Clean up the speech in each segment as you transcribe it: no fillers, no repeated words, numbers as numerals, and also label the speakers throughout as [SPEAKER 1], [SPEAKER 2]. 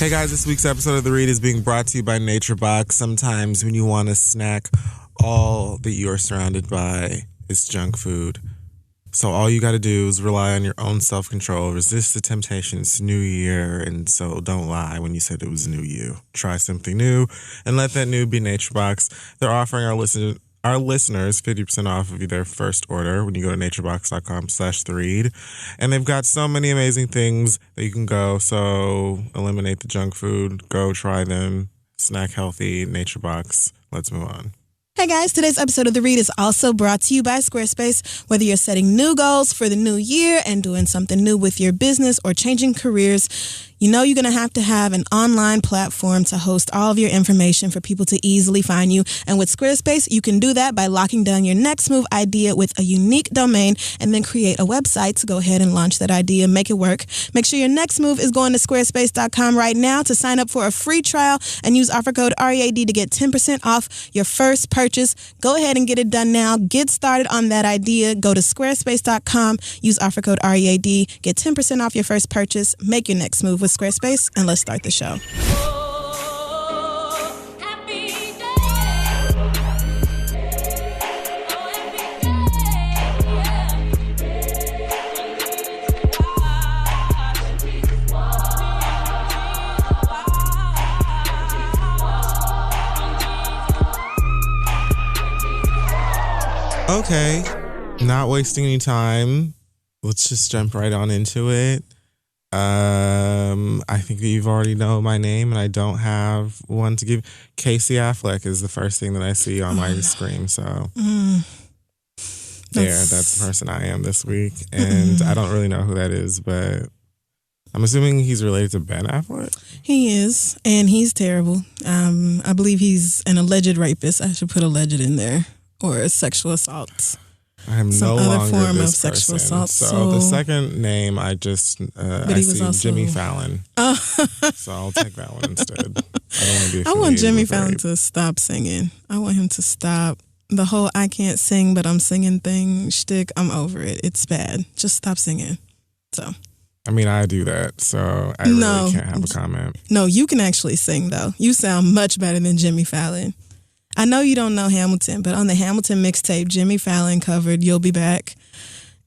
[SPEAKER 1] Hey guys, this week's episode of The Read is being brought to you by NatureBox. Sometimes when you want a snack, all that you are surrounded by is junk food. So all you got to do is rely on your own self-control, resist the temptation. It's New Year, and so don't lie when you said it was new you. Try something new, and let that new be NatureBox. They're offering our listeners 50% off of their first order when you go to naturebox.com/theread. And they've got so many amazing things that you can go. So eliminate the junk food. Go try them. Snack healthy. NatureBox. Let's move on.
[SPEAKER 2] Hey guys, today's episode of The Read is also brought to you by Squarespace. Whether you're setting new goals for the new year and doing something new with your business or changing careers, you know you're going to have an online platform to host all of your information for people to easily find you. And with Squarespace, you can do that by locking down your next move idea with a unique domain and then create a website to go ahead and launch that idea, make it work. Make sure your next move is going to squarespace.com right now to sign up for a free trial and use offer code READ to get 10% off your first purchase. Go ahead and get it done now. Get started on that idea. Go to squarespace.com, use offer code READ, get 10% off your first purchase, make your next move with Squarespace, and let's start the show.
[SPEAKER 1] Okay, not wasting any time. Let's just jump right on into it. I think that you've already know my name, and I don't have one to give. Casey Affleck is the first thing that I see on my screen. So that's the person I am this week. And I don't really know who that is, but I'm assuming he's related to Ben Affleck.
[SPEAKER 2] He is, and he's terrible. I believe he's an alleged rapist. I should put alleged in there, or sexual assault.
[SPEAKER 1] I am
[SPEAKER 2] Some
[SPEAKER 1] no
[SPEAKER 2] other
[SPEAKER 1] longer
[SPEAKER 2] form
[SPEAKER 1] this
[SPEAKER 2] of sexual
[SPEAKER 1] person.
[SPEAKER 2] assault.
[SPEAKER 1] So the second name, I see
[SPEAKER 2] also
[SPEAKER 1] Jimmy Fallon. So I'll take that one instead. I don't want to be.
[SPEAKER 2] I want Jimmy
[SPEAKER 1] with
[SPEAKER 2] Fallon
[SPEAKER 1] rape.
[SPEAKER 2] to stop singing. I want him to stop the whole "I can't sing but I'm singing" thing shtick. I'm over it. It's bad. Just stop singing. So.
[SPEAKER 1] I mean, I do that, so I really can't have a comment.
[SPEAKER 2] No, you can actually sing though. You sound much better than Jimmy Fallon. I know you don't know Hamilton, but on the Hamilton mixtape, Jimmy Fallon covered "You'll Be Back,"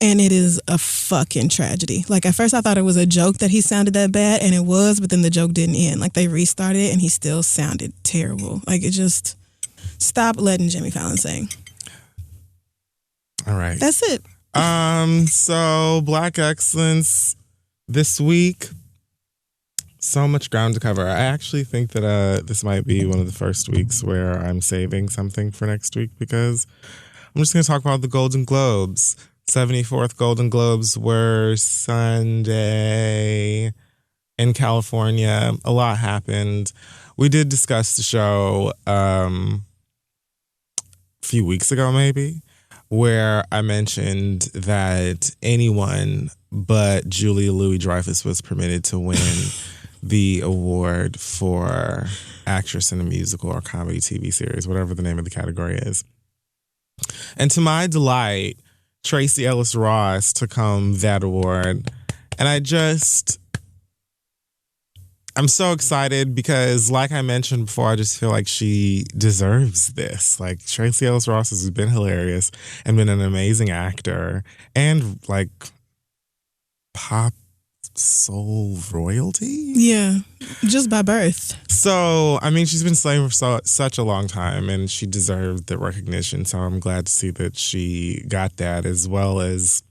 [SPEAKER 2] and it is a fucking tragedy. Like, at first I thought it was a joke that he sounded that bad, and it was, but then the joke didn't end. Like, they restarted it, and he still sounded terrible. Like, it just... Stop letting Jimmy Fallon sing.
[SPEAKER 1] All right.
[SPEAKER 2] That's it.
[SPEAKER 1] So, Black Excellence this week... So much ground to cover. I actually think that this might be one of the first weeks where I'm saving something for next week because I'm just going to talk about the Golden Globes. 74th Golden Globes were Sunday in California. A lot happened. We did discuss the show a few weeks ago maybe, where I mentioned that anyone but Julia Louis-Dreyfus was permitted to win the award for actress in a musical or comedy TV series, whatever the name of the category is. And to my delight, Tracee Ellis Ross took home that award. And I'm so excited because, like I mentioned before, I just feel like she deserves this. Like, Tracee Ellis Ross has been hilarious and been an amazing actor and, like, pop soul royalty.
[SPEAKER 2] Yeah, just by birth.
[SPEAKER 1] So, I mean, she's been slaying for such a long time, and she deserved the recognition. So I'm glad to see that she got that, as well as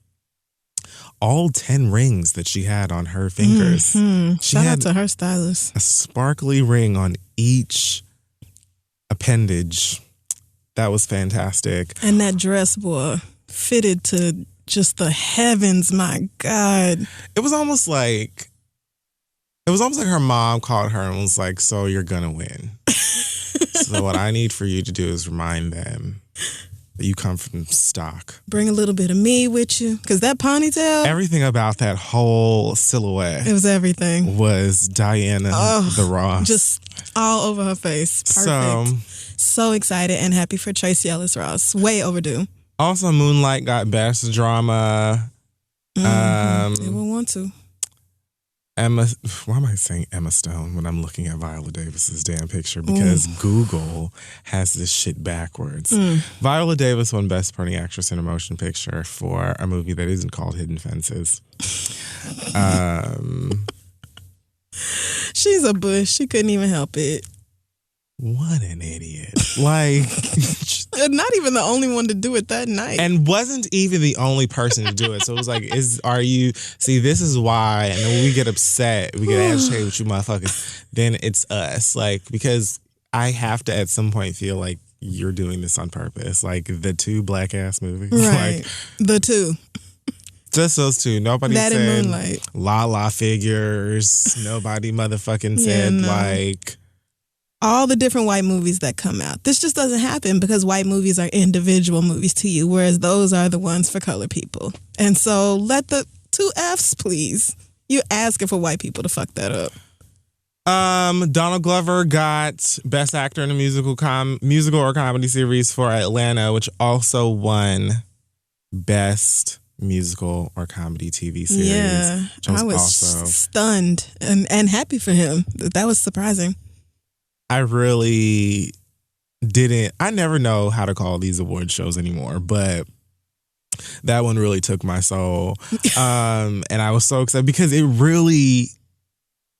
[SPEAKER 1] all 10 rings that she had on her fingers.
[SPEAKER 2] Mm-hmm.
[SPEAKER 1] She
[SPEAKER 2] Shout
[SPEAKER 1] had
[SPEAKER 2] out to her stylist.
[SPEAKER 1] a sparkly ring on each appendage. That was fantastic.
[SPEAKER 2] And that dress, boy, fitted to just the heavens. My God.
[SPEAKER 1] It was almost like her mom called her and was like, "So you're gonna win. So what I need for you to do is remind them that you come from stock.
[SPEAKER 2] Bring a little bit of me with you." Because that ponytail.
[SPEAKER 1] Everything about that whole silhouette.
[SPEAKER 2] It was everything.
[SPEAKER 1] Was Diana the Ross.
[SPEAKER 2] Just all over her face. Perfect. So excited and happy for Tracee Ellis Ross. Way overdue.
[SPEAKER 1] Also, Moonlight got Best Drama.
[SPEAKER 2] They will want to.
[SPEAKER 1] Emma, why am I saying Emma Stone when I'm looking at Viola Davis's damn picture? Because Google has this shit backwards. Viola Davis won Best Supporting Actress in a Motion Picture for a movie that isn't called Hidden Fences.
[SPEAKER 2] She's a bush. She couldn't even help it.
[SPEAKER 1] What an idiot. Like,
[SPEAKER 2] not even the only one to do it that night.
[SPEAKER 1] and wasn't even the only person to do it. So it was like, see, this is why, and when we get upset, we get agitated with you motherfuckers, then it's us. Like, because I have to at some point feel like you're doing this on purpose. Like the 2 black ass movies.
[SPEAKER 2] Right.
[SPEAKER 1] Like,
[SPEAKER 2] the 2.
[SPEAKER 1] Just those 2. Nobody
[SPEAKER 2] that
[SPEAKER 1] said
[SPEAKER 2] and Moonlight.
[SPEAKER 1] La Figures. Nobody motherfucking said like
[SPEAKER 2] all the different white movies that come out. This just doesn't happen because white movies are individual movies to you, whereas those are the ones for colored people. And so let the 2 Fs, please. You're asking for white people to fuck that up.
[SPEAKER 1] Donald Glover got Best Actor in a Musical or Comedy Series for Atlanta, which also won Best Musical or Comedy TV Series.
[SPEAKER 2] Yeah, I was stunned and happy for him. That was surprising.
[SPEAKER 1] I really didn't. I never know how to call these award shows anymore, but that one really took my soul. And I was so excited because it really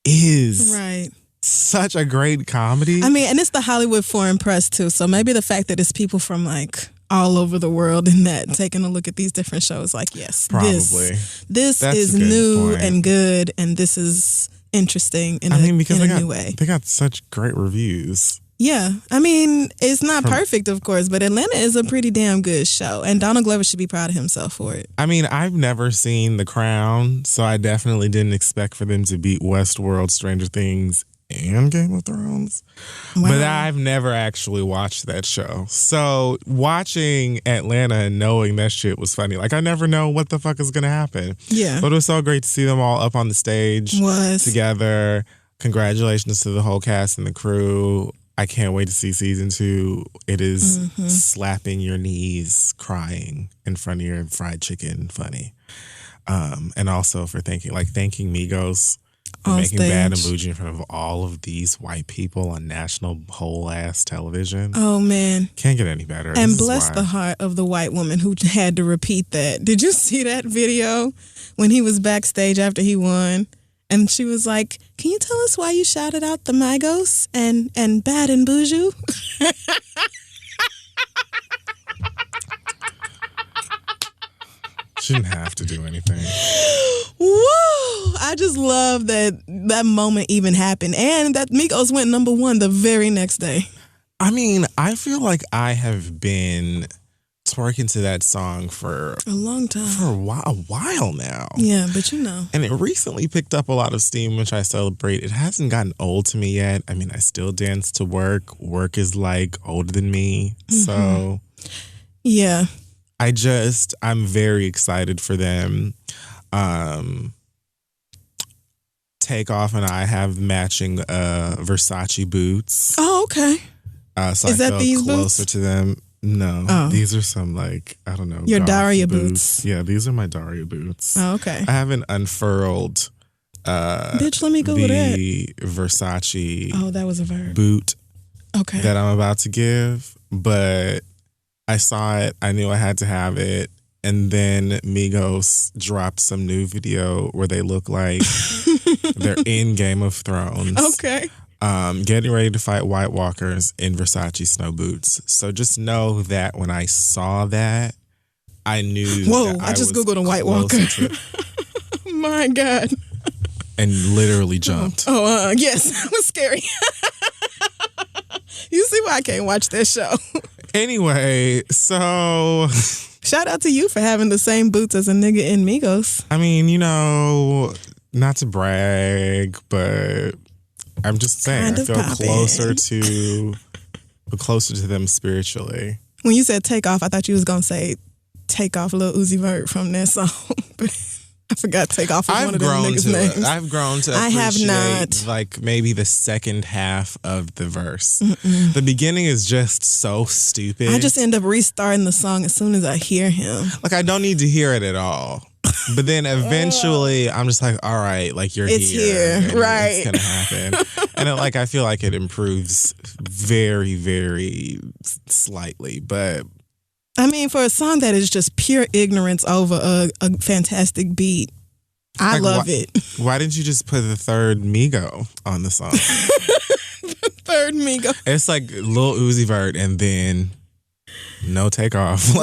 [SPEAKER 1] is such a great comedy.
[SPEAKER 2] I mean, and it's the Hollywood Foreign Press too. So maybe the fact that it's people from like all over the world in that taking a look at these different shows, like, yes,
[SPEAKER 1] probably
[SPEAKER 2] this is new and good, and this is interesting in a new way.
[SPEAKER 1] They got such great reviews.
[SPEAKER 2] Yeah. I mean, it's not perfect, of course, but Atlanta is a pretty damn good show, and Donald Glover should be proud of himself for it.
[SPEAKER 1] I mean, I've never seen The Crown, so I definitely didn't expect for them to beat Westworld, Stranger Things, and Game of Thrones. Wow. But I've never actually watched that show. So watching Atlanta and knowing that shit was funny. Like, I never know what the fuck is going to happen.
[SPEAKER 2] Yeah.
[SPEAKER 1] But it was so great to see them all up on the stage together. Congratulations to the whole cast and the crew. I can't wait to see season 2. It is slapping your knees, crying in front of your fried chicken funny. And also for thanking Migos for making Bad and Bougie in front of all of these white people on national whole ass television.
[SPEAKER 2] Oh man.
[SPEAKER 1] Can't get any better.
[SPEAKER 2] And bless the heart of the white woman who had to repeat that. Did you see that video when he was backstage after he won? And she was like, "Can you tell us why you shouted out the Migos and Bad and Bougie?"
[SPEAKER 1] Shouldn't have to do anything.
[SPEAKER 2] Woo! I just love that moment even happened, and that Migos went number 1 the very next day.
[SPEAKER 1] I mean, I feel like I have been twerking to that song for
[SPEAKER 2] a long time,
[SPEAKER 1] for a while now.
[SPEAKER 2] Yeah, but you know,
[SPEAKER 1] and it recently picked up a lot of steam, which I celebrate. It hasn't gotten old to me yet. I mean, I still dance to work. Work is like older than me, so
[SPEAKER 2] yeah.
[SPEAKER 1] I'm very excited for them. Takeoff and I have matching Versace boots.
[SPEAKER 2] Oh, okay.
[SPEAKER 1] So
[SPEAKER 2] is
[SPEAKER 1] I
[SPEAKER 2] that
[SPEAKER 1] feel
[SPEAKER 2] these
[SPEAKER 1] closer
[SPEAKER 2] boots?
[SPEAKER 1] to them. No, these are some like, I don't know.
[SPEAKER 2] Your Daria boots.
[SPEAKER 1] Yeah, these are my Daria boots.
[SPEAKER 2] Oh, okay.
[SPEAKER 1] I haven't unfurled.
[SPEAKER 2] Bitch, let me go with that.
[SPEAKER 1] The Versace.
[SPEAKER 2] Oh, that was a verb.
[SPEAKER 1] Boot.
[SPEAKER 2] Okay.
[SPEAKER 1] That I'm about to give, but I saw it. I knew I had to have it. And then Migos dropped some new video where they look like they're in Game of Thrones.
[SPEAKER 2] Okay.
[SPEAKER 1] Getting ready to fight White Walkers in Versace snow boots. So just know that when I saw that, I knew.
[SPEAKER 2] Whoa! I just Googled a White Walker. My God.
[SPEAKER 1] And literally jumped.
[SPEAKER 2] Yes, that was scary. You see why I can't watch that show.
[SPEAKER 1] Anyway, so
[SPEAKER 2] shout out to you for having the same boots as a nigga in Migos.
[SPEAKER 1] I mean, you know, not to brag, but I'm just saying I feel closer to them spiritually.
[SPEAKER 2] When you said take off, I thought you was gonna say take off Lil Uzi Vert from that song. I forgot take off was one of them niggas' names.
[SPEAKER 1] I've grown to appreciate,
[SPEAKER 2] I have not.
[SPEAKER 1] Like maybe the second half of the verse. The beginning is just so stupid.
[SPEAKER 2] I just end up restarting the song as soon as I hear him.
[SPEAKER 1] Like I don't need to hear it at all. But then eventually I'm just like, all right, like you're
[SPEAKER 2] It's here, right.
[SPEAKER 1] It's gonna happen. And I feel like it improves very, very slightly. But
[SPEAKER 2] I mean, for a song that is just pure ignorance over a fantastic beat, I love it.
[SPEAKER 1] Why didn't you just put the third Migo on the song?
[SPEAKER 2] The third Migo.
[SPEAKER 1] It's like Lil Uzi Vert and then no takeoff.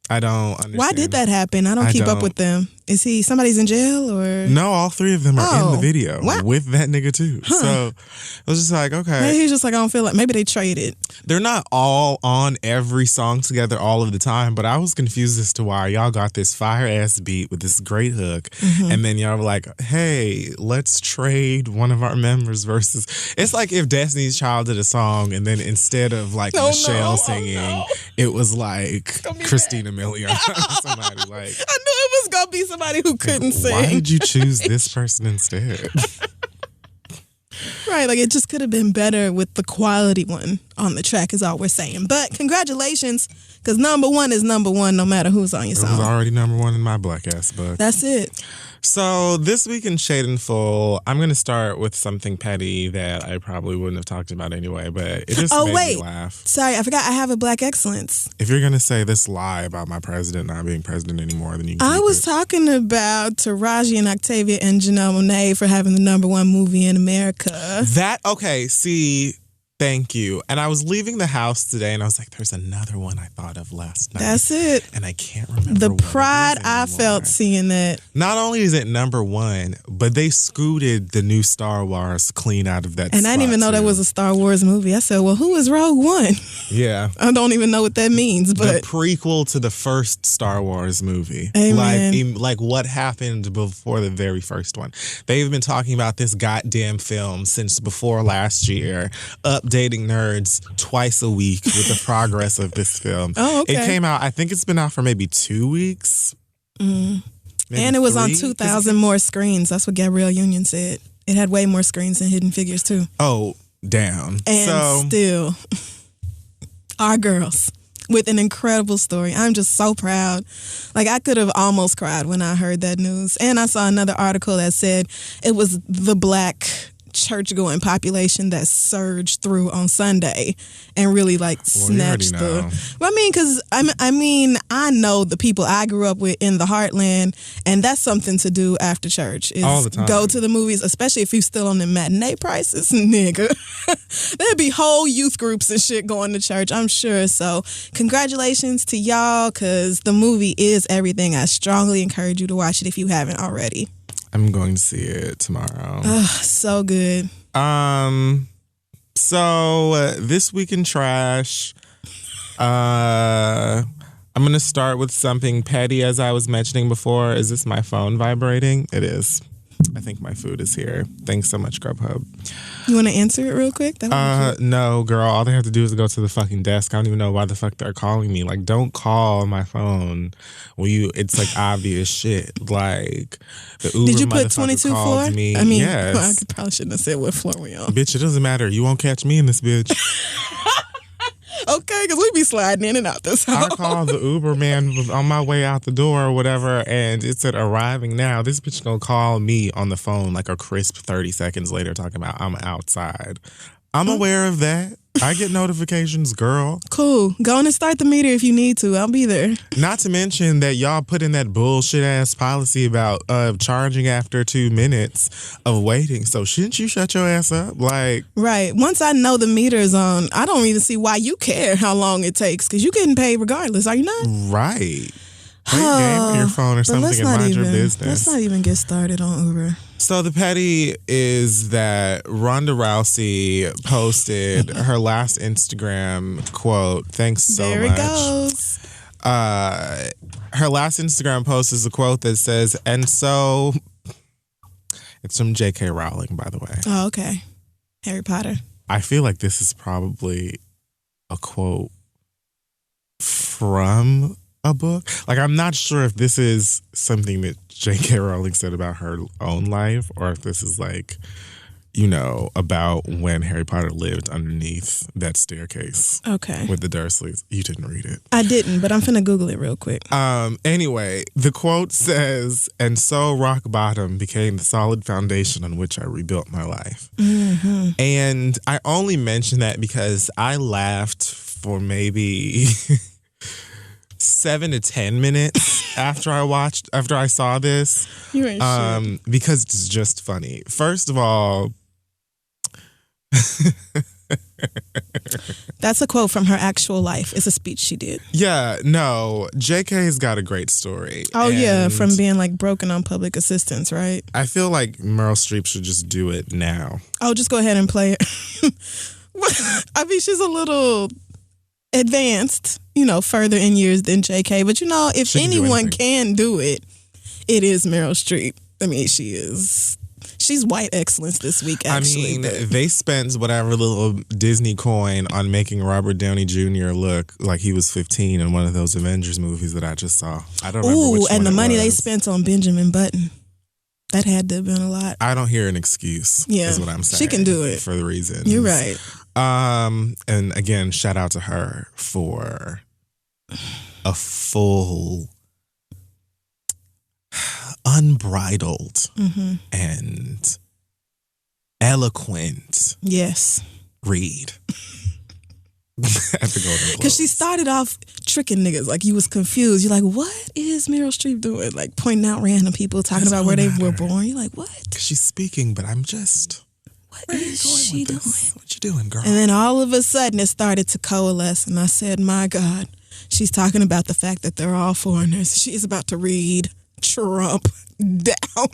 [SPEAKER 1] I don't understand.
[SPEAKER 2] Why did that happen? I don't keep up with them. Is somebody's in jail or?
[SPEAKER 1] No, all three of them are in the video with that nigga too. Huh. So it was just like, okay.
[SPEAKER 2] Maybe he's just like, I don't feel like, maybe they traded.
[SPEAKER 1] They're not all on every song together all of the time, but I was confused as to why y'all got this fire ass beat with this great hook. And then y'all were like, hey, let's trade one of our members versus. It's like if Destiny's Child did a song and then instead of Michelle singing, it was like Christina Milian or somebody like.
[SPEAKER 2] I knew it was going to be somebody who couldn't sing.
[SPEAKER 1] Why did you choose this person instead?
[SPEAKER 2] Right, like it just could have been better with the quality one on the track is all we're saying. But congratulations, because number one is number one no matter who's on your song.
[SPEAKER 1] It was already number one in my black ass book.
[SPEAKER 2] That's it.
[SPEAKER 1] So this week in Shade and Full, I'm going to start with something petty that I probably wouldn't have talked about anyway, but it just made me laugh.
[SPEAKER 2] Sorry, I forgot I have a black excellence.
[SPEAKER 1] If you're going to say this lie about my president not being president anymore, then you can
[SPEAKER 2] I was talking about Taraji and Octavia and Janelle Monáe for having the number one movie in America.
[SPEAKER 1] Thank you. And I was leaving the house today and I was like, there's another one I thought of last night.
[SPEAKER 2] That's it.
[SPEAKER 1] And I can't remember
[SPEAKER 2] the pride I felt seeing that.
[SPEAKER 1] Not only is it number one, but they scooted the new Star Wars clean out of that
[SPEAKER 2] And I didn't even know that was a Star Wars movie. I said, well, who is Rogue One?
[SPEAKER 1] Yeah.
[SPEAKER 2] I don't even know what that means, but.
[SPEAKER 1] The prequel to the first Star Wars movie.
[SPEAKER 2] Amen.
[SPEAKER 1] Like what happened before the very first one. They've been talking about this goddamn film since before last year, updating nerds twice a week with the progress of this film.
[SPEAKER 2] Oh, okay.
[SPEAKER 1] It came out, I think it's been out for maybe 2 weeks.
[SPEAKER 2] And it was on 2,000 more screens. That's what Gabrielle Union said. It had way more screens than Hidden Figures too.
[SPEAKER 1] Oh, damn.
[SPEAKER 2] And still, our girls with an incredible story. I'm just so proud. Like I could have almost cried when I heard that news. And I saw another article that said it was the black church-going population that surged through on Sunday and really snatched the. Well, I mean, because I know the people I grew up with in the heartland, and that's something to do after church. Is
[SPEAKER 1] all the time.
[SPEAKER 2] Go to the movies, especially if you're still on the matinee prices, nigga. There'd be whole youth groups and shit going to church, I'm sure. So, congratulations to y'all, because the movie is everything. I strongly encourage you to watch it if you haven't already.
[SPEAKER 1] I'm going to see it tomorrow.
[SPEAKER 2] So good.
[SPEAKER 1] So this week in trash, I'm going to start with something petty, as I was mentioning before. Is this my phone vibrating? It is. I think my food is here. Thanks so much, Grubhub.
[SPEAKER 2] You want to answer it real quick?
[SPEAKER 1] No, girl. All they have to do is go to the fucking desk. I don't even know why the fuck they're calling me. Like, don't call my phone when it's like obvious shit. Like, the Uber
[SPEAKER 2] Did you put 22
[SPEAKER 1] called
[SPEAKER 2] floor?
[SPEAKER 1] me.
[SPEAKER 2] I mean,
[SPEAKER 1] yes.
[SPEAKER 2] I probably shouldn't have said what floor we on.
[SPEAKER 1] Bitch, it doesn't matter. You won't catch me in this bitch.
[SPEAKER 2] Okay, because we be sliding in and out this house.
[SPEAKER 1] I called the Uber man on my way out the door or whatever, and it said arriving now. This bitch gonna call me on the phone like a crisp 30 seconds later talking about I'm outside. I'm aware of that. I get notifications, girl.
[SPEAKER 2] Cool. Go on and start the meter if you need to. I'll be there.
[SPEAKER 1] Not to mention that y'all put in that bullshit ass policy about charging after 2 minutes of waiting. So shouldn't you shut your ass up? Like,
[SPEAKER 2] right. Once I know the meter is on, I don't even see why you care how long it takes, because you're getting paid regardless. Are you not?
[SPEAKER 1] Right. Play a game on your phone or something and mind your business.
[SPEAKER 2] Let's not even get started on Uber.
[SPEAKER 1] So the petty is that Ronda Rousey posted her last Instagram quote. Thanks so much.
[SPEAKER 2] There it goes.
[SPEAKER 1] Her last Instagram post is a quote that says, and so, it's from J.K. Rowling, by the way.
[SPEAKER 2] Oh, okay. Harry Potter.
[SPEAKER 1] I feel like this is probably a quote from a book. Like, I'm not sure if this is something that J.K. Rowling said about her own life or if this is like, about when Harry Potter lived underneath that staircase.
[SPEAKER 2] Okay.
[SPEAKER 1] With the Dursleys. You didn't read it.
[SPEAKER 2] I didn't, but I'm finna Google it real quick.
[SPEAKER 1] Anyway, the quote says, "And so rock bottom became the solid foundation on which I rebuilt my life."
[SPEAKER 2] Mm-hmm.
[SPEAKER 1] And I only mention that because I laughed for maybe 7 to 10 minutes after I saw this.
[SPEAKER 2] You ain't shit.
[SPEAKER 1] Because it's just funny. First of all,
[SPEAKER 2] that's a quote from her actual life. It's a speech she did.
[SPEAKER 1] Yeah, no, JK's got a great story.
[SPEAKER 2] Oh, yeah, from being like broken on public assistance, right?
[SPEAKER 1] I feel like Meryl Streep should just do it now.
[SPEAKER 2] Oh, just go ahead and play it. I mean, she's a little advanced, further in years than JK. But, if anyone can do it, it is Meryl Streep. I mean, she's white excellence this week, actually.
[SPEAKER 1] They spent whatever little Disney coin on making Robert Downey Jr. look like he was 15 in one of those Avengers movies that I just saw. I don't remember which one
[SPEAKER 2] and the money
[SPEAKER 1] was.
[SPEAKER 2] they spent on Benjamin Button. That had to have been a lot.
[SPEAKER 1] I don't hear an excuse, is what I'm saying.
[SPEAKER 2] She can do it.
[SPEAKER 1] For the reasons.
[SPEAKER 2] You're right.
[SPEAKER 1] And again, shout out to her for a full, unbridled, and eloquent read at the Golden Globes.
[SPEAKER 2] Because she started off tricking niggas. Like, you was confused. You're like, what is Meryl Streep doing? Like, pointing out random people, talking about where they were born. You're like, what?
[SPEAKER 1] She's speaking, but I'm just...
[SPEAKER 2] What is she doing?
[SPEAKER 1] What you doing, girl?
[SPEAKER 2] And then all of a sudden it started to coalesce, and I said, my God, she's talking about the fact that they're all foreigners. She is about to read Trump down.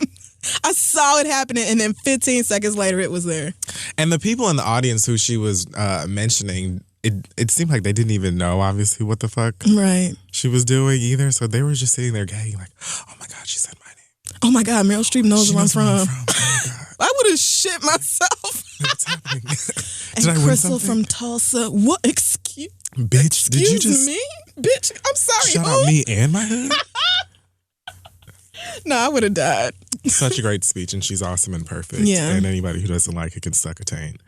[SPEAKER 2] I saw it happening, and then 15 seconds later it was there.
[SPEAKER 1] And the people in the audience who she was mentioning, it seemed like they didn't even know, obviously, what the fuck she was doing either. So they were just sitting there gagging like, oh my God, she said my name.
[SPEAKER 2] Oh my God, Meryl Streep knows where I'm from.
[SPEAKER 1] Oh my God.
[SPEAKER 2] I would have shit myself.
[SPEAKER 1] What's happening?
[SPEAKER 2] And
[SPEAKER 1] Did I win
[SPEAKER 2] Crissle
[SPEAKER 1] something?
[SPEAKER 2] from Tulsa. What? Excuse
[SPEAKER 1] did you just...
[SPEAKER 2] me? Bitch, I'm sorry.
[SPEAKER 1] Shout out me and my hood?
[SPEAKER 2] No, I would have died.
[SPEAKER 1] Such a great speech, and she's awesome and perfect.
[SPEAKER 2] Yeah.
[SPEAKER 1] And anybody who doesn't like it can suck a taint.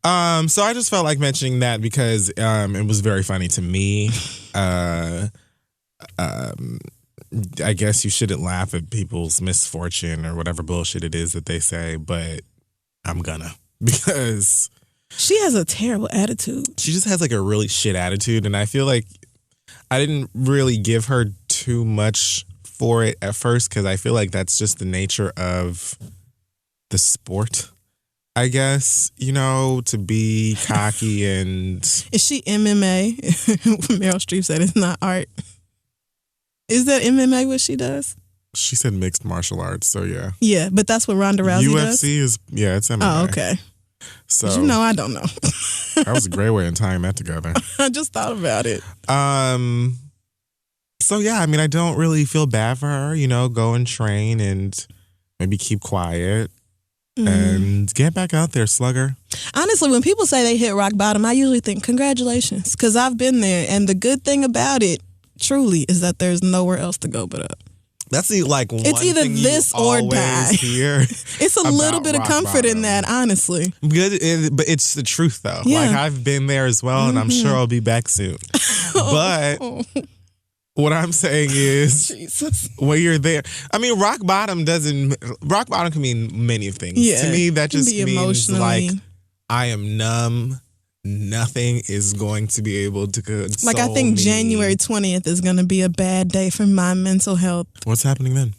[SPEAKER 1] So I just felt like mentioning that because it was very funny to me. I guess you shouldn't laugh at people's misfortune or whatever bullshit it is that they say, but I'm gonna, because
[SPEAKER 2] she has a terrible attitude.
[SPEAKER 1] She just has like a really shit attitude, and I feel like I didn't really give her too much for it at first because I feel like that's just the nature of the sport, I guess, to be cocky and...
[SPEAKER 2] Is she MMA? Meryl Streep said it's not art. Is that MMA what she does?
[SPEAKER 1] She said mixed martial arts, so yeah.
[SPEAKER 2] Yeah, but that's what Ronda Rousey does?
[SPEAKER 1] UFC is, it's MMA.
[SPEAKER 2] Oh, okay.
[SPEAKER 1] So
[SPEAKER 2] I don't know.
[SPEAKER 1] That was a great way of tying that together.
[SPEAKER 2] I just thought about it.
[SPEAKER 1] So yeah, I don't really feel bad for her, go and train and maybe keep quiet and get back out there, slugger.
[SPEAKER 2] Honestly, when people say they hit rock bottom, I usually think congratulations, because I've been there, and the good thing about it truly is that there's nowhere else to go but up.
[SPEAKER 1] That's like one
[SPEAKER 2] it's either
[SPEAKER 1] thing
[SPEAKER 2] this or die. It's a little bit of comfort in that, honestly.
[SPEAKER 1] Good, but it's the truth though.
[SPEAKER 2] Yeah.
[SPEAKER 1] Like, I've been there as well, and I'm sure I'll be back soon. But what I'm saying is,
[SPEAKER 2] Jesus.
[SPEAKER 1] when you're there, rock bottom can mean many things.
[SPEAKER 2] Yeah,
[SPEAKER 1] to me, that just means
[SPEAKER 2] emotionally.
[SPEAKER 1] like I am numb. Nothing is going to be able to console
[SPEAKER 2] Like, I think
[SPEAKER 1] me.
[SPEAKER 2] January 20th is going to be a bad day for my mental health.
[SPEAKER 1] What's happening then?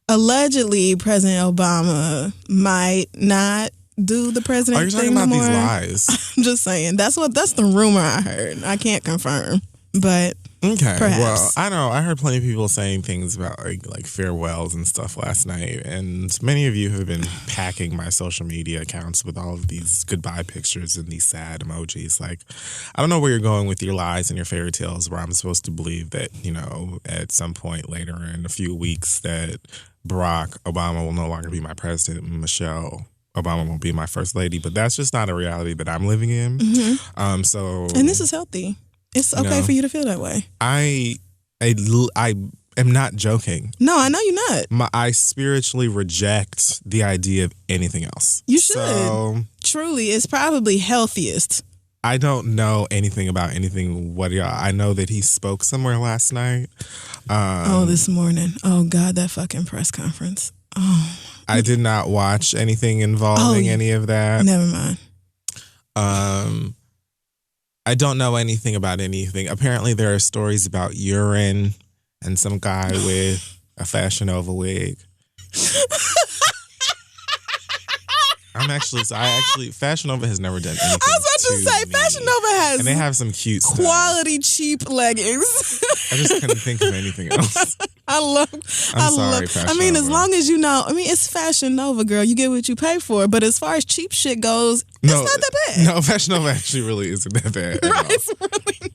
[SPEAKER 2] Allegedly, President Obama might not do the president
[SPEAKER 1] Are you talking
[SPEAKER 2] thing
[SPEAKER 1] about
[SPEAKER 2] no more.
[SPEAKER 1] these lies?
[SPEAKER 2] I'm just saying. That's the rumor I heard. I can't confirm, but
[SPEAKER 1] okay.
[SPEAKER 2] perhaps.
[SPEAKER 1] Well, I know. I heard plenty of people saying things about like farewells and stuff last night, and many of you have been packing my social media accounts with all of these goodbye pictures and these sad emojis. Like, I don't know where you're going with your lies and your fairy tales, where I'm supposed to believe that, at some point later in a few weeks that Barack Obama will no longer be my president and Michelle Obama won't be my first lady, but that's just not a reality that I'm living in.
[SPEAKER 2] And this is healthy. It's okay for you to feel that way.
[SPEAKER 1] I am not joking.
[SPEAKER 2] No, I know you're not.
[SPEAKER 1] I spiritually reject the idea of anything else.
[SPEAKER 2] You should.
[SPEAKER 1] So,
[SPEAKER 2] truly, it's probably healthiest.
[SPEAKER 1] I don't know anything about anything. I know that he spoke somewhere last night.
[SPEAKER 2] This morning. Oh, God, that fucking press conference. Oh.
[SPEAKER 1] I did not watch anything involving any of that.
[SPEAKER 2] Never mind.
[SPEAKER 1] I don't know anything about anything. Apparently, there are stories about urine and some guy with a Fashion Nova wig. Fashion Nova has never done anything.
[SPEAKER 2] I was about to say, Fashion Nova has,
[SPEAKER 1] and they have some cute
[SPEAKER 2] quality
[SPEAKER 1] stuff.
[SPEAKER 2] cheap leggings.
[SPEAKER 1] I just couldn't think of anything else.
[SPEAKER 2] I'm sorry,
[SPEAKER 1] Fashion Nova.
[SPEAKER 2] as long as you know, it's Fashion Nova, girl. You get what you pay for. But as far as cheap shit goes, it's not that bad.
[SPEAKER 1] No, Fashion Nova actually really isn't that bad.
[SPEAKER 2] Right? It's really,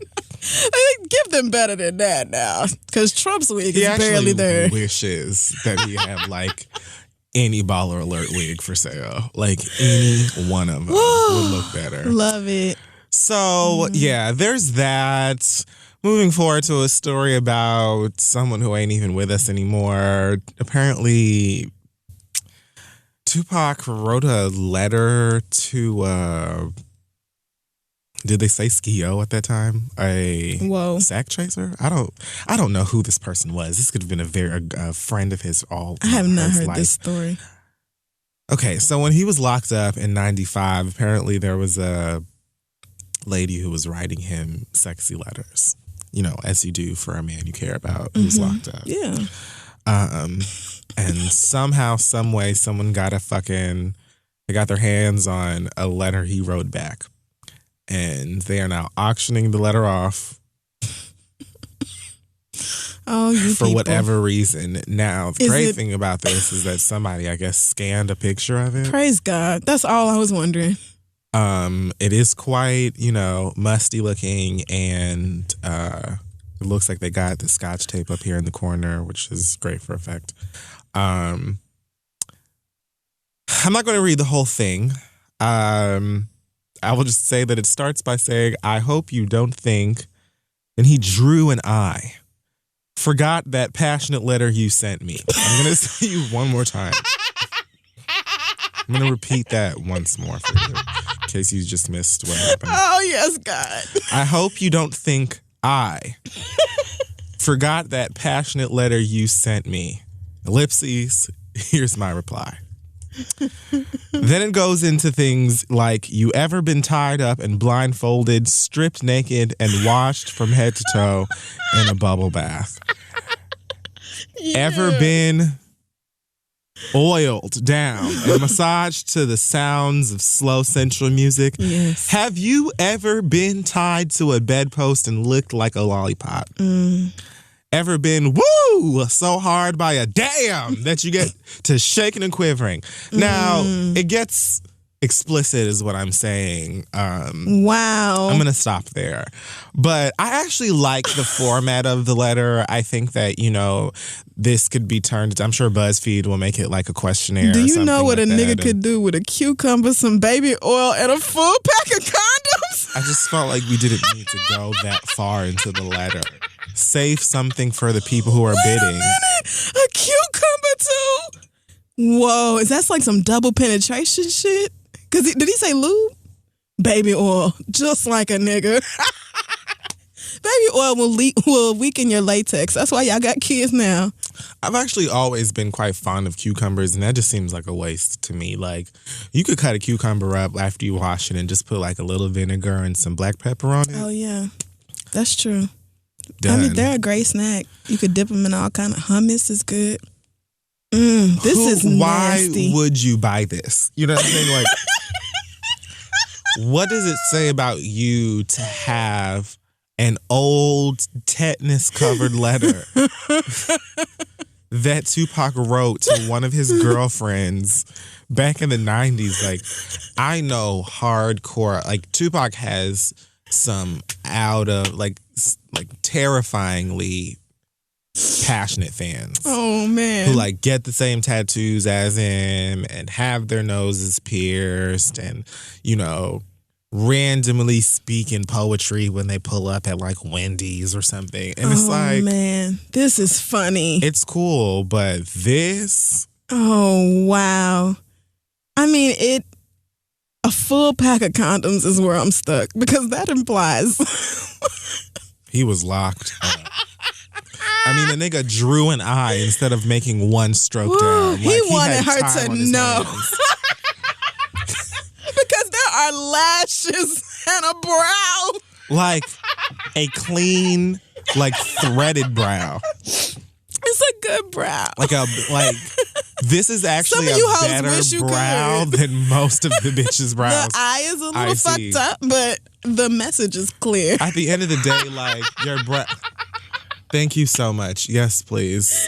[SPEAKER 2] give them better than that now, because Trump's wig is barely there.
[SPEAKER 1] He wishes that he had like any Baller Alert wig for sale. Like any one of them would look better.
[SPEAKER 2] Love it.
[SPEAKER 1] So yeah, there's that. Moving forward to a story about someone who ain't even with us anymore. Apparently, Tupac wrote a letter to, did they say Skio at that time? A sack chaser? I don't know who this person was. This could have been a friend of his all.
[SPEAKER 2] I have not heard this story.
[SPEAKER 1] Okay, so when he was locked up in 95, apparently there was a lady who was writing him sexy letters. You know, as you do for a man you care about who's locked up.
[SPEAKER 2] Yeah.
[SPEAKER 1] And somehow, some way, someone got they got their hands on a letter he wrote back. And they are now auctioning the letter off. For whatever reason. Now, the great thing about this is that somebody, I guess, scanned a picture of it.
[SPEAKER 2] Praise God. That's all I was wondering.
[SPEAKER 1] It is quite, musty looking, and it looks like they got the scotch tape up here in the corner, which is great for effect. I'm not going to read the whole thing. I will just say that it starts by saying, I hope you don't think. And he drew an eye. Forgot that passionate letter you sent me. I'm going to say you one more time. I'm going to repeat that once more for you, in case you just missed what happened.
[SPEAKER 2] Oh, yes, God.
[SPEAKER 1] I hope you don't think I forgot that passionate letter you sent me. Ellipses, here's my reply. Then it goes into things like, you ever been tied up and blindfolded, stripped naked, and washed from head to toe in a bubble bath? Yeah. Ever been oiled down and massaged to the sounds of slow sensual music?
[SPEAKER 2] Yes.
[SPEAKER 1] Have you ever been tied to a bedpost and licked like a lollipop? Ever been woo so hard by a damn that you get to shaking and quivering? Now, it gets explicit is what I'm saying.
[SPEAKER 2] Wow.
[SPEAKER 1] I'm going to stop there. But I actually like the format of the letter. I think that, this could be turned, I'm sure BuzzFeed will make it like a questionnaire.
[SPEAKER 2] Do
[SPEAKER 1] or
[SPEAKER 2] you
[SPEAKER 1] something
[SPEAKER 2] know what
[SPEAKER 1] like
[SPEAKER 2] a nigga could do with a cucumber, some baby oil, and a full pack of condoms?
[SPEAKER 1] I just felt like we didn't need to go that far into the letter. Save something for the people who are bidding.
[SPEAKER 2] Wait a minute. A cucumber too? Whoa, is that like some double penetration shit? Did he say lube? Baby oil, just like a nigga. Baby oil will weaken your latex. That's why y'all got kids now.
[SPEAKER 1] I've actually always been quite fond of cucumbers, and that just seems like a waste to me. Like, you could cut a cucumber up after you wash it and just put like a little vinegar and some black pepper on it.
[SPEAKER 2] Oh, yeah. That's true.
[SPEAKER 1] Done.
[SPEAKER 2] They're a great snack. You could dip them in all kind of hummus. Is good. This is nasty.
[SPEAKER 1] Why would you buy this? You know what I'm saying? Like, what does it say about you to have an old tetanus-covered letter that Tupac wrote to one of his girlfriends back in the 90s? Like, I know hardcore, like, Tupac has some terrifyingly passionate fans.
[SPEAKER 2] Oh, man.
[SPEAKER 1] Who, like, get the same tattoos as him and have their noses pierced and, randomly speaking poetry when they pull up at like Wendy's or something. And it's like,
[SPEAKER 2] man, this is funny.
[SPEAKER 1] It's cool, but this.
[SPEAKER 2] Oh, wow. I mean, a full pack of condoms is where I'm stuck because that implies.
[SPEAKER 1] He was locked up. I mean, the nigga drew an eye instead of making one stroke down. Like,
[SPEAKER 2] he wanted her to know. Because there are lashes and a brow.
[SPEAKER 1] Like a clean, like threaded brow.
[SPEAKER 2] It's a good brow.
[SPEAKER 1] Like this is actually
[SPEAKER 2] Some of
[SPEAKER 1] a
[SPEAKER 2] you hoes
[SPEAKER 1] better
[SPEAKER 2] wish you
[SPEAKER 1] brow
[SPEAKER 2] could.
[SPEAKER 1] than most of the bitches' brows.
[SPEAKER 2] The eye is a little fucked up, but the message is clear.
[SPEAKER 1] At the end of the day, like, your brow. Thank you so much. Yes, please.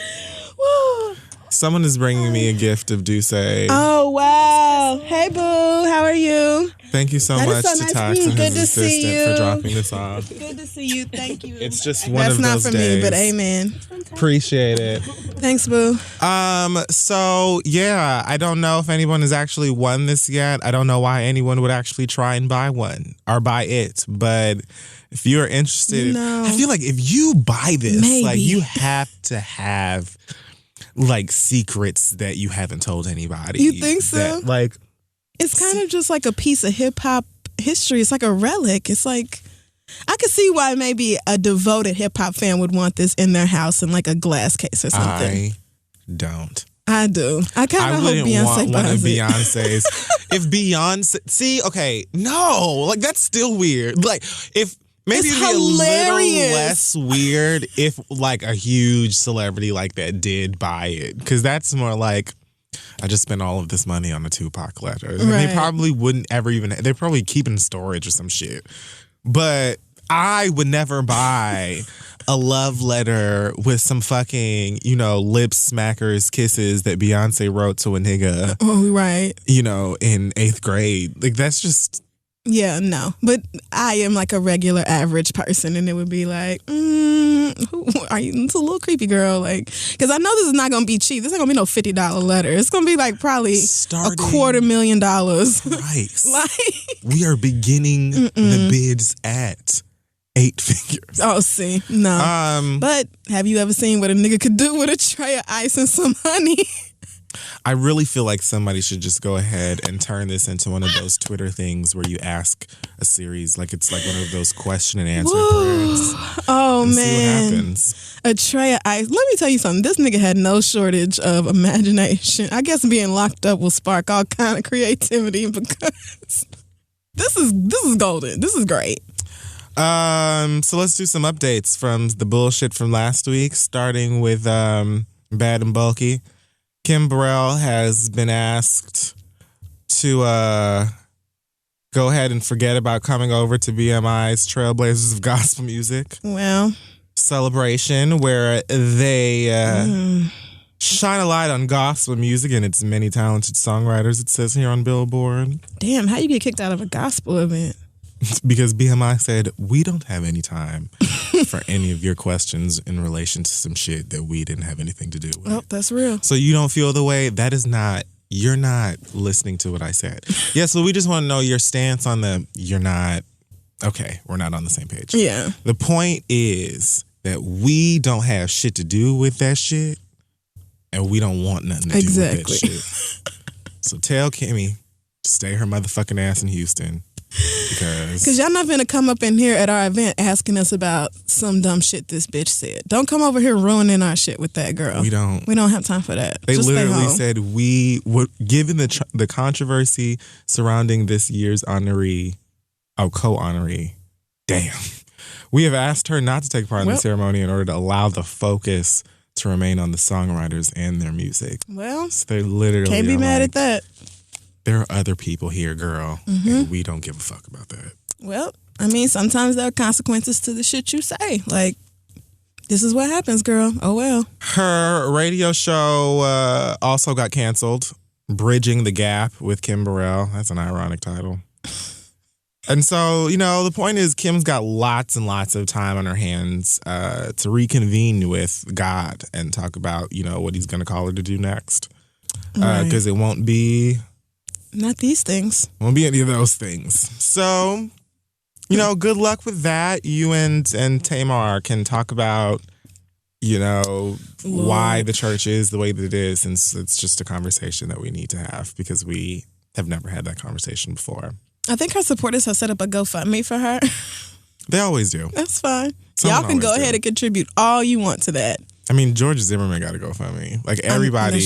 [SPEAKER 2] Woo.
[SPEAKER 1] Someone is bringing me a gift of Duce.
[SPEAKER 2] Oh, wow. Hey, boo. How are you?
[SPEAKER 1] Thank you so much
[SPEAKER 2] so
[SPEAKER 1] to
[SPEAKER 2] nice.
[SPEAKER 1] Tox and
[SPEAKER 2] Good
[SPEAKER 1] his
[SPEAKER 2] to see
[SPEAKER 1] assistant
[SPEAKER 2] you.
[SPEAKER 1] for dropping this off.
[SPEAKER 2] Good to see you. Thank you.
[SPEAKER 1] It's just one
[SPEAKER 2] That's
[SPEAKER 1] of those
[SPEAKER 2] not for
[SPEAKER 1] days.
[SPEAKER 2] me, but amen.
[SPEAKER 1] Appreciate it.
[SPEAKER 2] Thanks, boo.
[SPEAKER 1] So yeah, I don't know if anyone has actually won this yet. I don't know why anyone would actually try and buy one or buy it, but if you're interested,
[SPEAKER 2] No.
[SPEAKER 1] I feel like if you buy this,
[SPEAKER 2] Maybe.
[SPEAKER 1] like you have to have like secrets that you haven't told anybody.
[SPEAKER 2] You think so?
[SPEAKER 1] That, like,
[SPEAKER 2] It's kind of just like a piece of hip hop history. It's like a relic. It's like, I could see why maybe a devoted hip hop fan would want this in their house in like a glass case or something.
[SPEAKER 1] I don't.
[SPEAKER 2] I do. I kind
[SPEAKER 1] I
[SPEAKER 2] of hope
[SPEAKER 1] wouldn't
[SPEAKER 2] Beyonce
[SPEAKER 1] want one of
[SPEAKER 2] buys it.
[SPEAKER 1] Beyonce's. If Beyonce, see, okay, no, like that's still weird. Like if maybe
[SPEAKER 2] It's
[SPEAKER 1] it'd be a little
[SPEAKER 2] hilarious.
[SPEAKER 1] less weird if like a huge celebrity like that did buy it, because that's more like, I just spent all of this money on a Tupac letter. And
[SPEAKER 2] Right.
[SPEAKER 1] they probably wouldn't ever even, they're probably keeping storage or some shit. But I would never buy a love letter with some fucking, lip smackers kisses that Beyonce wrote to a nigga,
[SPEAKER 2] Oh, right.
[SPEAKER 1] in 8th grade. Like, that's just...
[SPEAKER 2] Yeah, no. But I am like a regular average person, and it would be like, who are you? It's a little creepy, girl. Like, because I know this is not going to be cheap. This ain't going to be no $50 letter. It's going to be like probably $250,000.
[SPEAKER 1] Price.
[SPEAKER 2] Like,
[SPEAKER 1] we are beginning the bids at 8 figures.
[SPEAKER 2] oh, see, no. But have you ever seen what a nigga could do with a tray of ice and some honey?
[SPEAKER 1] I really feel like somebody should just go ahead and turn this into one of those Twitter things where you ask a series, like it's like one of those question and answer threads.
[SPEAKER 2] Oh,
[SPEAKER 1] and
[SPEAKER 2] man.
[SPEAKER 1] See what happens.
[SPEAKER 2] A tray of ice. Let me tell you something. This nigga had no shortage of imagination. I guess being locked up will spark all kind of creativity because this is golden. This is great.
[SPEAKER 1] So let's do some updates from the bullshit from last week, starting with Bad and Bulky. Kim Burrell has been asked to go ahead and forget about coming over to BMI's Trailblazers of Gospel Music
[SPEAKER 2] Well,
[SPEAKER 1] celebration, where they shine a light on gospel music and its many talented songwriters, it says here on Billboard.
[SPEAKER 2] damn, how you get kicked out of a gospel event?
[SPEAKER 1] Because BMI said, we don't have any time for any of your questions in relation to some shit that we didn't have anything to do with.
[SPEAKER 2] Oh, that's real.
[SPEAKER 1] So you don't feel the way, you're not listening to what I said. Yeah, so we just want to know your stance on we're not on the same page.
[SPEAKER 2] Yeah.
[SPEAKER 1] The point is that we don't have shit to do with that shit, and we don't want nothing to do with that shit. So tell Kimmy to stay her motherfucking ass in Houston. Because
[SPEAKER 2] y'all not finna come up in here at our event asking us about some dumb shit this bitch said. Don't come over here ruining our shit with that, girl.
[SPEAKER 1] We don't
[SPEAKER 2] have time for that.
[SPEAKER 1] They
[SPEAKER 2] Just stay
[SPEAKER 1] literally
[SPEAKER 2] home.
[SPEAKER 1] said given the controversy surrounding this year's co-honoree, damn. We have asked her not to take part in the ceremony in order to allow the focus to remain on the songwriters and their music.
[SPEAKER 2] Well,
[SPEAKER 1] So they literally
[SPEAKER 2] can't be
[SPEAKER 1] are
[SPEAKER 2] mad
[SPEAKER 1] like,
[SPEAKER 2] at that.
[SPEAKER 1] There are other people here, girl, and we don't give a fuck about that.
[SPEAKER 2] Well, I mean, sometimes there are consequences to the shit you say. Like, this is what happens, girl. Oh, well.
[SPEAKER 1] Her radio show also got canceled, Bridging the Gap with Kim Burrell. That's an ironic title. And so, the point is Kim's got lots and lots of time on her hands to reconvene with God and talk about, what he's going to call her to do next. Because it won't be
[SPEAKER 2] Not these things.
[SPEAKER 1] Won't be any of those things. So, good luck with that. You and Tamar can talk about, why the church is the way that it is. And it's just a conversation that we need to have because we have never had that conversation before.
[SPEAKER 2] I think her supporters have set up a GoFundMe for her.
[SPEAKER 1] They always do.
[SPEAKER 2] That's fine. Y'all can go ahead and contribute all you want to that.
[SPEAKER 1] I mean, George Zimmerman got a GoFundMe. Like everybody.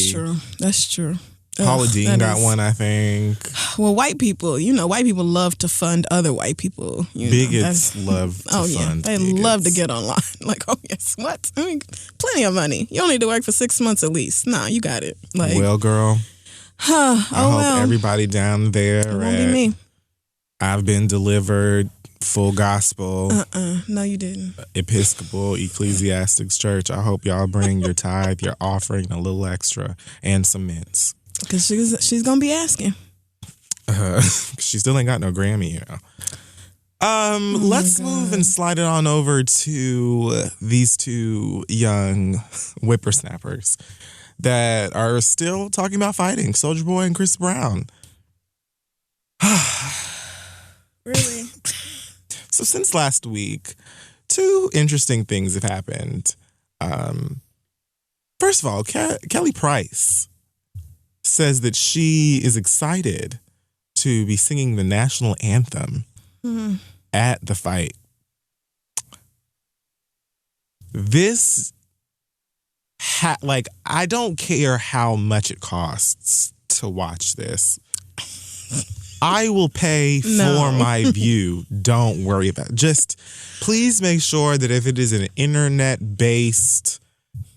[SPEAKER 2] That's true.
[SPEAKER 1] Paula Dean got one, I think.
[SPEAKER 2] Well, white people, white people love to fund other white people.
[SPEAKER 1] Bigots love to fund
[SPEAKER 2] they
[SPEAKER 1] bigots.
[SPEAKER 2] love to get online. Like, oh, yes, what? I mean, plenty of money. You don't need to work for 6 months at least. Nah, you got it. Like,
[SPEAKER 1] well, girl, I hope everybody down there
[SPEAKER 2] it won't be me.
[SPEAKER 1] I've been delivered full gospel.
[SPEAKER 2] No, you didn't.
[SPEAKER 1] Episcopal Ecclesiastics Church. I hope y'all bring your tithe, your offering, a little extra, and some mints.
[SPEAKER 2] Because she's going to be asking.
[SPEAKER 1] She still ain't got no Grammy, Let's move and slide it on over to these two young whippersnappers that are still talking about fighting. Soulja Boy and Chris Brown.
[SPEAKER 2] Really?
[SPEAKER 1] So since last week, two interesting things have happened. First of all, Kelly Price says that she is excited to be singing the national anthem at the fight. This, I don't care how much it costs to watch this. I will pay for my view. Don't worry about it. Just please make sure that if it is an internet-based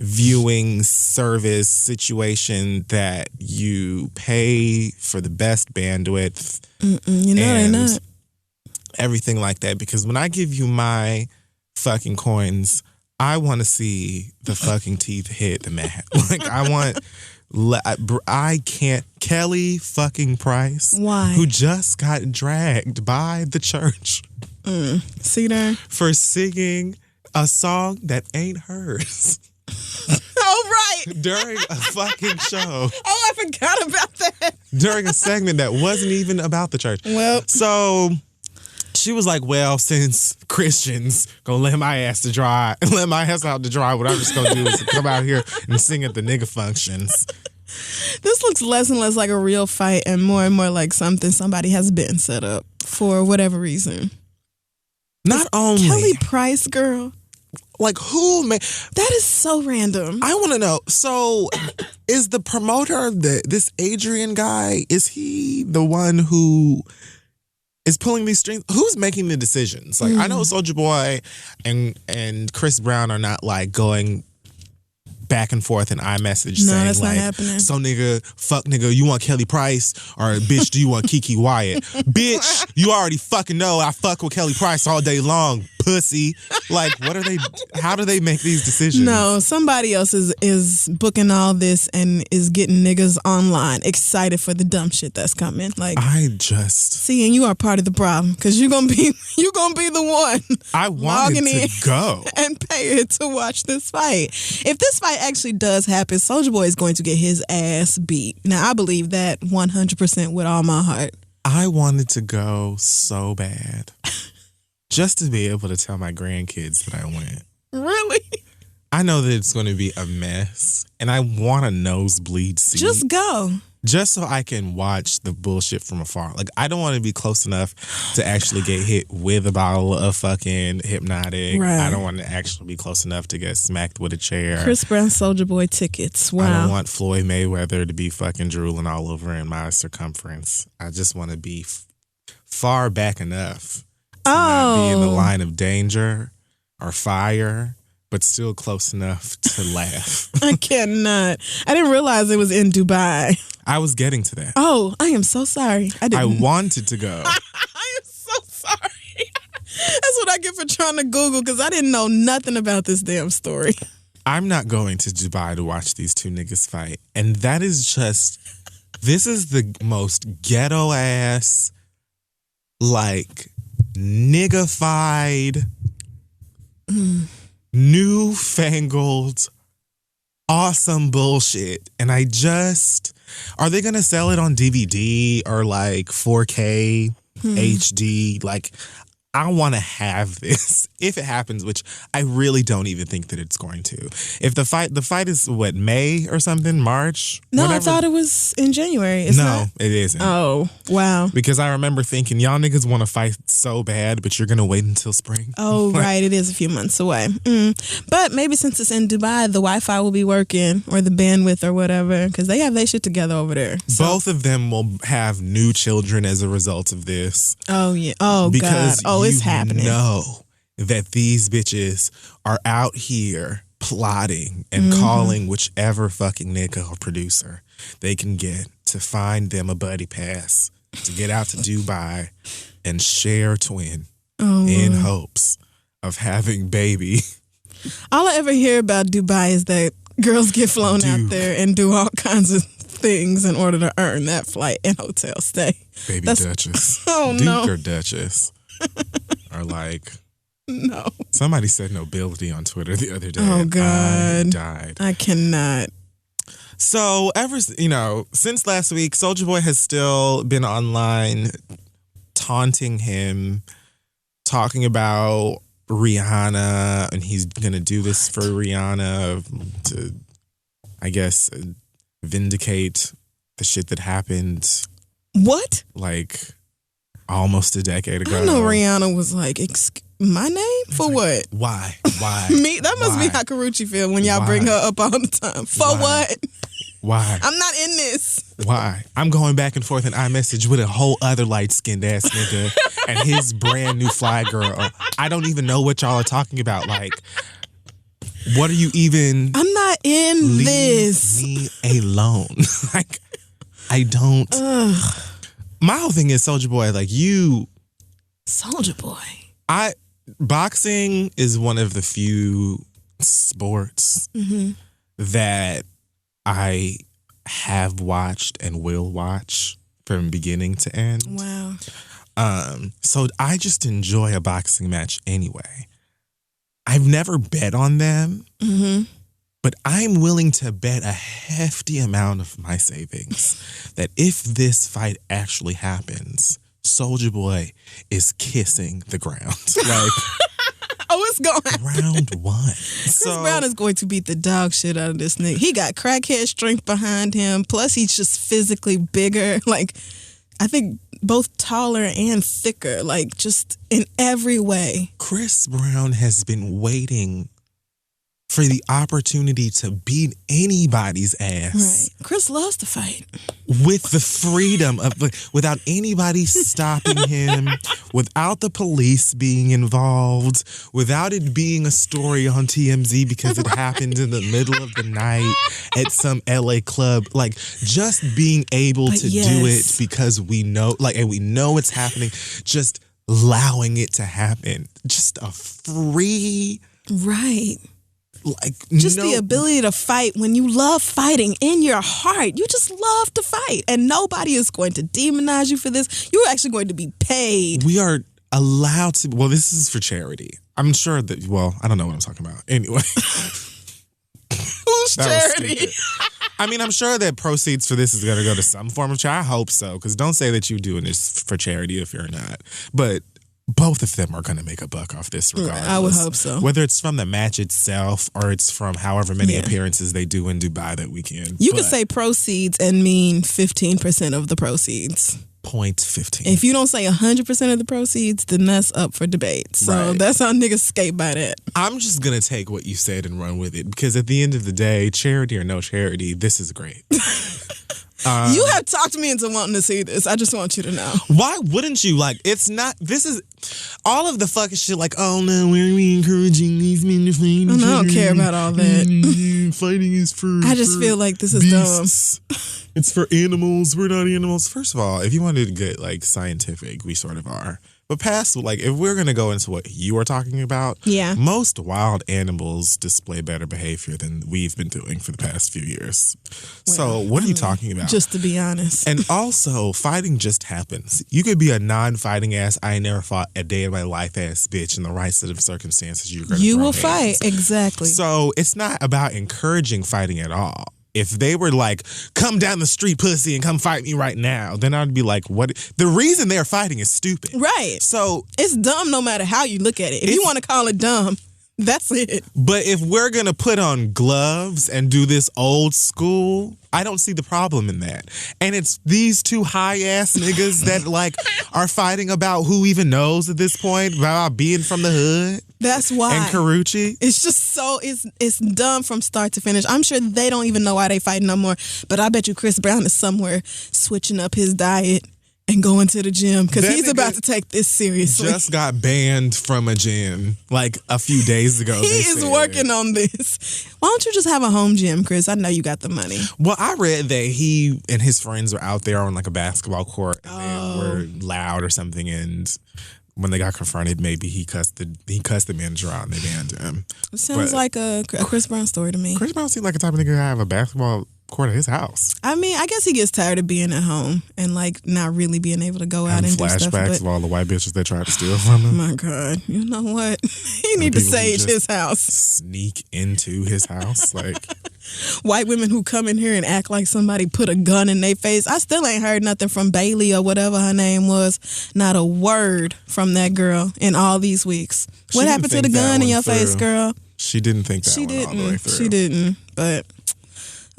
[SPEAKER 1] viewing service situation that you pay for the best bandwidth
[SPEAKER 2] and not.
[SPEAKER 1] Everything like that. Because when I give you my fucking coins, I want to see the fucking teeth hit the mat. I can't. Kelly fucking Price.
[SPEAKER 2] Why?
[SPEAKER 1] Who just got dragged by the church.
[SPEAKER 2] See there?
[SPEAKER 1] For singing a song that ain't hers.
[SPEAKER 2] Oh, right.
[SPEAKER 1] During a fucking show.
[SPEAKER 2] Oh, I forgot about that.
[SPEAKER 1] During a segment that wasn't even about the church.
[SPEAKER 2] Well.
[SPEAKER 1] So she was like, well, since Christians gonna let my ass out to dry, what I'm just gonna do is come out here and sing at the nigga functions.
[SPEAKER 2] This looks less and less like a real fight and more like something somebody has been set up for whatever reason.
[SPEAKER 1] Not only
[SPEAKER 2] Kelly Price, girl.
[SPEAKER 1] Like, who made...
[SPEAKER 2] That is so random.
[SPEAKER 1] I want to know. So, is the promoter, this Adrian guy, is he the one who is pulling these strings? Who's making the decisions? Like, I know Soulja Boy and Chris Brown are not, like, going back and forth in iMessage saying,
[SPEAKER 2] that's
[SPEAKER 1] like,
[SPEAKER 2] not happening.
[SPEAKER 1] so nigga, fuck nigga, you want Kelly Price? Or bitch, do you want Kiki Wyatt? Bitch, you already fucking know I fuck with Kelly Price all day long, pussy. Like, how do they make these decisions?
[SPEAKER 2] No, somebody else is booking all this and is getting niggas online excited for the dumb shit that's coming. Like,
[SPEAKER 1] see,
[SPEAKER 2] and you are part of the problem because you're gonna be the one.
[SPEAKER 1] I wanted to go
[SPEAKER 2] and pay it to watch this fight. If this fight actually does happen, Soulja Boy is going to get his ass beat. Now, I believe that 100% with all my heart.
[SPEAKER 1] I wanted to go so bad. Just to be able to tell my grandkids that I went.
[SPEAKER 2] Really?
[SPEAKER 1] I know that it's going to be a mess, and I want a nosebleed seat.
[SPEAKER 2] Just go.
[SPEAKER 1] Just so I can watch the bullshit from afar. Like, I don't want to be close enough to actually get hit with a bottle of fucking Hypnotic.
[SPEAKER 2] Right.
[SPEAKER 1] I don't want to actually be close enough to get smacked with a chair.
[SPEAKER 2] Chris Brown, Soulja Boy tickets. Wow.
[SPEAKER 1] I don't want Floyd Mayweather to be fucking drooling all over in my circumference. I just want to be far back enough to not be in the line of danger or fire, but still close enough to laugh.
[SPEAKER 2] I cannot. I didn't realize it was in Dubai.
[SPEAKER 1] I was getting to that.
[SPEAKER 2] Oh, I am so sorry.
[SPEAKER 1] I wanted to go.
[SPEAKER 2] I am so sorry. That's what I get for trying to Google because I didn't know nothing about this damn story.
[SPEAKER 1] I'm not going to Dubai to watch these two niggas fight. And that is just, this is the most ghetto ass, like, niggified, newfangled, awesome bullshit. And I just, Are they going to sell it on DVD or like 4K HD? Like, I want to have this if it happens, which I really don't even think that it's going to. If the fight is what, May or something, March?
[SPEAKER 2] No,
[SPEAKER 1] whatever.
[SPEAKER 2] I thought it was in January. It's
[SPEAKER 1] no,
[SPEAKER 2] not?
[SPEAKER 1] It isn't.
[SPEAKER 2] Oh, wow.
[SPEAKER 1] Because I remember thinking, y'all niggas want to fight so bad, but you're going to wait until spring.
[SPEAKER 2] Oh, right. It is a few months away. But maybe since it's in Dubai, the Wi-Fi will be working, or the bandwidth or whatever, because they have their shit together over there. So.
[SPEAKER 1] Both of them will have new children as a result of this.
[SPEAKER 2] Oh, yeah. Oh,
[SPEAKER 1] because
[SPEAKER 2] God. Oh, it's happening.
[SPEAKER 1] Know that these bitches are out here plotting and calling whichever fucking nigga or producer they can get to find them a buddy pass to get out to Dubai and share a twin in hopes of having baby.
[SPEAKER 2] All I ever hear about Dubai is that girls get flown out there and do all kinds of things in order to earn that flight and hotel stay.
[SPEAKER 1] Baby Duchess.
[SPEAKER 2] Oh,
[SPEAKER 1] Duke
[SPEAKER 2] no.
[SPEAKER 1] or Duchess are like...
[SPEAKER 2] No.
[SPEAKER 1] Somebody said nobility on Twitter the other day.
[SPEAKER 2] Oh, God.
[SPEAKER 1] I died.
[SPEAKER 2] I cannot.
[SPEAKER 1] So, since last week, Soulja Boy has still been online taunting him, talking about Rihanna, and he's going to do this for Rihanna to, I guess, vindicate the shit that happened.
[SPEAKER 2] What?
[SPEAKER 1] Like, almost a decade ago.
[SPEAKER 2] I know Rihanna was like, my name? For
[SPEAKER 1] like,
[SPEAKER 2] what?
[SPEAKER 1] Why?
[SPEAKER 2] Me? That must be how Karuchi feel when y'all bring her up all the time. For what?
[SPEAKER 1] Why?
[SPEAKER 2] I'm not in this.
[SPEAKER 1] Why? I'm going back and forth in iMessage with a whole other light-skinned ass nigga and his brand new fly girl. I don't even know what y'all are talking about. Like, what are you even...
[SPEAKER 2] I'm not in this.
[SPEAKER 1] Leave me alone. Like, I don't... My whole thing is Soulja Boy, like, you...
[SPEAKER 2] Soulja Boy.
[SPEAKER 1] Boxing is one of the few sports that I have watched and will watch from beginning to end.
[SPEAKER 2] Wow.
[SPEAKER 1] So I just enjoy a boxing match anyway. I've never bet on them, but I'm willing to bet a hefty amount of my savings that if this fight actually happens, Soulja Boy is kissing the ground. Like,
[SPEAKER 2] it's going.
[SPEAKER 1] Round one.
[SPEAKER 2] Chris Brown is going to beat the dog shit out of this nigga. He got crackhead strength behind him. Plus, he's just physically bigger. Like, I think both taller and thicker. Like, just in every way.
[SPEAKER 1] Chris Brown has been waiting for the opportunity to beat anybody's ass.
[SPEAKER 2] Right. Chris loves to fight.
[SPEAKER 1] With the freedom of, without anybody stopping him, without the police being involved, without it being a story on TMZ because it happened in the middle of the night at some LA club. Like, just being able to do it because we know, and we know it's happening, just allowing it to happen. Just a free...
[SPEAKER 2] Right. The ability to fight when you love fighting in your heart. You just love to fight. And nobody is going to demonize you for this. You're actually going to be paid.
[SPEAKER 1] We are allowed to... Well, this is for charity. I'm sure that... Well, I don't know what I'm talking about. Anyway.
[SPEAKER 2] Who's charity?
[SPEAKER 1] I mean, I'm sure that proceeds for this is going to go to some form of charity. I hope so. Because don't say that you're doing this for charity if you're not. But... both of them are going to make a buck off this regardless.
[SPEAKER 2] I would hope so.
[SPEAKER 1] Whether it's from the match itself or it's from however many appearances they do in Dubai that weekend.
[SPEAKER 2] You could say proceeds and mean 15% of the proceeds.
[SPEAKER 1] 0.15.
[SPEAKER 2] If you don't say 100% of the proceeds, then that's up for debate. So that's how niggas skate by that.
[SPEAKER 1] I'm just going to take what you said and run with it because at the end of the day, charity or no charity, this is great.
[SPEAKER 2] You have talked me into wanting to see this. I just want you to know.
[SPEAKER 1] Why wouldn't you? Like, it's not, this is all of the fucking shit like, oh no, we're encouraging these men to fight.
[SPEAKER 2] I don't care about all that.
[SPEAKER 1] Fighting is for
[SPEAKER 2] I just feel like this is
[SPEAKER 1] beasts. Dumb. It's for animals. We're not animals. First of all, if you wanted to get like scientific, we sort of are. But past, like, if we're going to go into what you are talking about, most wild animals display better behavior than we've been doing for the past few years. Well, so what are you talking about?
[SPEAKER 2] Just to be honest.
[SPEAKER 1] And also, fighting just happens. You could be a non-fighting ass, I ain't never fought a day in my life ass bitch in the right set of circumstances. You will
[SPEAKER 2] fight. Exactly.
[SPEAKER 1] So it's not about encouraging fighting at all. If they were like, come down the street, pussy, and come fight me right now, then I'd be like, what? The reason they're fighting is stupid.
[SPEAKER 2] Right.
[SPEAKER 1] So
[SPEAKER 2] it's dumb no matter how you look at it. If you want to call it dumb, that's it.
[SPEAKER 1] But if we're going to put on gloves and do this old school, I don't see the problem in that. And it's these two high-ass niggas that, like, are fighting about who even knows at this point, about being from the hood.
[SPEAKER 2] That's why.
[SPEAKER 1] And Karuchi.
[SPEAKER 2] It's just so, it's dumb from start to finish. I'm sure they don't even know why they fighting no more. But I bet you Chris Brown is somewhere switching up his diet and going to the gym because he's about to take this seriously.
[SPEAKER 1] Just got banned from a gym like a few days ago.
[SPEAKER 2] He is working on this. Why don't you just have a home gym, Chris? I know you got the money.
[SPEAKER 1] Well, I read that he and his friends were out there on like a basketball court and they were loud or something, and when they got confronted, maybe he cussed the manager out and they banned him.
[SPEAKER 2] It sounds like a Chris Brown story to me.
[SPEAKER 1] Chris Brown seemed like a type of nigga to have a basketball court at his house.
[SPEAKER 2] I mean, I guess he gets tired of being at home and like not really being able to go out and do stuff.
[SPEAKER 1] Flashbacks of all the white bitches that tried to steal from him.
[SPEAKER 2] My God, you know what? He need to sage his house.
[SPEAKER 1] Sneak into his house, like
[SPEAKER 2] white women who come in here and act like somebody put a gun in their face. I still ain't heard nothing from Bailey or whatever her name was. Not a word from that girl in all these weeks. What happened to the gun in your face, girl?
[SPEAKER 1] She didn't think that one all the way through.
[SPEAKER 2] She didn't, but.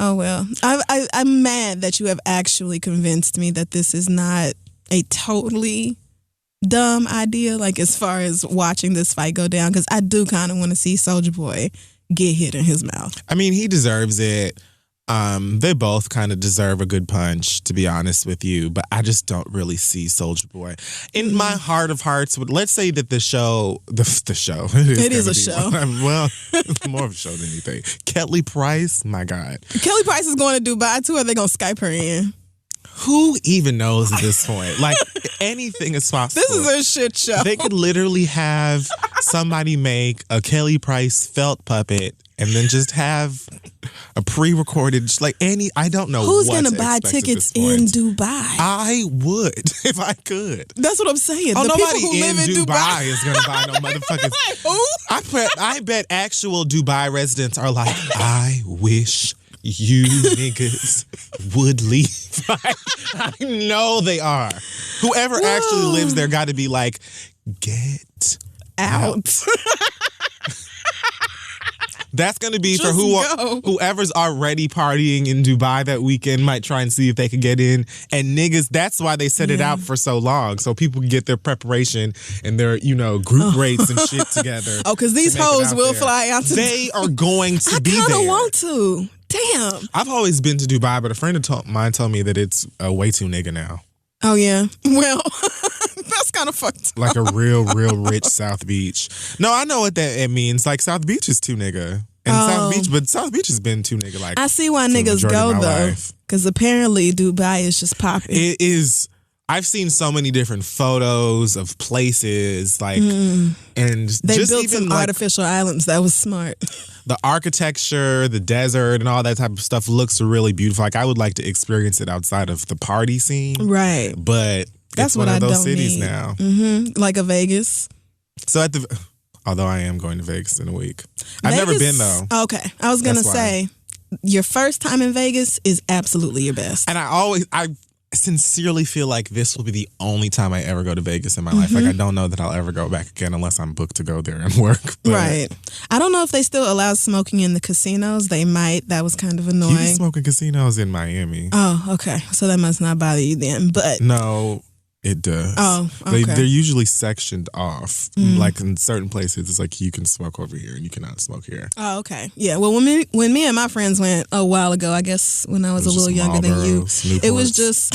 [SPEAKER 2] Oh, well, I'm mad that you have actually convinced me that this is not a totally dumb idea, like as far as watching this fight go down, because I do kind of want to see Soulja Boy get hit in his mouth. I
[SPEAKER 1] mean, he deserves it. They both kind of deserve a good punch, to be honest with you, but I just don't really see Soulja Boy. In my heart of hearts, let's say that the show, it is a show. Well, it's more of a show than anything. Kelly Price, my God.
[SPEAKER 2] Kelly Price is going to Dubai too, or are they going to Skype her in?
[SPEAKER 1] Who even knows at this point? Like, anything is possible.
[SPEAKER 2] This is a shit show.
[SPEAKER 1] They could literally have somebody make a Kelly Price felt puppet and then just have a pre-recorded, I don't know
[SPEAKER 2] who's going to buy tickets in Dubai.
[SPEAKER 1] I would, if I could.
[SPEAKER 2] That's what I'm saying.
[SPEAKER 1] Oh,
[SPEAKER 2] the
[SPEAKER 1] nobody
[SPEAKER 2] people who live in
[SPEAKER 1] Dubai is going to buy no motherfuckers.
[SPEAKER 2] Who?
[SPEAKER 1] I bet actual Dubai residents are like, I wish you niggas would leave. I know they are. Whoever actually lives there got to be like, get out. That's going to be for whoever's already partying in Dubai that weekend might try and see if they could get in. And niggas, that's why they set it out for so long. So people can get their preparation and their, group rates and shit together.
[SPEAKER 2] Oh, because these hoes will fly out to
[SPEAKER 1] They are going to be there. I
[SPEAKER 2] kind of want to. Damn.
[SPEAKER 1] I've always been to Dubai, but a friend of mine told me that it's way too nigga now.
[SPEAKER 2] Oh, yeah. Well, that's kind of fucked up.
[SPEAKER 1] Like a real rich South Beach. No, I know what it means. Like, South Beach is too nigga. And South Beach has been too nigga. Like,
[SPEAKER 2] I see why niggas go, though. Because apparently Dubai is just popping.
[SPEAKER 1] It is. I've seen so many different photos of places, and
[SPEAKER 2] they
[SPEAKER 1] just
[SPEAKER 2] built
[SPEAKER 1] even
[SPEAKER 2] some artificial islands. That was smart.
[SPEAKER 1] The architecture, the desert, and all that type of stuff looks really beautiful. Like, I would like to experience it outside of the party scene,
[SPEAKER 2] right?
[SPEAKER 1] But
[SPEAKER 2] that's
[SPEAKER 1] it's one of those cities
[SPEAKER 2] need.
[SPEAKER 1] now,
[SPEAKER 2] like a Vegas.
[SPEAKER 1] So although I am going to Vegas in a week, I've never been though.
[SPEAKER 2] Okay, I was gonna say your first time in Vegas is absolutely your best,
[SPEAKER 1] and I sincerely feel like this will be the only time I ever go to Vegas in my life. Like, I don't know that I'll ever go back again unless I'm booked to go there and work. But
[SPEAKER 2] right. I don't know if they still allow smoking in the casinos. They might. That was kind of annoying.
[SPEAKER 1] You can smoke in casinos in Miami.
[SPEAKER 2] Oh, okay. So that must not bother you then. But
[SPEAKER 1] no, it does.
[SPEAKER 2] Oh, okay.
[SPEAKER 1] They're usually sectioned off. Like, in certain places, it's like you can smoke over here and you cannot smoke here.
[SPEAKER 2] Oh, okay. Yeah. Well, when me and my friends went a while ago, I guess when I was a little younger than you, it was just.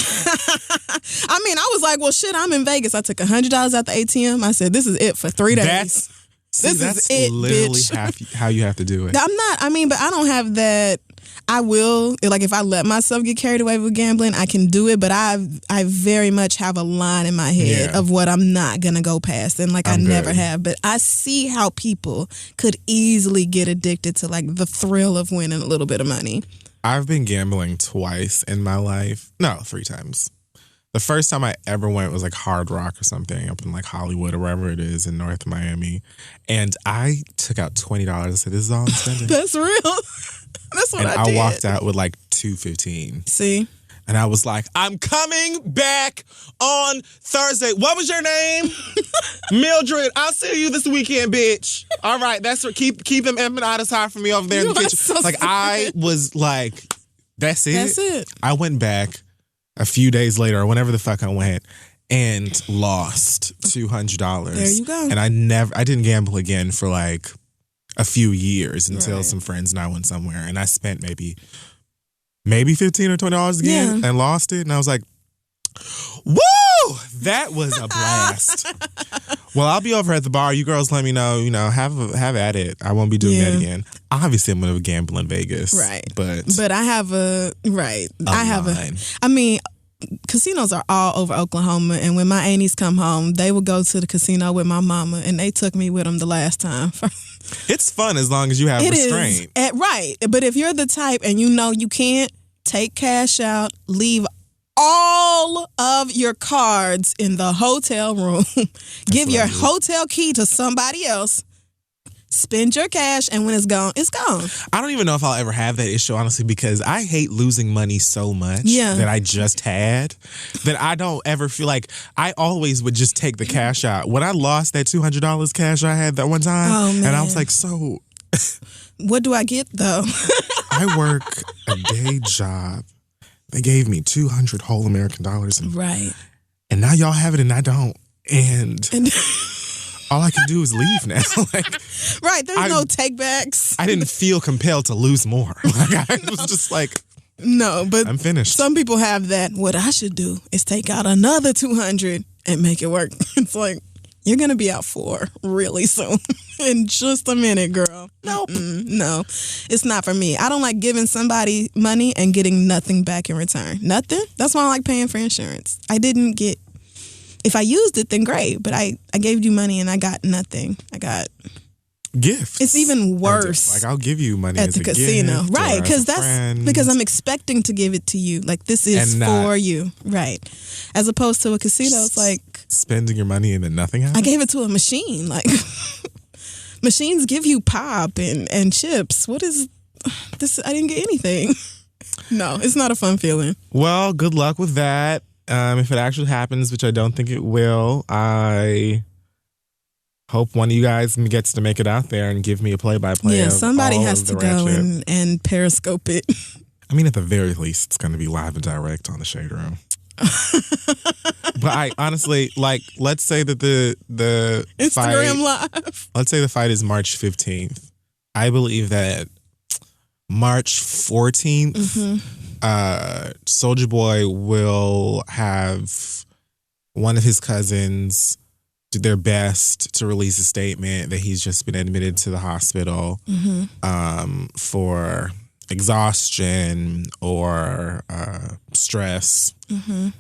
[SPEAKER 2] I mean, I was like, well, shit, I'm in Vegas. I took $100 out the ATM. I said, this is it for 3 days. This is it,
[SPEAKER 1] literally
[SPEAKER 2] bitch.
[SPEAKER 1] how you have to do it.
[SPEAKER 2] I'm not. I mean, but I don't have that. I will, like, if I let myself get carried away with gambling, I can do it, but I very much have a line in my head of what I'm not going to go past, and, like, I never have. But I see how people could easily get addicted to, like, the thrill of winning a little bit of money.
[SPEAKER 1] I've been gambling twice in my life. No, 3 times. The first time I ever went was, like, Hard Rock or something up in, like, Hollywood or wherever it is in North Miami. And I took out $20. I said, this is all I'm spending.
[SPEAKER 2] That's real. That's what
[SPEAKER 1] and
[SPEAKER 2] I did.
[SPEAKER 1] I walked out with like $2.15.
[SPEAKER 2] See?
[SPEAKER 1] And I was like, I'm coming back on Thursday. What was your name? Mildred. I'll see you this weekend, bitch. All right, that's what keep them empanadas hot for me over there in the kitchen.
[SPEAKER 2] So
[SPEAKER 1] like, I was like, that's it.
[SPEAKER 2] That's it.
[SPEAKER 1] I went back a few days later, or whenever the fuck I went, and lost $200.
[SPEAKER 2] There you go.
[SPEAKER 1] And I didn't gamble again for like a few years until some friends and I went somewhere, and I spent maybe $15 or $20 again and lost it. And I was like, woo! That was a blast. Well, I'll be over at the bar. You girls let me know, have at it. I won't be doing that again. Obviously, I'm going to gamble in Vegas.
[SPEAKER 2] Right.
[SPEAKER 1] But
[SPEAKER 2] I have casinos are all over Oklahoma, and when my aunties come home, they will go to the casino with my mama, and they took me with them the last time.
[SPEAKER 1] It's fun as long as you have restraint.
[SPEAKER 2] Right. But if you're the type and you know you can't, take cash out, leave all of your cards in the hotel room, give your hotel key to somebody else, spend your cash, and when it's gone, it's gone.
[SPEAKER 1] I don't even know if I'll ever have that issue, honestly, because I hate losing money so much that I just had that I don't ever feel like I always would just take the cash out. When I lost that $200 cash I had that one time, and I was like, so...
[SPEAKER 2] what do I get, though?
[SPEAKER 1] I work a day job. They gave me 200 whole American dollars.
[SPEAKER 2] Right.
[SPEAKER 1] And now y'all have it and I don't. And all I can do is leave now.
[SPEAKER 2] Right, there's no take backs.
[SPEAKER 1] I didn't feel compelled to lose more. I was just like,
[SPEAKER 2] no, but
[SPEAKER 1] I'm finished.
[SPEAKER 2] Some people have that. What I should do is take out another 200 and make it work. It's like, you're going to be out for really soon. In just a minute, girl. Nope. No, it's not for me. I don't like giving somebody money and getting nothing back in return. Nothing? That's why I like paying for insurance. I didn't get... If I used it, then great. But I gave you money and I got nothing. I got
[SPEAKER 1] gifts.
[SPEAKER 2] It's even worse.
[SPEAKER 1] Like, I'll give you money
[SPEAKER 2] at
[SPEAKER 1] as
[SPEAKER 2] the
[SPEAKER 1] a
[SPEAKER 2] casino,
[SPEAKER 1] gift,
[SPEAKER 2] right? Because
[SPEAKER 1] friend.
[SPEAKER 2] Because I'm expecting to give it to you. Like, this is for you, right? As opposed to a casino, it's like
[SPEAKER 1] spending your money and then nothing happens.
[SPEAKER 2] I gave it to a machine. Like, machines give you pop and chips. What is this? I didn't get anything. No, it's not a fun feeling.
[SPEAKER 1] Well, good luck with that. If it actually happens, which I don't think it will, I hope one of you guys gets to make it out there and give me a play-by-play.
[SPEAKER 2] Yeah, somebody has to go and periscope it.
[SPEAKER 1] I mean, at the very least, it's going to be live and direct on the Shade Room. But I honestly, like, let's say that the
[SPEAKER 2] Instagram Live.
[SPEAKER 1] Let's say the fight is March 15th. I believe that March 14th, Soulja Boy will have one of his cousins do their best to release a statement that he's just been admitted to the hospital for exhaustion or stress.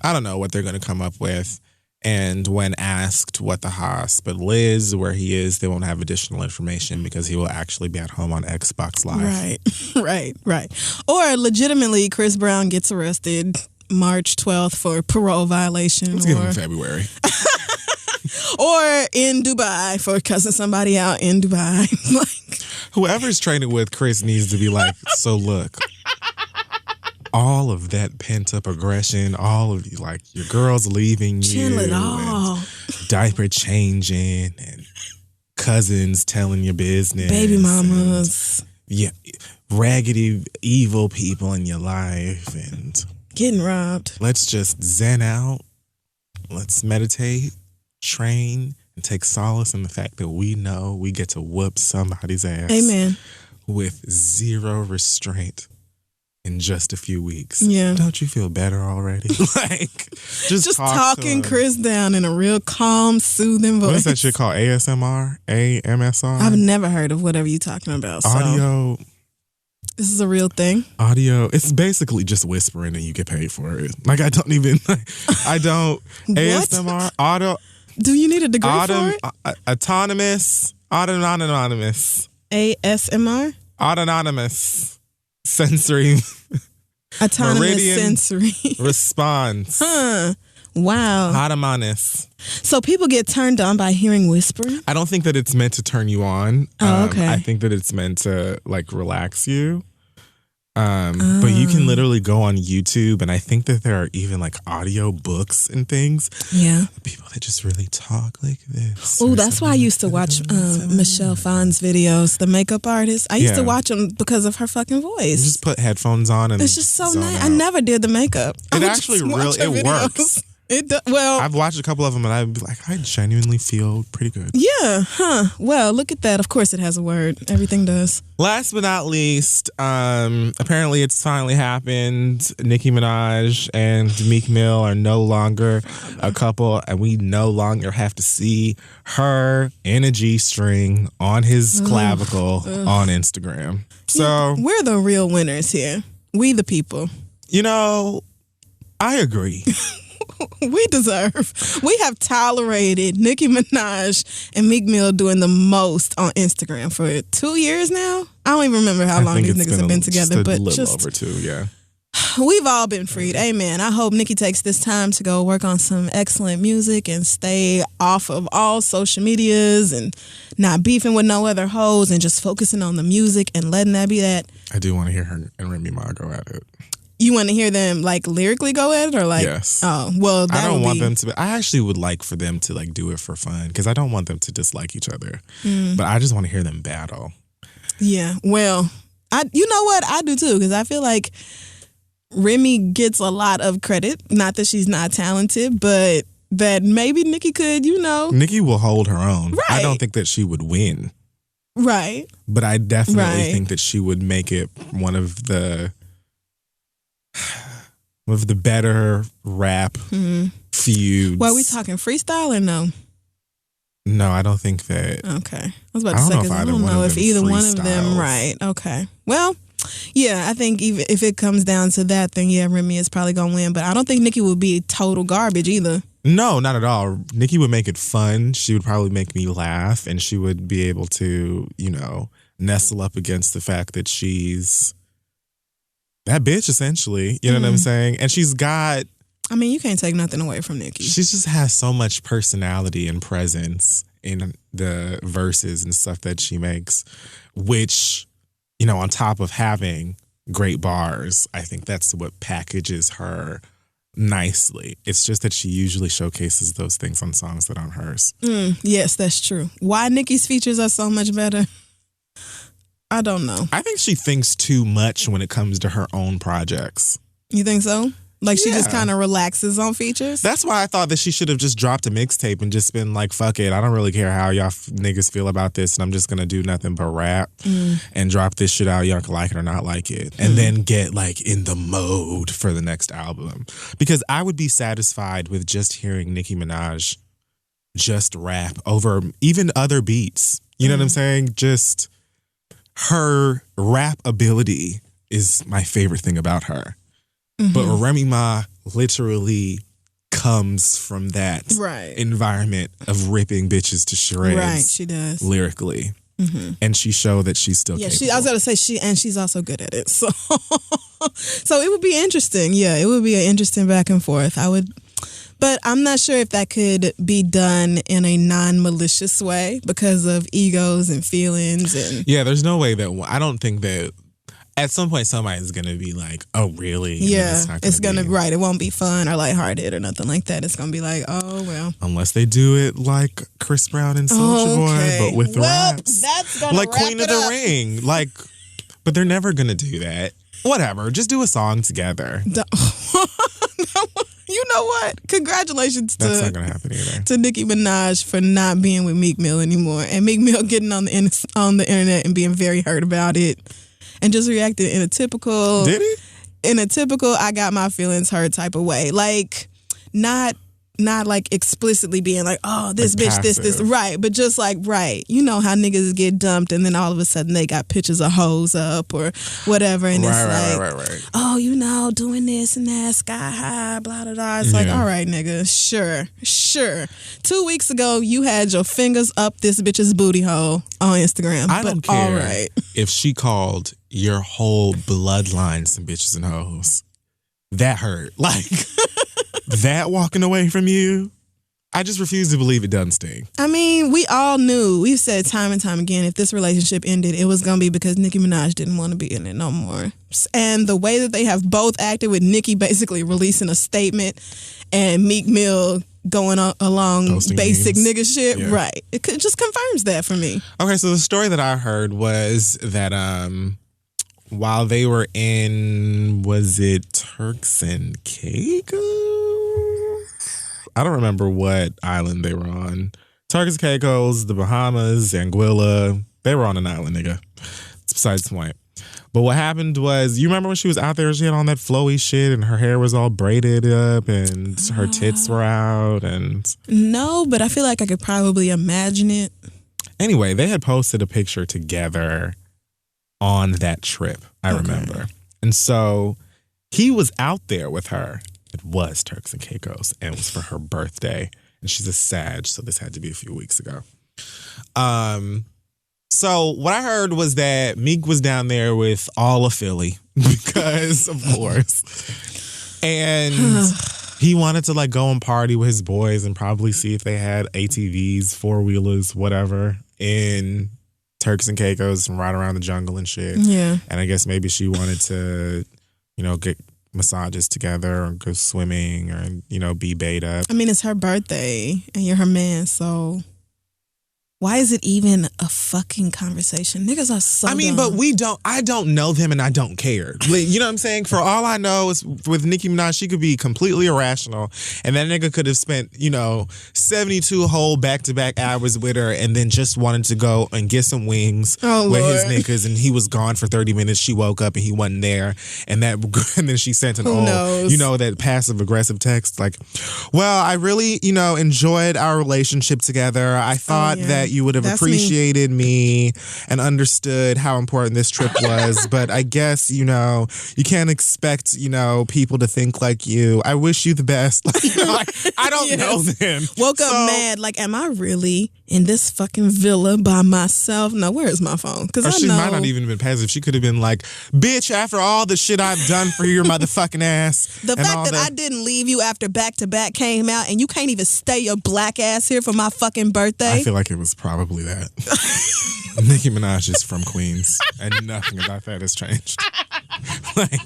[SPEAKER 1] I don't know what they're going to come up with. And when asked what the hospital is, where he is, they won't have additional information because he will actually be at home on Xbox Live.
[SPEAKER 2] Right. Or legitimately, Chris Brown gets arrested March 12th for parole violation.
[SPEAKER 1] Let's give him February.
[SPEAKER 2] Or in Dubai for cussing somebody out in Dubai. Like,
[SPEAKER 1] whoever's training with Chris needs to be like, so look, all of that pent up aggression, all of you, like your girls leaving you,
[SPEAKER 2] chill it all,
[SPEAKER 1] diaper changing, and cousins telling your business,
[SPEAKER 2] baby mamas,
[SPEAKER 1] raggedy evil people in your life, and
[SPEAKER 2] getting robbed.
[SPEAKER 1] Let's just zen out. Let's meditate, train, and take solace in the fact that we know we get to whoop somebody's ass.
[SPEAKER 2] Amen.
[SPEAKER 1] With zero restraint in just a few weeks.
[SPEAKER 2] Yeah.
[SPEAKER 1] Don't you feel better already? Like, just
[SPEAKER 2] talking Chris down in a real calm, soothing voice.
[SPEAKER 1] What is that shit called? ASMR? AMSR?
[SPEAKER 2] I've never heard of whatever you're talking about.
[SPEAKER 1] Audio.
[SPEAKER 2] So. This is a real thing?
[SPEAKER 1] Audio. It's basically just whispering and you get paid for it. Like, I don't even, ASMR, auto.
[SPEAKER 2] Do you need a degree for it?
[SPEAKER 1] Autonomous.
[SPEAKER 2] ASMR?
[SPEAKER 1] Autonomous. Sensory.
[SPEAKER 2] Autonomous
[SPEAKER 1] Meridian
[SPEAKER 2] sensory.
[SPEAKER 1] Response.
[SPEAKER 2] Wow.
[SPEAKER 1] Autonomous.
[SPEAKER 2] So people get turned on by hearing whispering?
[SPEAKER 1] I don't think that it's meant to turn you on.
[SPEAKER 2] Oh, okay.
[SPEAKER 1] I think that it's meant to, like, relax you. But you can literally go on YouTube, and I think that there are even like audio books and things.
[SPEAKER 2] Yeah.
[SPEAKER 1] People that just really talk like this.
[SPEAKER 2] Oh, that's why I used to watch Michelle Phan's videos, the makeup artist. I used to watch them because of her fucking voice.
[SPEAKER 1] You just put headphones on and
[SPEAKER 2] it's just so nice. I never did the makeup.
[SPEAKER 1] It actually it works.
[SPEAKER 2] Well,
[SPEAKER 1] I've watched a couple of them and I'd be like, I genuinely feel pretty good.
[SPEAKER 2] Yeah, huh. Well, look at that. Of course it has a word. Everything does.
[SPEAKER 1] Last but not least, apparently it's finally happened. Nicki Minaj and Meek Mill are no longer a couple, and we no longer have to see her in a G-string on his clavicle on Instagram. So
[SPEAKER 2] we're the real winners here. We the people.
[SPEAKER 1] You know, I agree.
[SPEAKER 2] We have tolerated Nicki Minaj and Meek Mill doing the most on Instagram for 2 years now. I don't even remember how long these niggas have been together, but just
[SPEAKER 1] over 2, yeah.
[SPEAKER 2] We've all been freed. Amen. I hope Nicki takes this time to go work on some excellent music and stay off of all social medias and not beefing with no other hoes and just focusing on the music and letting that be that.
[SPEAKER 1] I do want to hear her and Remy Ma go at it.
[SPEAKER 2] You want to hear them like lyrically go at it or like?
[SPEAKER 1] Yes.
[SPEAKER 2] Oh, well,
[SPEAKER 1] I don't want them to. I actually would like for them to like do it for fun because I don't want them to dislike each other. But I just want to hear them battle.
[SPEAKER 2] Yeah. Well, you know what? I do too because I feel like Remy gets a lot of credit. Not that she's not talented, but that maybe Nicki could,
[SPEAKER 1] Nicki will hold her own.
[SPEAKER 2] Right.
[SPEAKER 1] I don't think that she would win.
[SPEAKER 2] Right.
[SPEAKER 1] But I definitely think that she would make it one of the better rap feuds.
[SPEAKER 2] Well, are we talking freestyle or no?
[SPEAKER 1] No, I don't think that.
[SPEAKER 2] Okay. I was about to say, because I don't know if either one of them, right. Okay. Well, yeah, I think even if it comes down to that, then yeah, Remy is probably going to win. But I don't think Nicki would be total garbage either.
[SPEAKER 1] No, not at all. Nicki would make it fun. She would probably make me laugh, and she would be able to, nestle up against the fact that she's that bitch, essentially. You know what I'm saying? And she's got...
[SPEAKER 2] I mean, you can't take nothing away from Nicki.
[SPEAKER 1] She just has so much personality and presence in the verses and stuff that she makes, which, on top of having great bars, I think that's what packages her nicely. It's just that she usually showcases those things on songs that aren't hers.
[SPEAKER 2] Yes, that's true. Why Nicki's features are so much better? I don't know.
[SPEAKER 1] I think she thinks too much when it comes to her own projects.
[SPEAKER 2] You think so? Like she just kind of relaxes on features?
[SPEAKER 1] That's why I thought that she should have just dropped a mixtape and just been like, fuck it. I don't really care how y'all niggas feel about this, and I'm just going to do nothing but rap and drop this shit out. Y'all can like it or not like it. And then get like in the mode for the next album. Because I would be satisfied with just hearing Nicki Minaj just rap over even other beats. You know what I'm saying? Just... her rap ability is my favorite thing about her. But Remy Ma literally comes from that environment of ripping bitches to shreds.
[SPEAKER 2] Right, she does.
[SPEAKER 1] Lyrically. And she showed that she's still capable.
[SPEAKER 2] I was going to say she's also good at it. So it would be interesting. Yeah, it would be an interesting back and forth. But I'm not sure if that could be done in a non-malicious way because of egos and feelings. And
[SPEAKER 1] yeah, there's no way that... I don't think that... At some point, somebody's going to be like, oh, really?
[SPEAKER 2] Yeah, it's going to... Right, it won't be fun or lighthearted or nothing like that. It's going to be like, oh, well.
[SPEAKER 1] Unless they do it like Chris Brown and Soulja Boy, but with the raps.
[SPEAKER 2] That's going to
[SPEAKER 1] like Queen of the Ring. Like, but they're never going to do that. Whatever, just do a song together.
[SPEAKER 2] You know what? Congratulations
[SPEAKER 1] That's not gonna happen either.
[SPEAKER 2] To Nicki Minaj for not being with Meek Mill anymore, and Meek Mill getting on the internet and being very hurt about it, and just reacting in a typical.
[SPEAKER 1] Did he?
[SPEAKER 2] In a typical, I got my feelings hurt type of way, like not like explicitly being like, oh, this
[SPEAKER 1] like
[SPEAKER 2] bitch, this, right, but just like, right, you know how niggas get dumped and then all of a sudden they got pictures of hoes up or whatever, and it's like, oh, doing this and that, sky high, blah, blah, blah. It's like, all right, nigga, sure. 2 weeks ago, you had your fingers up this bitch's booty hole on Instagram.
[SPEAKER 1] I don't care
[SPEAKER 2] all right.
[SPEAKER 1] if she called your whole bloodline some bitches and hoes. That hurt. Like... that walking away from you, I just refuse to believe it doesn't sting.
[SPEAKER 2] I mean, we all knew. We've said time and time again, if this relationship ended, it was going to be because Nicki Minaj didn't want to be in it no more. And the way that they have both acted, with Nicki basically releasing a statement and Meek Mill going along posting basic memes. Nigga shit, yeah. Right. It just confirms that for me.
[SPEAKER 1] Okay, so the story that I heard was that while they were in, was it Turks and Caicos? I don't remember what island they were on. Turks and Caicos, the Bahamas, Anguilla. They were on an island, nigga. It's besides the point. But what happened was, you remember when she was out there, she had on that flowy shit and her hair was all braided up and her tits were out and...
[SPEAKER 2] No, but I feel like I could probably imagine it. Anyway,
[SPEAKER 1] they had posted a picture together on that trip, I remember. And so he was out there with her. It was Turks and Caicos, and it was for her birthday. And she's a Sag, so this had to be a few weeks ago. So what I heard was that Meek was down there with all of Philly, because of course. And he wanted to like go and party with his boys and probably see if they had ATVs, four-wheelers, whatever, in Turks and Caicos and ride around the jungle and shit.
[SPEAKER 2] Yeah.
[SPEAKER 1] And I guess maybe she wanted to, get massages together or go swimming or, be bait up.
[SPEAKER 2] I mean, it's her birthday and you're her man, so why is it even a fucking conversation? Niggas are so dumb.
[SPEAKER 1] But I don't know them and I don't care. You know what I'm saying? For all I know, is with Nicki Minaj, she could be completely irrational and that nigga could have spent, 72 whole back-to-back hours with her and then just wanted to go and get some wings with his niggas and he was gone for 30 minutes. She woke up and he wasn't there and then she sent an that passive-aggressive text like, well, I really, enjoyed our relationship together. I thought that you would have appreciated me and understood how important this trip was. But I guess, you can't expect, people to think like you. I wish you the best. I don't know them.
[SPEAKER 2] Woke up mad. Like, am I really in this fucking villa by myself? No, where is my phone? Because
[SPEAKER 1] she might not even have been passive. She could have been like, bitch, after all the shit I've done for your motherfucking ass.
[SPEAKER 2] The fact that I didn't leave you after back-to-back came out and you can't even stay your black ass here for my fucking birthday.
[SPEAKER 1] I feel like it was probably that. Nicki Minaj is from Queens, and nothing about that has changed. Like,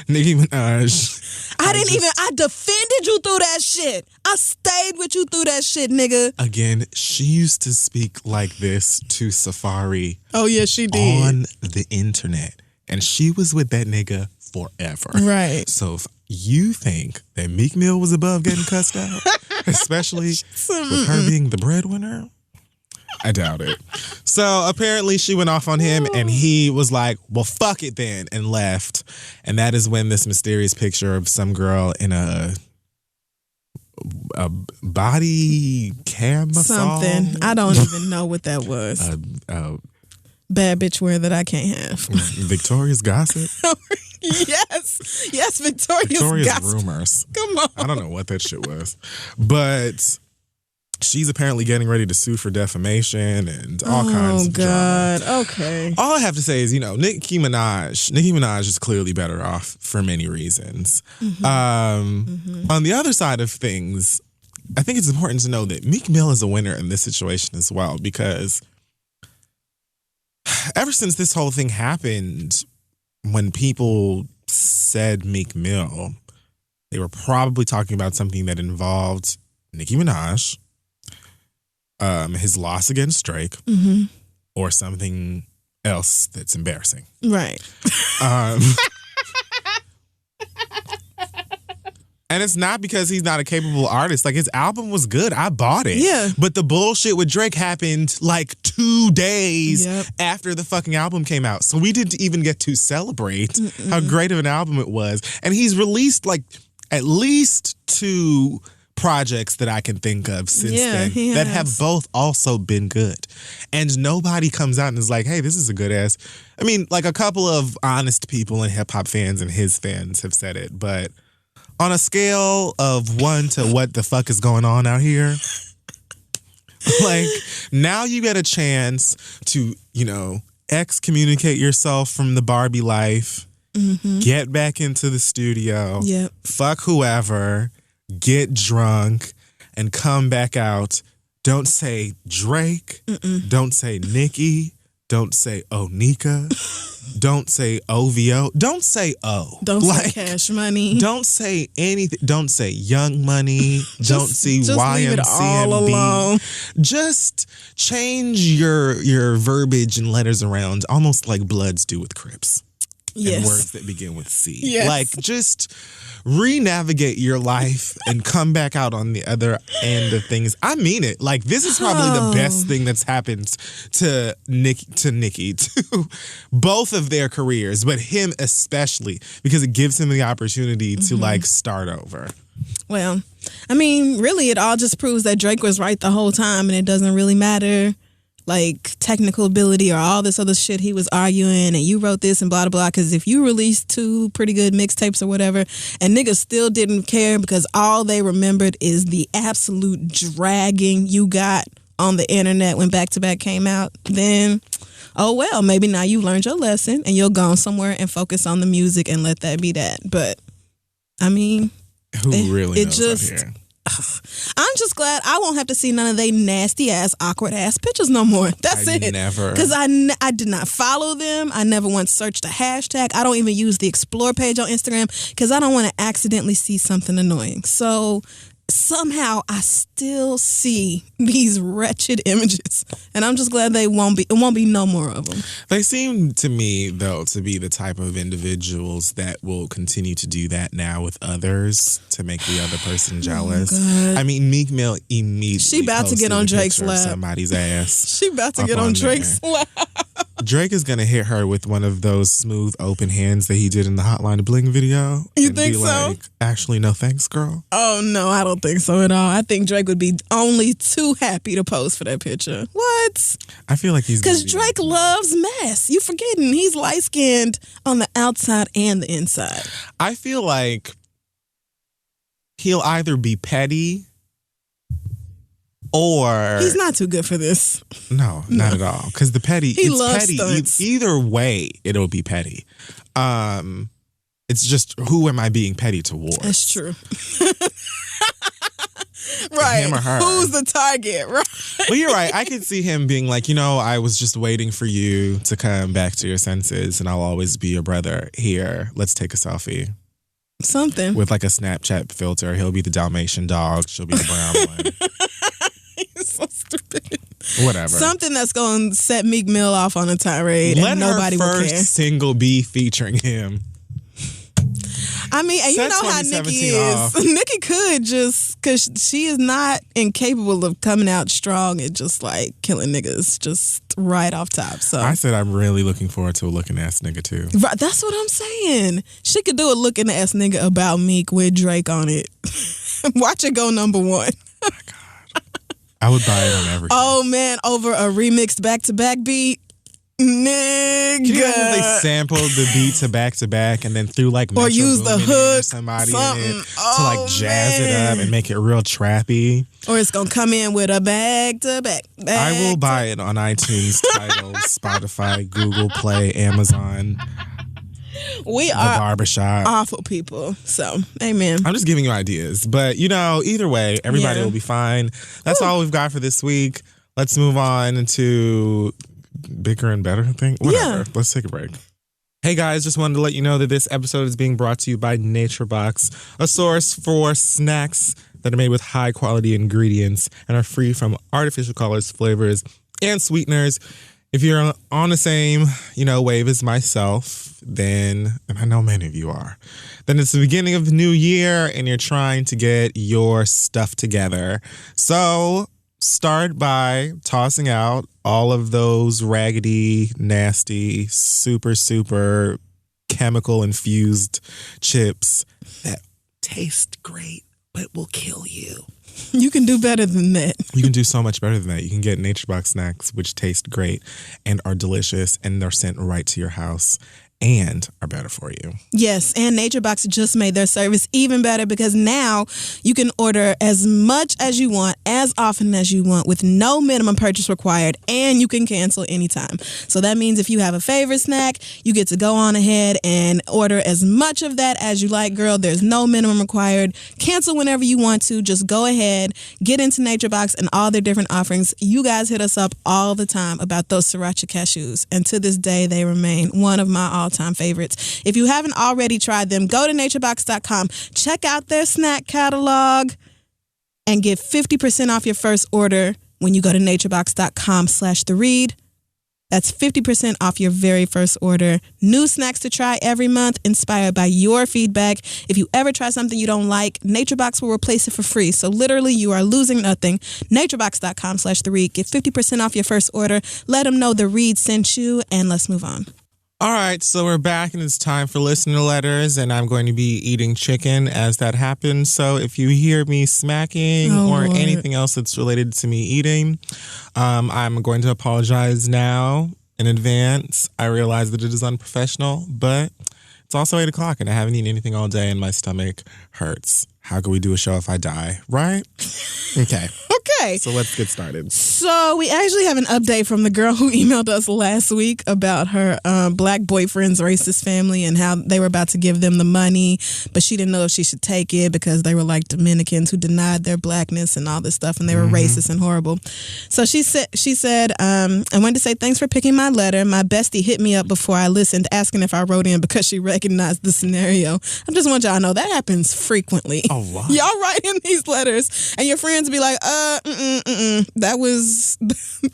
[SPEAKER 1] Nicki Minaj.
[SPEAKER 2] I defended you through that shit. I stayed with you through that shit, nigga.
[SPEAKER 1] Again, she used to speak like this to Safari.
[SPEAKER 2] Oh, yeah, she did.
[SPEAKER 1] On the internet. And she was with that nigga forever.
[SPEAKER 2] Right.
[SPEAKER 1] So if you think that Meek Mill was above getting cussed out, especially with her being the breadwinner, I doubt it. So apparently she went off on him and he was like, well, fuck it then, and left. And that is when this mysterious picture of some girl in a body cam massage.
[SPEAKER 2] Something. I don't even know what that was. Bad bitch wear that I can't have.
[SPEAKER 1] Victoria's Gossip?
[SPEAKER 2] Yes, Victoria's Gossip.
[SPEAKER 1] Rumors.
[SPEAKER 2] Come on.
[SPEAKER 1] I don't know what that shit was. But she's apparently getting ready to sue for defamation and all kinds of drama.
[SPEAKER 2] Oh, God. Okay.
[SPEAKER 1] All I have to say is, Nicki Minaj is clearly better off for many reasons. On the other side of things, I think it's important to know that Meek Mill is a winner in this situation as well, because ever since this whole thing happened, when people said Meek Mill, they were probably talking about something that involved Nicki Minaj, his loss against Drake, or something else that's embarrassing.
[SPEAKER 2] Right.
[SPEAKER 1] And it's not because he's not a capable artist. Like, his album was good. I bought it.
[SPEAKER 2] Yeah.
[SPEAKER 1] But the bullshit with Drake happened like 2 days after the fucking album came out. So we didn't even get to celebrate how great of an album it was. And he's released like at least 2 projects that I can think of since then that have both also been good. And nobody comes out and is like, hey, this is a good ass. I mean, like, a couple of honest people and hip hop fans and his fans have said it, but on a scale of 1 to what the fuck is going on out here, like, now you get a chance to, excommunicate yourself from the Barbie life, get back into the studio, fuck whoever, get drunk, and come back out. Don't say Drake. Don't say Nicki. Don't say Onika. Don't say OVO. Don't say O.
[SPEAKER 2] Don't say Cash Money.
[SPEAKER 1] Don't say anything. Don't say Young Money. Don't say
[SPEAKER 2] just leave it all
[SPEAKER 1] YMCMB.
[SPEAKER 2] alone.
[SPEAKER 1] Just change your verbiage and letters around, almost like Bloods do with Crips.
[SPEAKER 2] Yes.
[SPEAKER 1] And words that begin with C.
[SPEAKER 2] Yes.
[SPEAKER 1] Like, just re-navigate your life and come back out on the other end of things. I mean it. Like, this is probably the best thing that's happened to Nicki, to both of their careers, but him especially, because it gives him the opportunity to, like, start over.
[SPEAKER 2] Well, I mean, really, it all just proves that Drake was right the whole time, and it doesn't really matter, like, technical ability or all this other shit he was arguing, and you wrote this and blah, blah, blah, because if you released 2 pretty good mixtapes or whatever, and niggas still didn't care because all they remembered is the absolute dragging you got on the internet when Back to Back came out, then, oh well, maybe now you learned your lesson, and you'll go somewhere and focus on the music and let that be that. But, I mean...
[SPEAKER 1] Who really knows out here?
[SPEAKER 2] I'm just glad I won't have to see none of they nasty ass, awkward ass pictures no more. That's it.
[SPEAKER 1] Never.
[SPEAKER 2] Because I did not follow them. I never once searched a hashtag. I don't even use the explore page on Instagram because I don't want to accidentally see something annoying. So somehow I still see these wretched images, and I'm just glad it won't be no more of them.
[SPEAKER 1] They seem to me, though, to be the type of individuals that will continue to do that now with others to make the other person jealous. I mean, Meek Mill immediately
[SPEAKER 2] she about to get on Drake's lap.
[SPEAKER 1] Somebody's ass.
[SPEAKER 2] She about to get on Drake's lap.
[SPEAKER 1] Drake is going to hit her with one of those smooth open hands that he did in the Hotline Bling video.
[SPEAKER 2] You
[SPEAKER 1] and
[SPEAKER 2] think
[SPEAKER 1] be
[SPEAKER 2] so?
[SPEAKER 1] Like, actually, no thanks, girl.
[SPEAKER 2] Oh, no, I don't think so at all. I think Drake would be only too happy to pose for that picture. What?
[SPEAKER 1] I feel like he's...
[SPEAKER 2] Because Drake loves mess. You forgetting he's light-skinned on the outside and the inside.
[SPEAKER 1] I feel like he'll either be petty or...
[SPEAKER 2] He's not too good for this.
[SPEAKER 1] No, not at all. Because the petty...
[SPEAKER 2] He
[SPEAKER 1] it's
[SPEAKER 2] loves
[SPEAKER 1] petty.
[SPEAKER 2] stunts.
[SPEAKER 1] Either way, it'll be petty. It's just, who am I being petty towards?
[SPEAKER 2] That's true. Right.
[SPEAKER 1] Him or her.
[SPEAKER 2] Who's the target? Right.
[SPEAKER 1] Well, you're right. I could see him being like, I was just waiting for you to come back to your senses, and I'll always be your brother. Here, let's take a selfie.
[SPEAKER 2] Something.
[SPEAKER 1] With like a Snapchat filter. He'll be the Dalmatian dog. She'll be the brown one.
[SPEAKER 2] He's so stupid.
[SPEAKER 1] Whatever.
[SPEAKER 2] Something that's going to set Meek Mill off on a tirade and nobody will care.
[SPEAKER 1] Let her first single be featuring him.
[SPEAKER 2] I mean, and you know how Nicki is. Nicki could just, because she is not incapable of coming out strong and just like killing niggas just right off top. So
[SPEAKER 1] I said I'm really looking forward to a looking ass nigga too.
[SPEAKER 2] Right, that's what I'm saying. She could do a looking ass nigga about Meek with Drake on it. Watch it go number 1.
[SPEAKER 1] Oh my God. I would buy it on everything.
[SPEAKER 2] Oh man, over a remixed back-to-back beat. Nigga.
[SPEAKER 1] Can you imagine if they sampled the beat to back and then threw like
[SPEAKER 2] or use the hook,
[SPEAKER 1] somebody
[SPEAKER 2] something.
[SPEAKER 1] in it to like jazz it up and make it real trappy?
[SPEAKER 2] Or it's gonna come in with a back-to-back.
[SPEAKER 1] I will buy it on iTunes, Tidal, Spotify, Google Play, Amazon.
[SPEAKER 2] We
[SPEAKER 1] the
[SPEAKER 2] are
[SPEAKER 1] barbershop.
[SPEAKER 2] Awful people. So, amen.
[SPEAKER 1] I'm just giving you ideas. But, either way, everybody will be fine. That's all we've got for this week. Let's move on to bigger and better thing. Whatever.
[SPEAKER 2] Yeah.
[SPEAKER 1] Let's take a break. Hey guys, just wanted to let you know that this episode is being brought to you by NatureBox, a source for snacks that are made with high quality ingredients and are free from artificial colors, flavors, and sweeteners. If you're on the same, wave as myself, then, and I know many of you are, then it's the beginning of the new year and you're trying to get your stuff together. So start by tossing out all of those raggedy, nasty, super, super chemical infused chips that taste great but will kill you.
[SPEAKER 2] You can do better than that.
[SPEAKER 1] You can do so much better than that. You can get NatureBox snacks, which taste great and are delicious, and they're sent right to your house. and are better for you.
[SPEAKER 2] Yes, and NatureBox just made their service even better because now you can order as much as you want, as often as you want, with no minimum purchase required, and you can cancel anytime. So that means if you have a favorite snack, you get to go on ahead and order as much of that as you like, girl. There's no minimum required. Cancel whenever you want to. Just go ahead, get into NatureBox and all their different offerings. You guys hit us up all the time about those sriracha cashews, and to this day, they remain one of my all-time favorites. If you haven't already tried them, go to naturebox.com, check out their snack catalog, and get 50% off your first order when you go to naturebox.com/theread. That's 50% off your very first order. New snacks to try every month, inspired by your feedback. If you ever try something you don't like, NatureBox will replace it for free. So literally, you are losing nothing. naturebox.com/theread. Get 50% off your first order. Let them know the Read sent you, and let's move on.
[SPEAKER 1] All right, so we're back and it's time for listener letters, and I'm going to be eating chicken as that happens. So if you hear me smacking or
[SPEAKER 2] Lord.
[SPEAKER 1] anything else that's related to me eating, I'm going to apologize now in advance. I realize that it is unprofessional, but it's also 8 o'clock and I haven't eaten anything all day and my stomach hurts. How can we do a show if I die, right? Okay.
[SPEAKER 2] Okay.
[SPEAKER 1] So let's get started.
[SPEAKER 2] So we actually have an update from the girl who emailed us last week about her black boyfriend's racist family and how they were about to give them the money, but she didn't know if she should take it because they were like Dominicans who denied their blackness and all this stuff, and they were racist and horrible. So she said, I wanted to say thanks for picking my letter. My bestie hit me up before I listened, asking if I wrote in because she recognized the scenario. I just want y'all to know that happens frequently.
[SPEAKER 1] Oh, wow.
[SPEAKER 2] Y'all write in these letters and your friends be like, that was,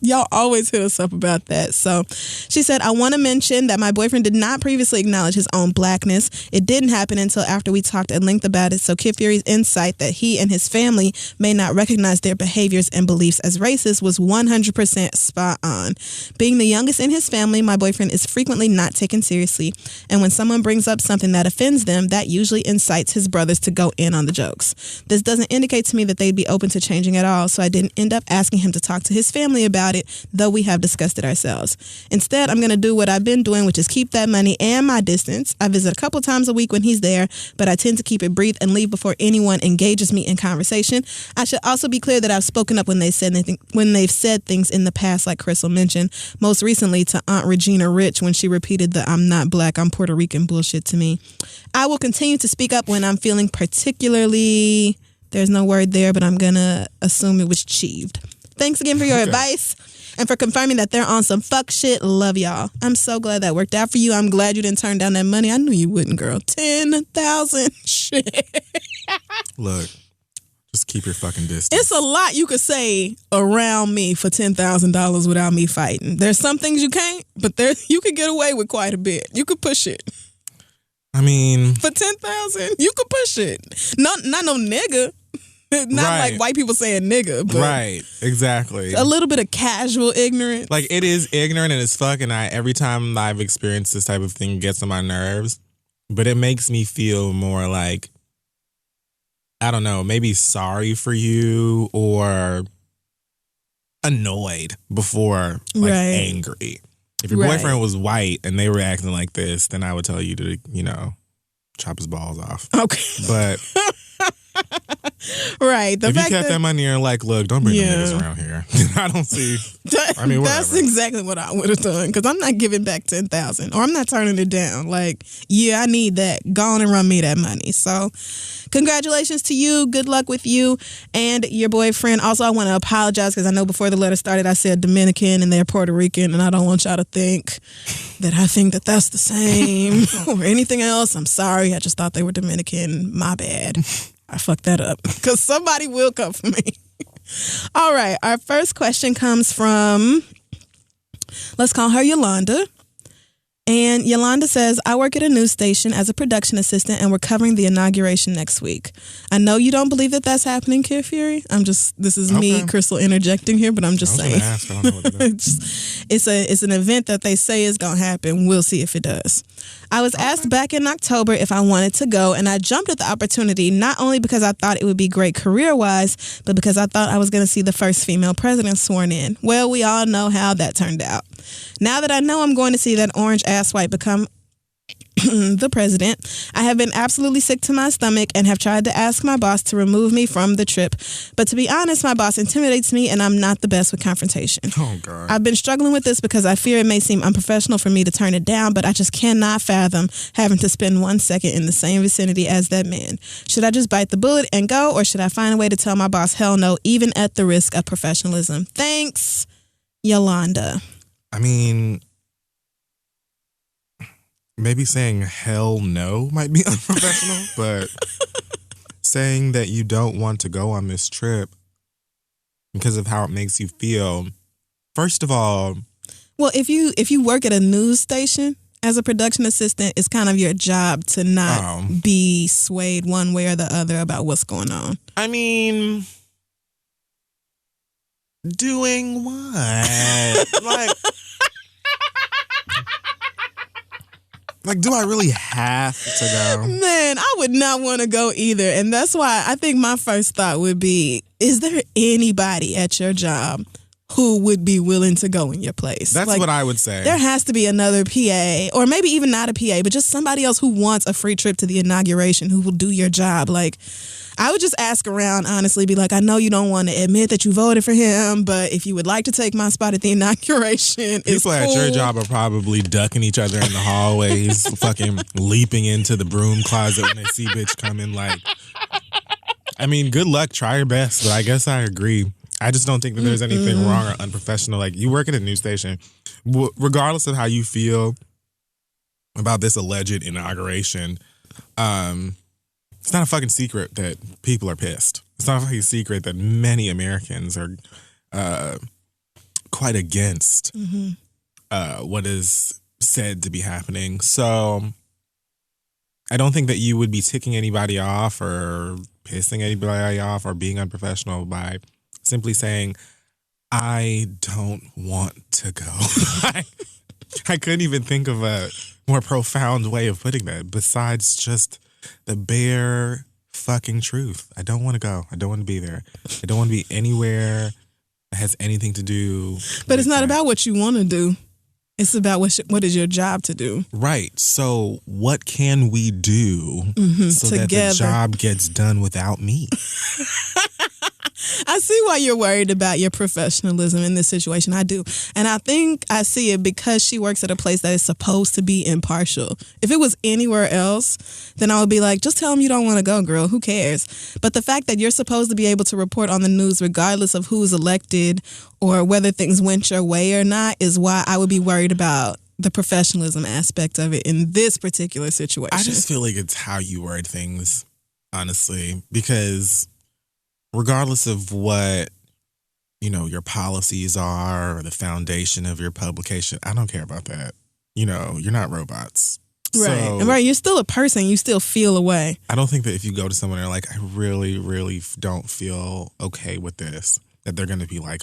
[SPEAKER 2] y'all always hit us up about that. So she said, I want to mention that my boyfriend did not previously acknowledge his own blackness. It didn't happen until after we talked at length about it. So Kid Fury's insight that he and his family may not recognize their behaviors and beliefs as racist was 100% spot on. Being the youngest in his family, my boyfriend is frequently not taken seriously. And when someone brings up something that offends them, that usually incites his brothers to go in on the jokes. This doesn't indicate to me that they'd be open to changing at all, so I didn't end up asking him to talk to his family about it, though we have discussed it ourselves. Instead, I'm going to do what I've been doing, which is keep that money and my distance. I visit a couple times a week when he's there, but I tend to keep it brief and leave before anyone engages me in conversation. I should also be clear that I've spoken up when they've said things in the past, like Crissle mentioned, most recently to Aunt Regina Rich when she repeated the I'm not black, I'm Puerto Rican bullshit to me. I will continue to speak up when I'm feeling particularly, there's no word there, but I'm going to assume it was achieved. Thanks again for your advice and for confirming that they're on some fuck shit. Love y'all. I'm so glad that worked out for you. I'm glad you didn't turn down that money. I knew you wouldn't, girl. 10,000 shit.
[SPEAKER 1] Look, just keep your fucking distance.
[SPEAKER 2] It's a lot you could say around me for $10,000 without me fighting. There's some things you can't, but you could get away with quite a bit. You could push it.
[SPEAKER 1] I mean,
[SPEAKER 2] for 10,000, you could push it. Not no nigga. Not
[SPEAKER 1] right.
[SPEAKER 2] Like white people saying nigga, but
[SPEAKER 1] right, exactly.
[SPEAKER 2] A little bit of casual ignorance.
[SPEAKER 1] Like, it is ignorant and as fuck, and every time I've experienced this type of thing, it gets on my nerves. But it makes me feel more like, I don't know, maybe sorry for you or annoyed before angry. If your boyfriend was white and they were acting like this, then I would tell you to, chop his balls off.
[SPEAKER 2] Okay.
[SPEAKER 1] But
[SPEAKER 2] right.
[SPEAKER 1] If you kept that money and like, look, don't bring them niggas around here. I don't see. I mean, whatever.
[SPEAKER 2] That's exactly what I would have done because I'm not giving back 10,000 or I'm not turning it down. Like, yeah, I need that. Go on and run me that money. So, congratulations to you. Good luck with you and your boyfriend. Also, I want to apologize because I know before the letter started, I said Dominican and they're Puerto Rican, and I don't want y'all to think that I think that that's the same or anything else. I'm sorry. I just thought they were Dominican. My bad. I fucked that up because somebody will come for me. All right. Our first question comes from, let's call her Yolanda. And Yolanda says, I work at a news station as a production assistant and we're covering the inauguration next week. I know you don't believe that that's happening, Kid Fury. This is me, Crissle, interjecting here, but I'm just saying. I don't know what it is. It's an event that they say is going to happen. We'll see if it does. I was asked back in October if I wanted to go, and I jumped at the opportunity not only because I thought it would be great career-wise, but because I thought I was going to see the first female president sworn in. Well, we all know how that turned out. Now that I know I'm going to see that orange asswipe become the president. I have been absolutely sick to my stomach and have tried to ask my boss to remove me from the trip. But to be honest, my boss intimidates me and I'm not the best with confrontation.
[SPEAKER 1] Oh, God.
[SPEAKER 2] I've been struggling with this because I fear it may seem unprofessional for me to turn it down, but I just cannot fathom having to spend 1 second in the same vicinity as that man. Should I just bite the bullet and go, or should I find a way to tell my boss hell no, even at the risk of professionalism? Thanks, Yolanda.
[SPEAKER 1] I mean, maybe saying hell no might be unprofessional, but saying that you don't want to go on this trip because of how it makes you feel. First of all,
[SPEAKER 2] well, if you work at a news station as a production assistant, it's kind of your job to not be swayed one way or the other about what's going on.
[SPEAKER 1] I mean, doing what? Like, do I really have to go?
[SPEAKER 2] Man, I would not want to go either. And that's why I think my first thought would be, is there anybody at your job who would be willing to go in your place?
[SPEAKER 1] That's what I would say.
[SPEAKER 2] There has to be another PA, or maybe even not a PA, but just somebody else who wants a free trip to the inauguration, who will do your job. Like, I would just ask around, honestly, be like, I know you don't want to admit that you voted for him, but if you would like to take my spot at the inauguration, it's cool.
[SPEAKER 1] People at your job are probably ducking each other in the hallways, fucking leaping into the broom closet when they see bitch coming. Like, I mean, good luck, try your best, but I guess I agree. I just don't think that there's anything wrong or unprofessional. Like, you work at a news station, regardless of how you feel about this alleged inauguration, it's not a fucking secret that people are pissed. It's not a fucking secret that many Americans are quite against what is said to be happening. So I don't think that you would be ticking anybody off or pissing anybody off or being unprofessional by simply saying, I don't want to go. I couldn't even think of a more profound way of putting that besides just the bare fucking truth. I don't want to go. I don't want to be there. I don't want to be anywhere that has anything to do.
[SPEAKER 2] But it's not about what you want to do. It's about what is your job to do.
[SPEAKER 1] Right. So what can we do so
[SPEAKER 2] together,
[SPEAKER 1] that the job gets done without me?
[SPEAKER 2] I see why you're worried about your professionalism in this situation. I do. And I think I see it because she works at a place that is supposed to be impartial. If it was anywhere else, then I would be like, just tell them you don't want to go, girl. Who cares? But the fact that you're supposed to be able to report on the news regardless of who's elected or whether things went your way or not is why I would be worried about the professionalism aspect of it in this particular situation.
[SPEAKER 1] I just feel like it's how you word things, honestly, because regardless of what, your policies are or the foundation of your publication, I don't care about that. You're not robots.
[SPEAKER 2] Right.
[SPEAKER 1] So,
[SPEAKER 2] right. You're still a person. You still feel a way.
[SPEAKER 1] I don't think that if you go to someone and they're like, I really, really don't feel okay with this, that they're going to be like,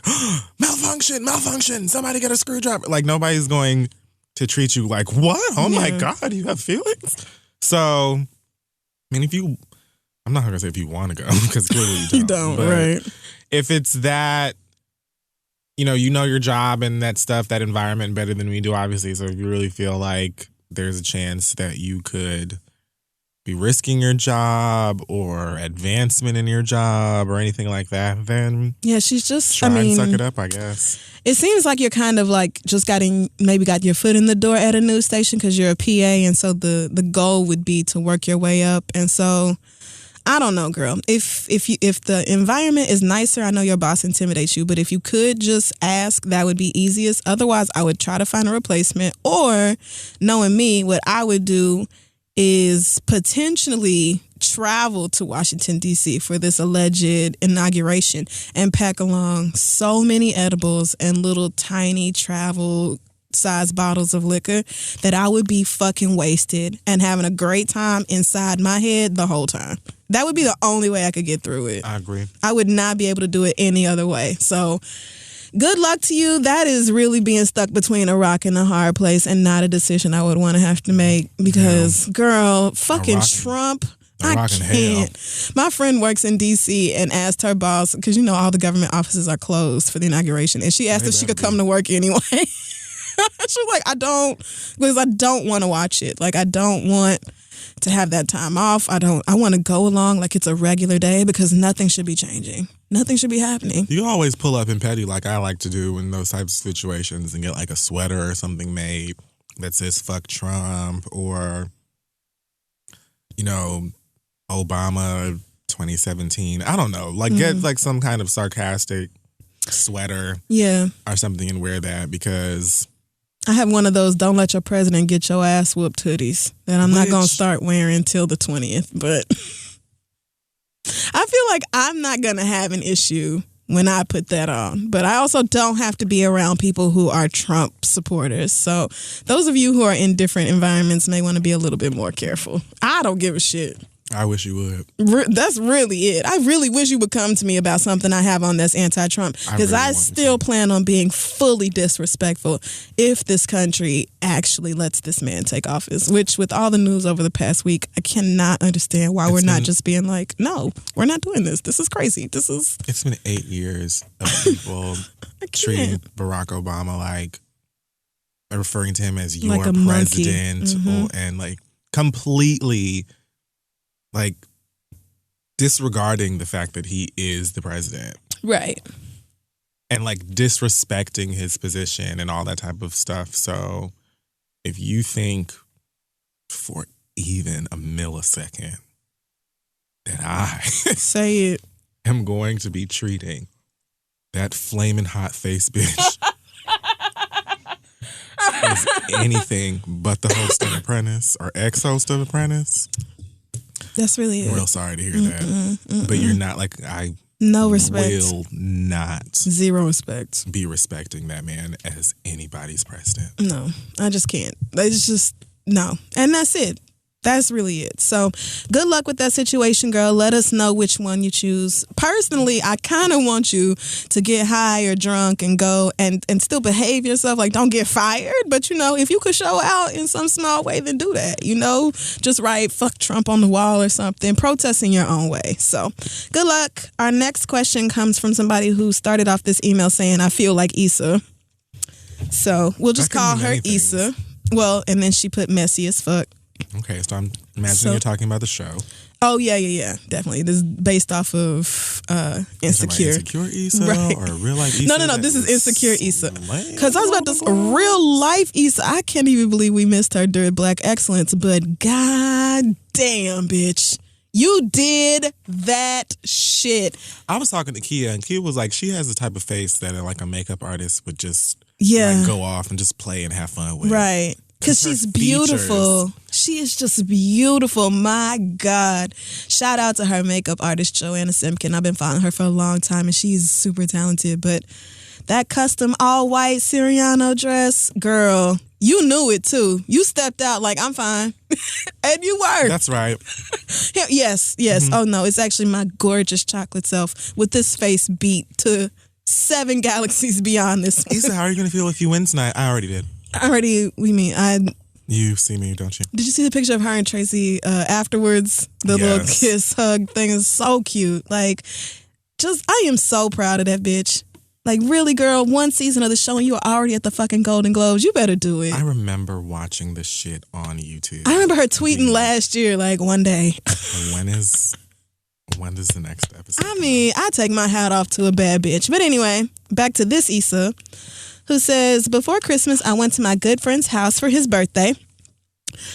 [SPEAKER 1] malfunction, somebody get a screwdriver. Like, nobody's going to treat you like, what? Oh my God, you have feelings? So, I mean, I'm not going to say if you want to go, because clearly you don't.
[SPEAKER 2] You don't, right.
[SPEAKER 1] If it's that, you know your job and that stuff, that environment better than we do, obviously. So if you really feel like there's a chance that you could be risking your job or advancement in your job or anything like that, then
[SPEAKER 2] she's just
[SPEAKER 1] try and suck it up, I guess.
[SPEAKER 2] It seems like you're kind of like just got your foot in the door at a news station because you're a PA, and so the goal would be to work your way up. And so I don't know, girl. If the environment is nicer, I know your boss intimidates you, but if you could just ask, that would be easiest. Otherwise, I would try to find a replacement, or knowing me, what I would do is potentially travel to Washington, D.C. for this alleged inauguration and pack along so many edibles and little tiny travel size bottles of liquor that I would be fucking wasted and having a great time inside my head the whole time. That would be the only way I could get through it.
[SPEAKER 1] I agree.
[SPEAKER 2] I would not be able to do it any other way. So good luck to you. That is really being stuck between a rock and a hard place, and not a decision I would want to have to make because, girl, fucking Trump. I can't. My friend works in D.C. and asked her boss, because all the government offices are closed for the inauguration, and she asked if she could come to work anyway. She was like, because I don't want to watch it. Like, I don't want to have that time off. I want to go along like it's a regular day because nothing should be changing. Nothing should be happening.
[SPEAKER 1] You always pull up in petty like I like to do in those types of situations and get like a sweater or something made that says fuck Trump or, you know, Obama 2017. I don't know. Like get like some kind of sarcastic sweater or something and wear that because
[SPEAKER 2] I have one of those don't let your president get your ass whooped hoodies that I'm not going to start wearing until the 20th. But I feel like I'm not going to have an issue when I put that on. But I also don't have to be around people who are Trump supporters. So those of you who are in different environments may want to be a little bit more careful. I don't give a shit.
[SPEAKER 1] I wish you would.
[SPEAKER 2] That's really it. I really wish you would come to me about something I have on that's anti-Trump because I still plan on being fully disrespectful if this country actually lets this man take office, which with all the news over the past week, I cannot understand why we're not just being like, no, we're not doing this. This is crazy. It's
[SPEAKER 1] been 8 years of people treating Barack Obama like referring to him as your
[SPEAKER 2] like
[SPEAKER 1] president and like completely like disregarding the fact that he is the president.
[SPEAKER 2] Right.
[SPEAKER 1] And like disrespecting his position and all that type of stuff. So if you think for even a millisecond that I
[SPEAKER 2] say it
[SPEAKER 1] am going to be treating that flaming hot face bitch as anything but the host of Apprentice or ex-host of Apprentice,
[SPEAKER 2] that's really it.
[SPEAKER 1] I'm real sorry to hear that. But you're not like, I
[SPEAKER 2] no respect.
[SPEAKER 1] Will not
[SPEAKER 2] zero respect.
[SPEAKER 1] Be respecting that man as anybody's president.
[SPEAKER 2] No, I just can't. It's just no. And that's it. That's really it. So good luck with that situation, girl. Let us know which one you choose. Personally, I kind of want you to get high or drunk and go and still behave yourself. Like, don't get fired. But, you know, if you could show out in some small way, then do that. You know, just write fuck Trump on the wall or something. Protest in your own way. So good luck. Our next question comes from somebody who started off this email saying, I feel like Issa. So we'll just call her Issa. Well, and then she put messy as fuck.
[SPEAKER 1] Okay, so I'm imagining you're talking about the show.
[SPEAKER 2] Oh, yeah, definitely. This is based off of Insecure.
[SPEAKER 1] Insecure Issa or real life Issa?
[SPEAKER 2] No, this is Insecure Issa. Because I was about to say, real life Issa, I can't even believe we missed her during Black Excellence, but god damn, bitch. You did that shit.
[SPEAKER 1] I was talking to Kia, and Kia was like, she has the type of face that like a makeup artist would just like, go off and just play and have fun with.
[SPEAKER 2] Right. Because she's beautiful.
[SPEAKER 1] Features.
[SPEAKER 2] She is just beautiful. My God. Shout out to her makeup artist, Joanna Simpkin. I've been following her for a long time, and she's super talented. But that custom all-white Siriano dress, girl, you knew it, too. You stepped out like, I'm fine. And you were.
[SPEAKER 1] That's right.
[SPEAKER 2] Yes. Mm-hmm. Oh, no, it's actually my gorgeous chocolate self with this face beat to 7 galaxies beyond this one.
[SPEAKER 1] Issa, how are you going to feel if you win tonight? I already did. You see me, don't you?
[SPEAKER 2] Did you see the picture of her and Tracy afterwards? The little kiss hug thing is so cute. Like, I am so proud of that bitch. Like, really, girl, 1 season of the show and you are already at the fucking Golden Globes. You better do it.
[SPEAKER 1] I remember watching this shit on YouTube.
[SPEAKER 2] I remember her tweeting last year, like, one day.
[SPEAKER 1] When does the next episode?
[SPEAKER 2] I mean, I take my hat off to a bad bitch. But anyway, back to this Issa, who says, before Christmas, I went to my good friend's house for his birthday.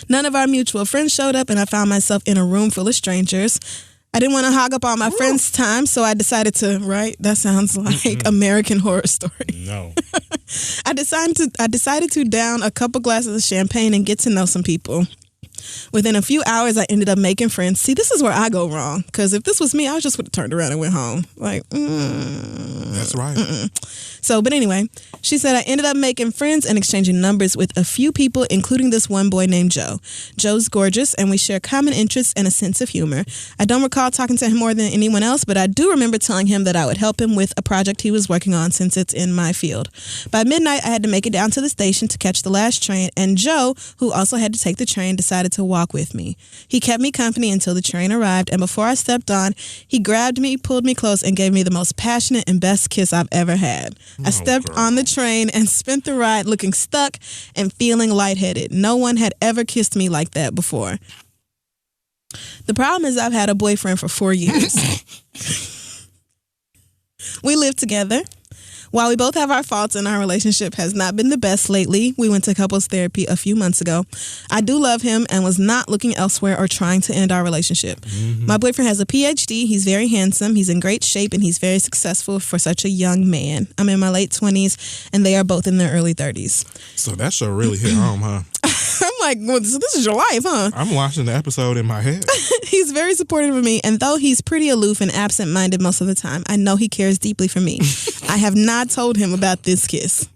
[SPEAKER 2] None of our mutual friends showed up, and I found myself in a room full of strangers. I didn't want to hog up all my friends' time, so I decided to, right? That sounds like American Horror Story.
[SPEAKER 1] No.
[SPEAKER 2] I decided to down a couple glasses of champagne and get to know some people. Within a few hours, I ended up making friends. See, this is where I go wrong. Because if this was me, I just would have turned around and went home. Like,
[SPEAKER 1] That's right.
[SPEAKER 2] So, but anyway, she said I ended up making friends and exchanging numbers with a few people, including this one boy named Joe. Joe's gorgeous, and we share common interests and a sense of humor. I don't recall talking to him more than anyone else, but I do remember telling him that I would help him with a project he was working on since it's in my field. By midnight, I had to make it down to the station to catch the last train, and Joe, who also had to take the train, decided to walk with me. He kept me company until the train arrived, and before I stepped on, he grabbed me, pulled me close, and gave me the most passionate and best best kiss I've ever had. I stepped on the train and spent the ride looking stuck and feeling lightheaded. No one had ever kissed me like that before. The problem is I've had a boyfriend for 4 years. We live together. While we both have our faults and our relationship has not been the best lately, we went to couples therapy a few months ago. I do love him and was not looking elsewhere or trying to end our relationship. Mm-hmm. My boyfriend has a PhD. He's very handsome. He's in great shape and he's very successful for such a young man. I'm in my late 20s and they are both in their early 30s.
[SPEAKER 1] So that show really hit home, huh?
[SPEAKER 2] I'm like, well, so this is your life, huh?
[SPEAKER 1] I'm watching the episode in my head.
[SPEAKER 2] He's very supportive of me, and though he's pretty aloof and absent-minded most of the time, I know he cares deeply for me. I have not told him about this kiss.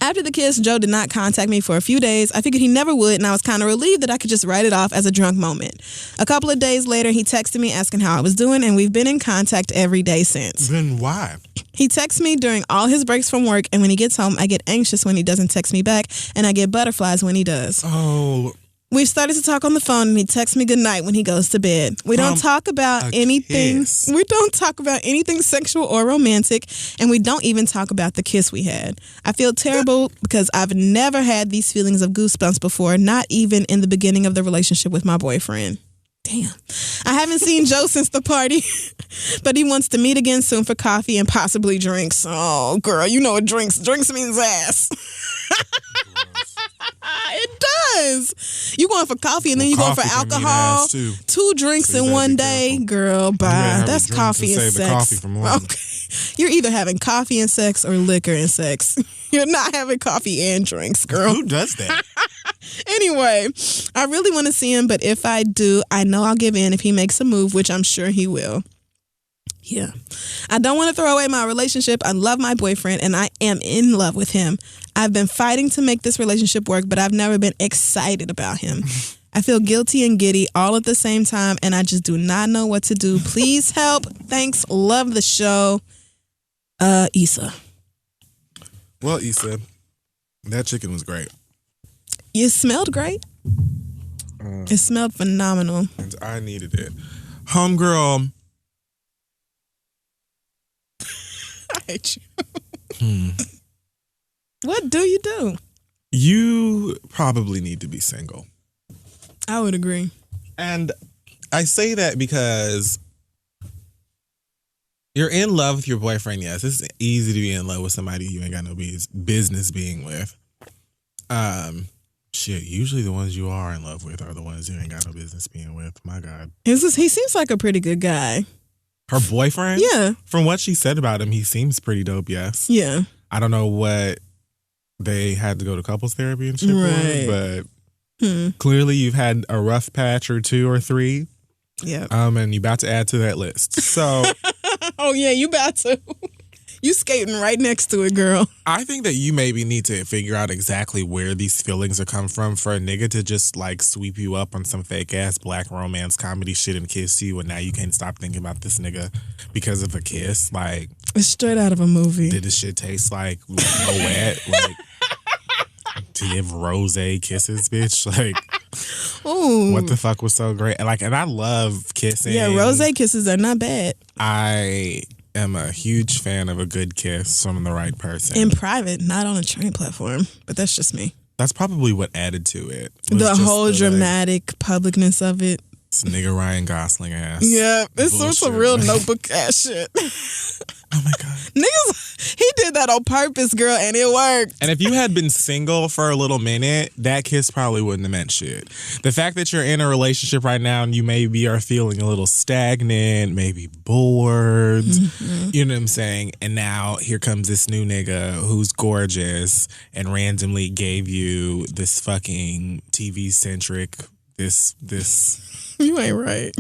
[SPEAKER 2] After the kiss, Joe did not contact me for a few days. I figured he never would, and I was kind of relieved that I could just write it off as a drunk moment. A couple of days later, he texted me asking how I was doing, and we've been in contact every day since.
[SPEAKER 1] Then why?
[SPEAKER 2] He texts me during all his breaks from work, and when he gets home, I get anxious when he doesn't text me back, and I get butterflies when he does.
[SPEAKER 1] Oh.
[SPEAKER 2] We've started to talk on the phone, and he texts me goodnight when he goes to bed. We don't talk about anything.
[SPEAKER 1] Kiss.
[SPEAKER 2] We don't talk about anything sexual or romantic, and we don't even talk about the kiss we had. I feel terrible because I've never had these feelings of goosebumps before, not even in the beginning of the relationship with my boyfriend. Damn. I haven't seen Joe since the party, but he wants to meet again soon for coffee and possibly drinks. Oh, girl, you know what drinks means ass. It does. You going for coffee and then you going for alcohol. 2 drinks in one day, girl. Bye. That's coffee and sex.
[SPEAKER 1] Coffee from
[SPEAKER 2] okay. You're either having coffee and sex or liquor and sex. You're not having coffee and drinks, girl.
[SPEAKER 1] Who does that?
[SPEAKER 2] Anyway, I really want to see him, but if I do, I know I'll give in if he makes a move, which I'm sure he will. Yeah. I don't want to throw away my relationship. I love my boyfriend and I am in love with him. I've been fighting to make this relationship work, but I've never been excited about him. I feel guilty and giddy all at the same time, and I just do not know what to do. Please help. Thanks. Love the show. Issa.
[SPEAKER 1] Well, Issa, that chicken was great.
[SPEAKER 2] It smelled great. It smelled phenomenal.
[SPEAKER 1] And I needed it. Homegirl.
[SPEAKER 2] I hate you. What do you do?
[SPEAKER 1] You probably need to be single.
[SPEAKER 2] I would agree.
[SPEAKER 1] And I say that because you're in love with your boyfriend. Yes, it's easy to be in love with somebody you ain't got no business being with. Shit, usually the ones you are in love with are the ones you ain't got no business being with. My God.
[SPEAKER 2] He seems like a pretty good guy.
[SPEAKER 1] Her boyfriend?
[SPEAKER 2] Yeah.
[SPEAKER 1] From what she said about him, he seems pretty dope, yes.
[SPEAKER 2] Yeah.
[SPEAKER 1] I don't know what they had to go to couples therapy and shit for, but clearly you've had a rough patch or 2 or 3.
[SPEAKER 2] Yeah.
[SPEAKER 1] And you about to add to that list. So
[SPEAKER 2] oh yeah, you about to. You skating right next to it, girl.
[SPEAKER 1] I think that you maybe need to figure out exactly where these feelings are come from for a nigga to just like sweep you up on some fake ass black romance comedy shit and kiss you, and now you can't stop thinking about this nigga because of a kiss. Like,
[SPEAKER 2] it's straight out of a movie.
[SPEAKER 1] Did this shit taste like wet? Like, to give rose kisses, bitch? Like, ooh, what the fuck was so great? And I love kissing.
[SPEAKER 2] Yeah, rose kisses are not bad.
[SPEAKER 1] I am a huge fan of a good kiss from the right person.
[SPEAKER 2] In private, not on a train platform. But that's just me.
[SPEAKER 1] That's probably what added to it.
[SPEAKER 2] The whole dramatic publicness of it.
[SPEAKER 1] This nigga Ryan Gosling ass.
[SPEAKER 2] Yeah, it's some real Notebook ass shit.
[SPEAKER 1] Oh my God.
[SPEAKER 2] Niggas, he did that on purpose, girl, and it worked.
[SPEAKER 1] And if you had been single for a little minute, that kiss probably wouldn't have meant shit. The fact that you're in a relationship right now and you maybe are feeling a little stagnant, maybe bored, you know what I'm saying? And now here comes this new nigga who's gorgeous and randomly gave you this fucking TV-centric, this.
[SPEAKER 2] You ain't right.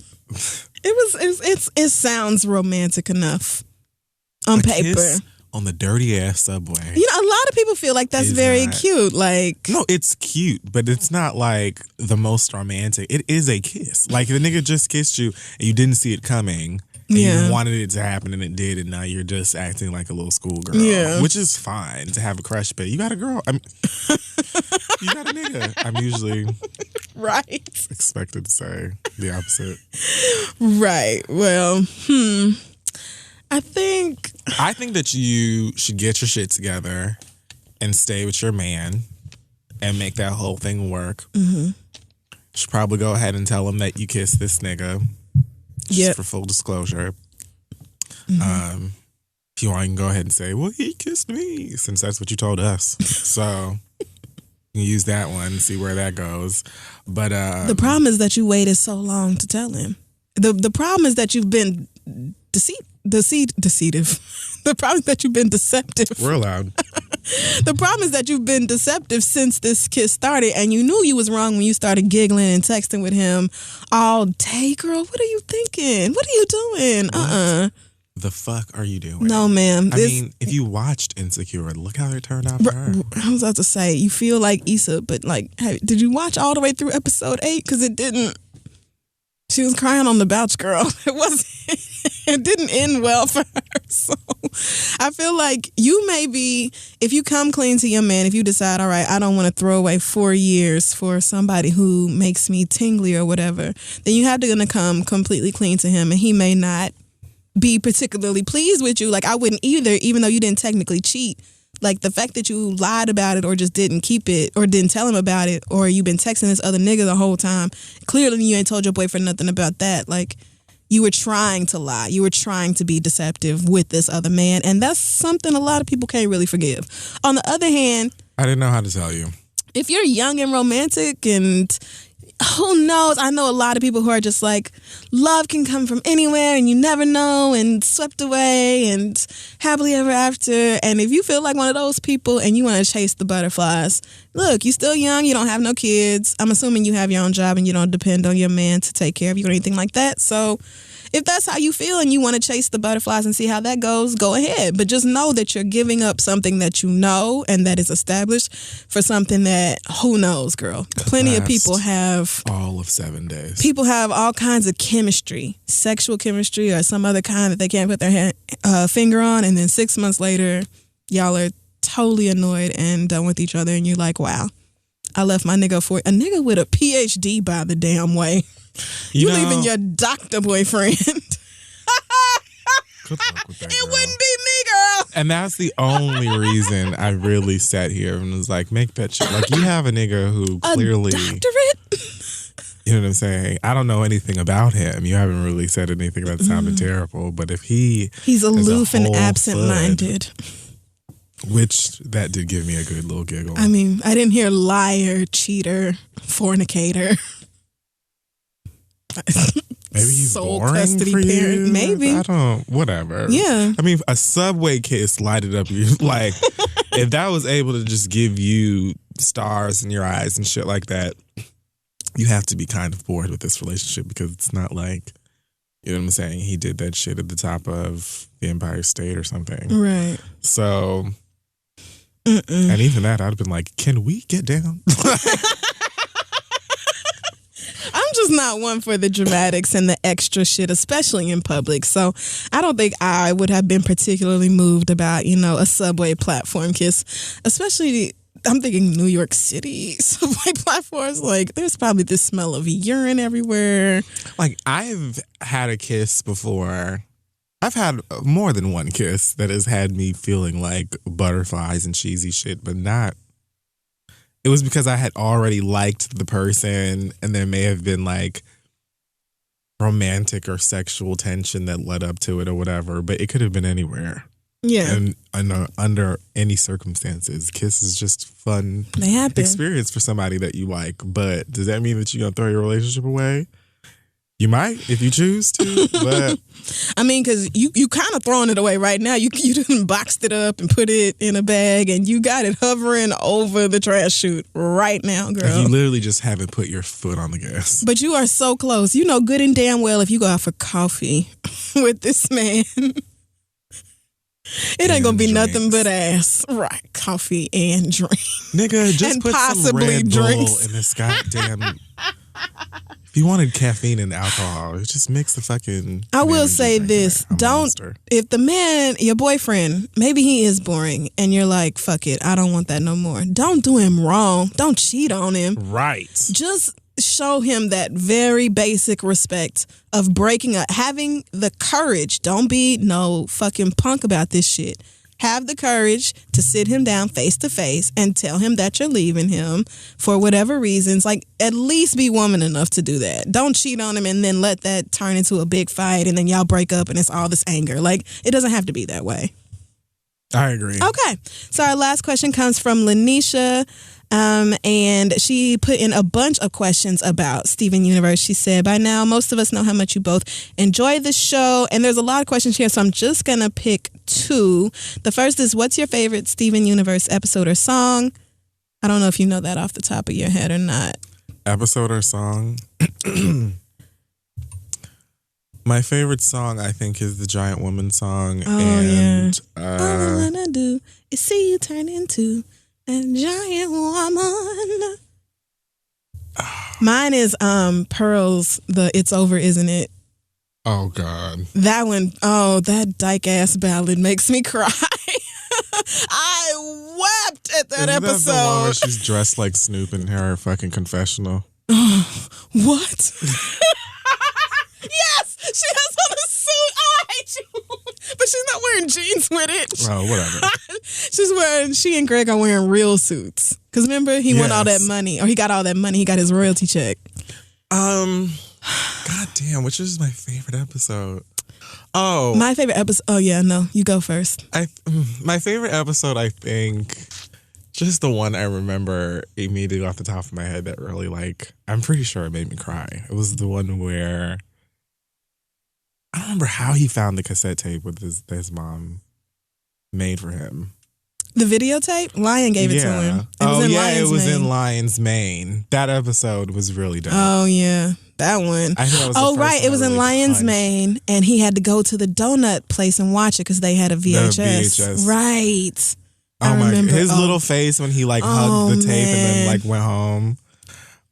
[SPEAKER 2] It sounds romantic enough. On paper.
[SPEAKER 1] On the dirty ass subway.
[SPEAKER 2] You know, a lot of people feel like that's very cute. Like,
[SPEAKER 1] no, it's cute, but it's not like the most romantic. It is a kiss. Like, the nigga just kissed you and you didn't see it coming. And you wanted it to happen and it did, and now you're just acting like a little schoolgirl. Yeah. Which is fine to have a crush, but you got a girl. You got a nigga. I'm usually expected to say the opposite.
[SPEAKER 2] Right. Well, I think
[SPEAKER 1] that you should get your shit together and stay with your man and make that whole thing work. Mm-hmm. You should probably go ahead and tell him that you kissed this nigga. Just for full disclosure. Mm-hmm. If you want, you can go ahead and say, well, he kissed me, since that's what you told us. So you can use that one and see where that goes. But
[SPEAKER 2] the problem is that you waited so long to tell him. The problem is that you've been deceitive. The problem is that you've been deceptive.
[SPEAKER 1] We're allowed.
[SPEAKER 2] The problem is that you've been deceptive since this kiss started, and you knew you was wrong when you started giggling and texting with him all day. Girl, what are you thinking? What are you doing?
[SPEAKER 1] The fuck are you doing?
[SPEAKER 2] No, ma'am.
[SPEAKER 1] I mean, if you watched Insecure, look how it turned out for her.
[SPEAKER 2] I was about to say, you feel like Issa, but like, hey, did you watch all the way through episode 8? Because it didn't. She was crying on the couch, girl. It didn't end well for her. So I feel like you may be, if you come clean to your man, if you decide, all right, I don't want to throw away 4 years for somebody who makes me tingly or whatever, then you have to gonna come completely clean to him, and he may not be particularly pleased with you. Like I wouldn't either, even though you didn't technically cheat. Like the fact that you lied about it or just didn't keep it or didn't tell him about it, or you've been texting this other nigga the whole time. Clearly you ain't told your boyfriend nothing about that. Like you were trying to lie. You were trying to be deceptive with this other man. And that's something a lot of people can't really forgive. On the other hand,
[SPEAKER 1] I didn't know how to tell you. If
[SPEAKER 2] you're young and romantic and who knows? I know a lot of people who are just like, love can come from anywhere and you never know, and swept away and happily ever after. And if you feel like one of those people and you want to chase the butterflies, look, you're still young, you don't have no kids. I'm assuming you have your own job and you don't depend on your man to take care of you or anything like that. So if that's how you feel and you want to chase the butterflies and see how that goes, go ahead. But just know that you're giving up something that you know and that is established for something that, who knows, girl. Plenty of people have...
[SPEAKER 1] all of 7 days.
[SPEAKER 2] People have all kinds of chemistry, sexual chemistry or some other kind that they can't put their finger on. And then 6 months later, y'all are totally annoyed and done with each other. And you're like, wow, I left my nigga for a nigga with a PhD, by the damn way. You leaving your doctor boyfriend. Good
[SPEAKER 1] luck with that,
[SPEAKER 2] it wouldn't be me, girl.
[SPEAKER 1] And that's the only reason I really sat here and was like, make that shit. Like, you have a nigga who clearly...
[SPEAKER 2] a doctorate?
[SPEAKER 1] You know what I'm saying? I don't know anything about him. You haven't really said anything that sounded terrible. But if he's
[SPEAKER 2] aloof and absent-minded.
[SPEAKER 1] Which, that did give me a good little giggle.
[SPEAKER 2] I mean, I didn't hear liar, cheater, fornicator.
[SPEAKER 1] Maybe he's
[SPEAKER 2] sole
[SPEAKER 1] boring
[SPEAKER 2] custody
[SPEAKER 1] for
[SPEAKER 2] parent.
[SPEAKER 1] you.
[SPEAKER 2] Maybe.
[SPEAKER 1] I don't. Whatever.
[SPEAKER 2] Yeah.
[SPEAKER 1] I mean, a Subway kiss lighted up you. Like, if that was able to just give you stars in your eyes and shit like that, you have to be kind of bored with this relationship, because it's not like, you know what I'm saying, he did that shit at the top of the Empire State or something.
[SPEAKER 2] Right.
[SPEAKER 1] So, and even that, I'd have been like, can we get down?
[SPEAKER 2] I'm just not one for the dramatics and the extra shit, especially in public. So I don't think I would have been particularly moved about, a Subway platform kiss. Especially, I'm thinking New York City Subway platforms. Like, there's probably the smell of urine everywhere.
[SPEAKER 1] Like, I've had a kiss before. I've had more than one kiss that has had me feeling like butterflies and cheesy shit, but not... It was because I had already liked the person, and there may have been like romantic or sexual tension that led up to it or whatever, but it could have been anywhere.
[SPEAKER 2] Yeah.
[SPEAKER 1] And under any circumstances, kiss is just fun experience for somebody that you like. But does that mean that you're going to throw your relationship away? You might, if you choose to, but...
[SPEAKER 2] I mean, because you kind of throwing it away right now. You done boxed it up and put it in a bag, and you got it hovering over the trash chute right now, girl.
[SPEAKER 1] You literally just haven't put your foot on the gas.
[SPEAKER 2] But you are so close. You know good and damn well if you go out for coffee with this man, it ain't going to be nothing but ass. Right, coffee and drink.
[SPEAKER 1] Nigga, just
[SPEAKER 2] and
[SPEAKER 1] put
[SPEAKER 2] possibly
[SPEAKER 1] some Red
[SPEAKER 2] drinks.
[SPEAKER 1] Bull in this goddamn... If you wanted caffeine and alcohol, just mix the fucking...
[SPEAKER 2] I will say this. If the man, your boyfriend, maybe he is boring and you're like, fuck it, I don't want that no more. Don't do him wrong. Don't cheat on him.
[SPEAKER 1] Right.
[SPEAKER 2] Just show him that very basic respect of breaking up, having the courage. Don't be no fucking punk about this shit. Have the courage to sit him down face to face and tell him that you're leaving him for whatever reasons. Like, at least be woman enough to do that. Don't cheat on him and then let that turn into a big fight and then y'all break up and it's all this anger. Like, it doesn't have to be that way.
[SPEAKER 1] I agree.
[SPEAKER 2] Okay. So our last question comes from Lanisha. And she put in a bunch of questions about Steven Universe. She said, by now, most of us know how much you both enjoy the show. And there's a lot of questions here, so I'm just going to pick two. The first is, what's your favorite Steven Universe episode or song? I don't know if you know that off the top of your head or not.
[SPEAKER 1] Episode or song? My favorite song, I think, is the Giant Woman song.
[SPEAKER 2] Oh,
[SPEAKER 1] and,
[SPEAKER 2] yeah. All I wanna do is see you turn into a giant woman. Mine is Pearl's The It's Over, Isn't It?
[SPEAKER 1] Oh, God.
[SPEAKER 2] That one, that dyke ass ballad makes me cry. I wept at that episode.
[SPEAKER 1] That the one where she's dressed like Snoop in her fucking confessional?
[SPEAKER 2] What? Yes! She has on a suit. Oh, I hate you. But she's not wearing jeans with it.
[SPEAKER 1] Oh, whatever.
[SPEAKER 2] She and Greg are wearing real suits. Because remember, he won all that money, or he got all that money. He got his royalty check.
[SPEAKER 1] God damn, which is my favorite episode? Oh.
[SPEAKER 2] My favorite episode. Oh, yeah, no. You go first.
[SPEAKER 1] My favorite episode, I think, just the one I remember immediately off the top of my head that really, I'm pretty sure it made me cry. It was the one where I don't remember how he found the cassette tape with his mom made for him.
[SPEAKER 2] The videotape? Lion gave it to him.
[SPEAKER 1] It was in Lion's Mane. That episode was really dope.
[SPEAKER 2] Oh, yeah. That one.
[SPEAKER 1] I think that was
[SPEAKER 2] right. It was in Lion's Mane, and he had to go to the donut place and watch it because they had a VHS.
[SPEAKER 1] The VHS.
[SPEAKER 2] Right.
[SPEAKER 1] Oh, my God. His little face when he, hugged the tape and then, went home.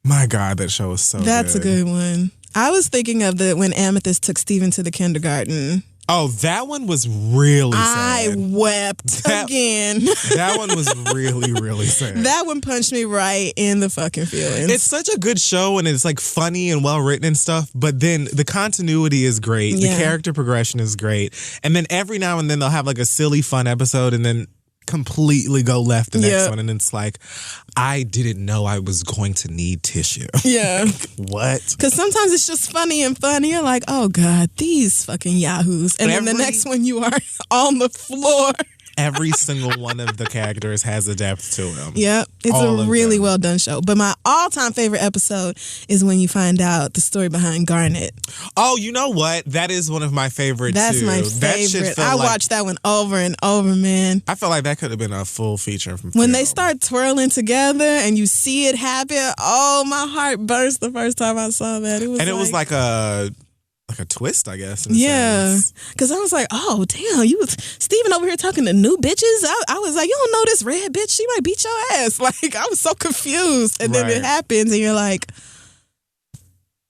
[SPEAKER 1] My God, that show was so good.
[SPEAKER 2] That's a good one. I was thinking of when Amethyst took Steven to the kindergarten.
[SPEAKER 1] Oh, that one was really sad.
[SPEAKER 2] I wept again.
[SPEAKER 1] That one was really, really sad.
[SPEAKER 2] That one punched me right in the fucking feelings.
[SPEAKER 1] It's such a good show and it's funny and well written and stuff, but then the continuity is great. Yeah. The character progression is great. And then every now and then they'll have a silly fun episode and then completely go left the next one, and it's I didn't know I was going to need tissue.
[SPEAKER 2] Yeah.
[SPEAKER 1] What?
[SPEAKER 2] Because sometimes it's just funny and fun. You're like, oh God, these fucking yahoos. And then the next one you are on the floor.
[SPEAKER 1] Every single one of the characters has a depth to him.
[SPEAKER 2] Yep. It's a really well done show. But my all-time favorite episode is when you find out the story behind Garnet.
[SPEAKER 1] Oh, you know what? That is one of my favorites,
[SPEAKER 2] That's
[SPEAKER 1] too.
[SPEAKER 2] my favorite. I watched that one over and over, man.
[SPEAKER 1] I felt like that could have been a full feature from
[SPEAKER 2] When they start twirling together and you see it happen, oh, my heart burst the first time I saw that. It was
[SPEAKER 1] like a twist, I guess.
[SPEAKER 2] Yeah, because I was like, oh, damn, you was Steven over here talking to new bitches. I was like, you don't know this red bitch. She might beat your ass. I was so confused. And then it happens and you're like,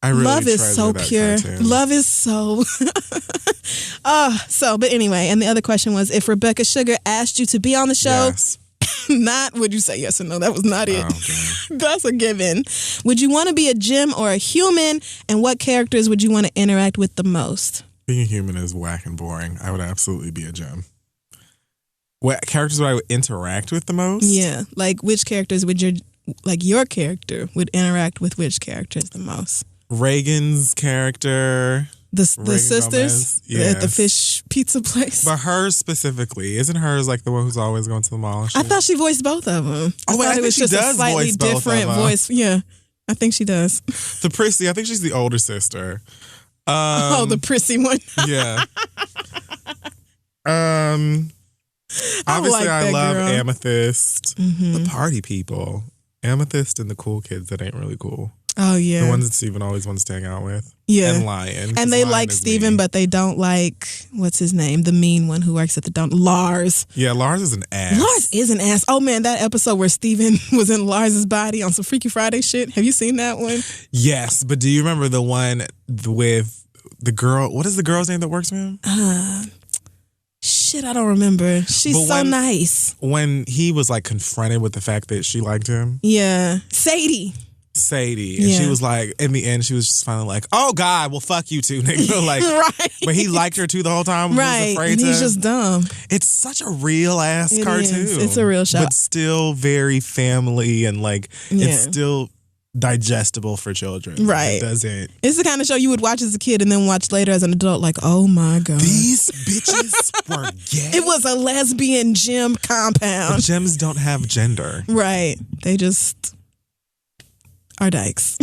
[SPEAKER 2] love is so pure. Cartoon. Love is so... but anyway, and the other question was, if Rebecca Sugar asked you to be on the show...
[SPEAKER 1] Yes.
[SPEAKER 2] Not would you say yes or no? That was not it.
[SPEAKER 1] Okay.
[SPEAKER 2] That's a given. Would you want to be a gem or a human? And what characters would you want to interact with the most?
[SPEAKER 1] Being a human is whack and boring. I would absolutely be a gem. What characters would I interact with the most?
[SPEAKER 2] Yeah. Which characters would your character would interact with which characters the most?
[SPEAKER 1] Reagan's character.
[SPEAKER 2] The sisters at the fish pizza place.
[SPEAKER 1] But hers specifically. Isn't hers the one who's always going to the mall?
[SPEAKER 2] I thought she voiced both of them.
[SPEAKER 1] Oh, wait, I think she does slightly voice
[SPEAKER 2] different
[SPEAKER 1] both of them.
[SPEAKER 2] Voice. Yeah, I think she does.
[SPEAKER 1] The prissy, I think she's the older sister.
[SPEAKER 2] The prissy one.
[SPEAKER 1] Yeah. Obviously, I love girl. Amethyst.
[SPEAKER 2] Mm-hmm.
[SPEAKER 1] The party people. Amethyst and the cool kids that ain't really cool.
[SPEAKER 2] Oh, yeah.
[SPEAKER 1] The ones that Steven always wants to hang out with.
[SPEAKER 2] Yeah.
[SPEAKER 1] And Lion.
[SPEAKER 2] And they like Steven, but they don't like, what's his name? The mean one who works at the dump. Lars.
[SPEAKER 1] Yeah, Lars is an ass.
[SPEAKER 2] Lars is an ass. Oh, man, that episode where Steven was in Lars's body on some Freaky Friday shit. Have you seen that one?
[SPEAKER 1] Yes, but do you remember the one with the girl? What is the girl's name that works with him?
[SPEAKER 2] Shit, I don't remember. She's so nice.
[SPEAKER 1] When he was confronted with the fact that she liked him.
[SPEAKER 2] Yeah. Sadie.
[SPEAKER 1] Sadie. And she was like, in the end, she was just finally like, oh God, well fuck you too, nigga. Like,
[SPEAKER 2] right.
[SPEAKER 1] But he liked her too the whole time.
[SPEAKER 2] Right.
[SPEAKER 1] Was afraid
[SPEAKER 2] and he's just dumb.
[SPEAKER 1] It's such a real ass cartoon.
[SPEAKER 2] It's a real show.
[SPEAKER 1] But still very family and like it's still digestible for children.
[SPEAKER 2] Right.
[SPEAKER 1] It doesn't.
[SPEAKER 2] It's the kind of show you would watch as a kid and then watch later as an adult, like, oh my God.
[SPEAKER 1] These bitches were gay.
[SPEAKER 2] It was a lesbian gym compound.
[SPEAKER 1] The gyms don't have gender.
[SPEAKER 2] Right. They just are dykes.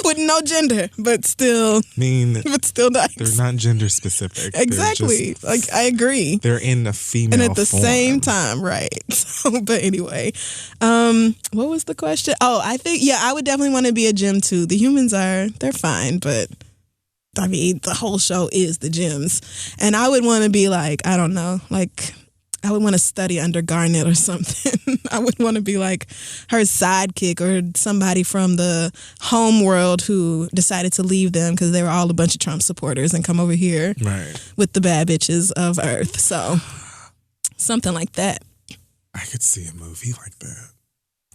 [SPEAKER 2] With no gender, but still dykes.
[SPEAKER 1] They're not gender specific.
[SPEAKER 2] Exactly. Like, I agree.
[SPEAKER 1] They're in a female
[SPEAKER 2] and at the
[SPEAKER 1] form.
[SPEAKER 2] same time, right. So, but anyway, what was the question? Oh, I think, I would definitely want to be a gym too. The humans they're fine, but I mean, the whole show is the gyms. And I would want to be like, I don't know, like, I would want to study under Garnet or something. I would want to be like her sidekick or somebody from the home world who decided to leave them because they were all a bunch of Trump supporters and come over here with the bad bitches of Earth. So something like that.
[SPEAKER 1] I could see a movie like that.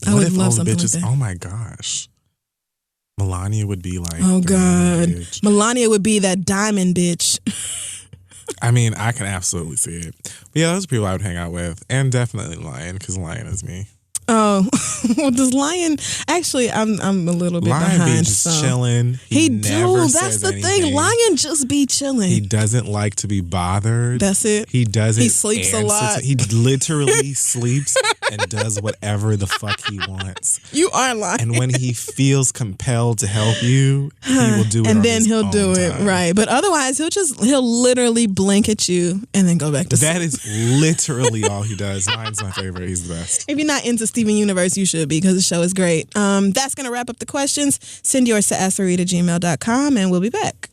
[SPEAKER 2] I would love something like that.
[SPEAKER 1] Oh my gosh. Melania would be like,
[SPEAKER 2] oh God. Melania would be that diamond bitch.
[SPEAKER 1] I mean, I can absolutely see it. But yeah, those are people I would hang out with. And definitely Lion, because Lion is me.
[SPEAKER 2] Oh, well, does Lion... Actually, I'm a little bit
[SPEAKER 1] Lion
[SPEAKER 2] behind.
[SPEAKER 1] Be just chilling.
[SPEAKER 2] He do. That's the thing. Lion just be chilling.
[SPEAKER 1] He doesn't like to be bothered.
[SPEAKER 2] That's it.
[SPEAKER 1] He doesn't.
[SPEAKER 2] He sleeps a lot.
[SPEAKER 1] He literally sleeps and does whatever the fuck he wants.
[SPEAKER 2] You are lying.
[SPEAKER 1] And when he feels compelled to help you, he will do it.
[SPEAKER 2] And then he'll do it.
[SPEAKER 1] Time.
[SPEAKER 2] Right. But otherwise, he'll literally blink at you and then go back to sleep.
[SPEAKER 1] That is literally all he does. Lion's my favorite. He's the best.
[SPEAKER 2] If you're not into Steven Universe, you should be, because the show is great. That's going to wrap up the questions. Send yours to asktheread@gmail.com and we'll be back.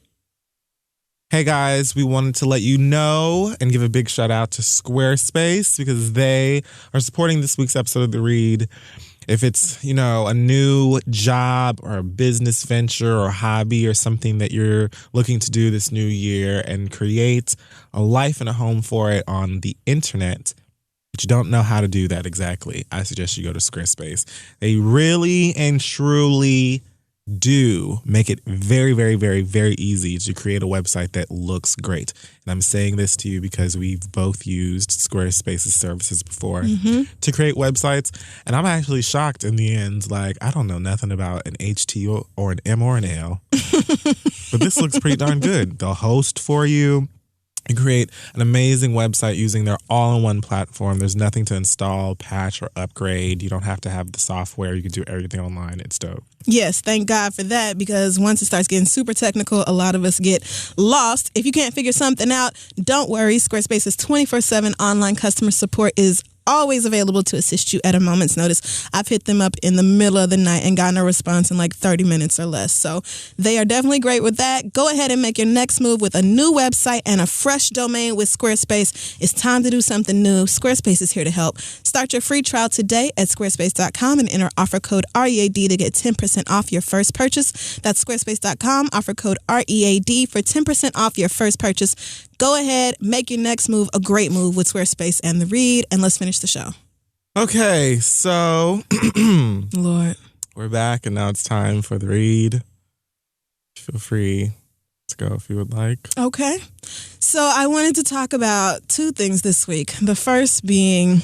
[SPEAKER 1] Hey guys, we wanted to let you know and give a big shout out to Squarespace because they are supporting this week's episode of The Read. If it's, a new job or a business venture or hobby or something that you're looking to do this new year and create a life and a home for it on the internet, but you don't know how to do that exactly, I suggest you go to Squarespace. They really and truly do make it very, very, very, very easy to create a website that looks great. And I'm saying this to you because we've both used Squarespace's services before to create websites. And I'm actually shocked in the end. Like, I don't know nothing about an HT or an M or an L. But this looks pretty darn good. They'll host for you. And create an amazing website using their all-in-one platform. There's nothing to install, patch, or upgrade. You don't have to have the software. You can do everything online. It's dope.
[SPEAKER 2] Yes, thank God for that, because once it starts getting super technical, a lot of us get lost. If you can't figure something out, don't worry. Squarespace's 24/7 online customer support is always available to assist you at a moment's notice. I've hit them up in the middle of the night and gotten a response in like 30 minutes or less. So they are definitely great with that. Go ahead and make your next move with a new website and a fresh domain with Squarespace. It's time to do something new. Squarespace is here to help. Start your free trial today at squarespace.com and enter offer code READ to get 10% off your first purchase. That's squarespace.com, offer code READ for 10% off your first purchase. Go ahead, make your next move a great move with Squarespace and The Read, and let's finish the show.
[SPEAKER 1] Okay, so
[SPEAKER 2] Lord,
[SPEAKER 1] we're back, and now it's time for The Read. Feel free to go if you would like.
[SPEAKER 2] Okay, so I wanted to talk about two things this week. The first being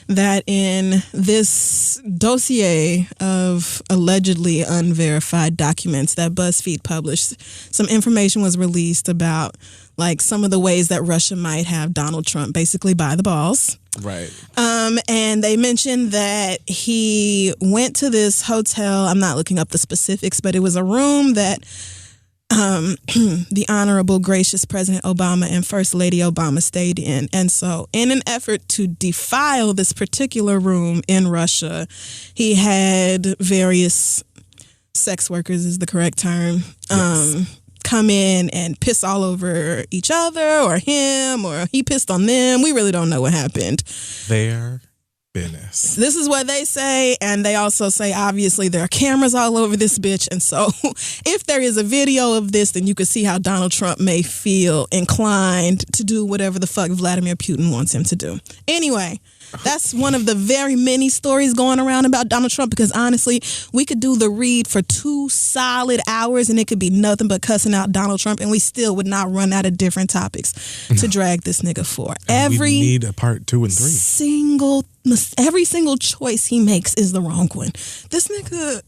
[SPEAKER 2] that in this dossier of allegedly unverified documents that BuzzFeed published, some information was released about like some of the ways that Russia might have Donald Trump basically by the balls.
[SPEAKER 1] Right.
[SPEAKER 2] And they mentioned that he went to this hotel. I'm not looking up the specifics, but it was a room that the Honorable Gracious President Obama and First Lady Obama stayed in. And so in an effort to defile this particular room in Russia, he had various sex workers is the correct term. Yes. Come in and piss all over each other or him, or he pissed on them. We really don't know what happened.
[SPEAKER 1] Their business.
[SPEAKER 2] This is what they say, and they also say, obviously, there are cameras all over this bitch, and so if there is a video of this, then you can see how Donald Trump may feel inclined to do whatever the fuck Vladimir Putin wants him to do. Anyway, That's one of the very many stories going around about Donald Trump, because honestly, we could do the read for 2 solid hours and it could be nothing but cussing out Donald Trump, and we still would not run out of different topics to drag this nigga for.
[SPEAKER 1] We need a part 2 and 3.
[SPEAKER 2] Every single choice he makes is the wrong one. This nigga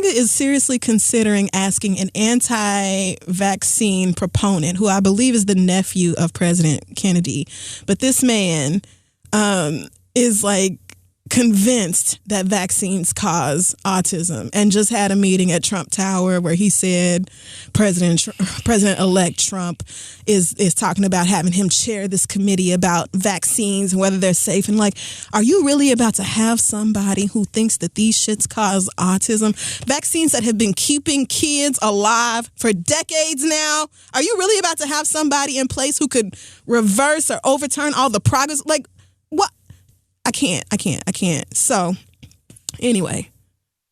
[SPEAKER 2] is seriously considering asking an anti-vaccine proponent, who I believe is the nephew of President Kennedy. But this man is like convinced that vaccines cause autism, and just had a meeting at Trump Tower where he said President-elect Trump is talking about having him chair this committee about vaccines and whether they're safe. And like, are you really about to have somebody who thinks that these shits cause autism? Vaccines that have been keeping kids alive for decades now. Are you really about to have somebody in place who could reverse or overturn all the progress? Like, what? I can't. So, anyway,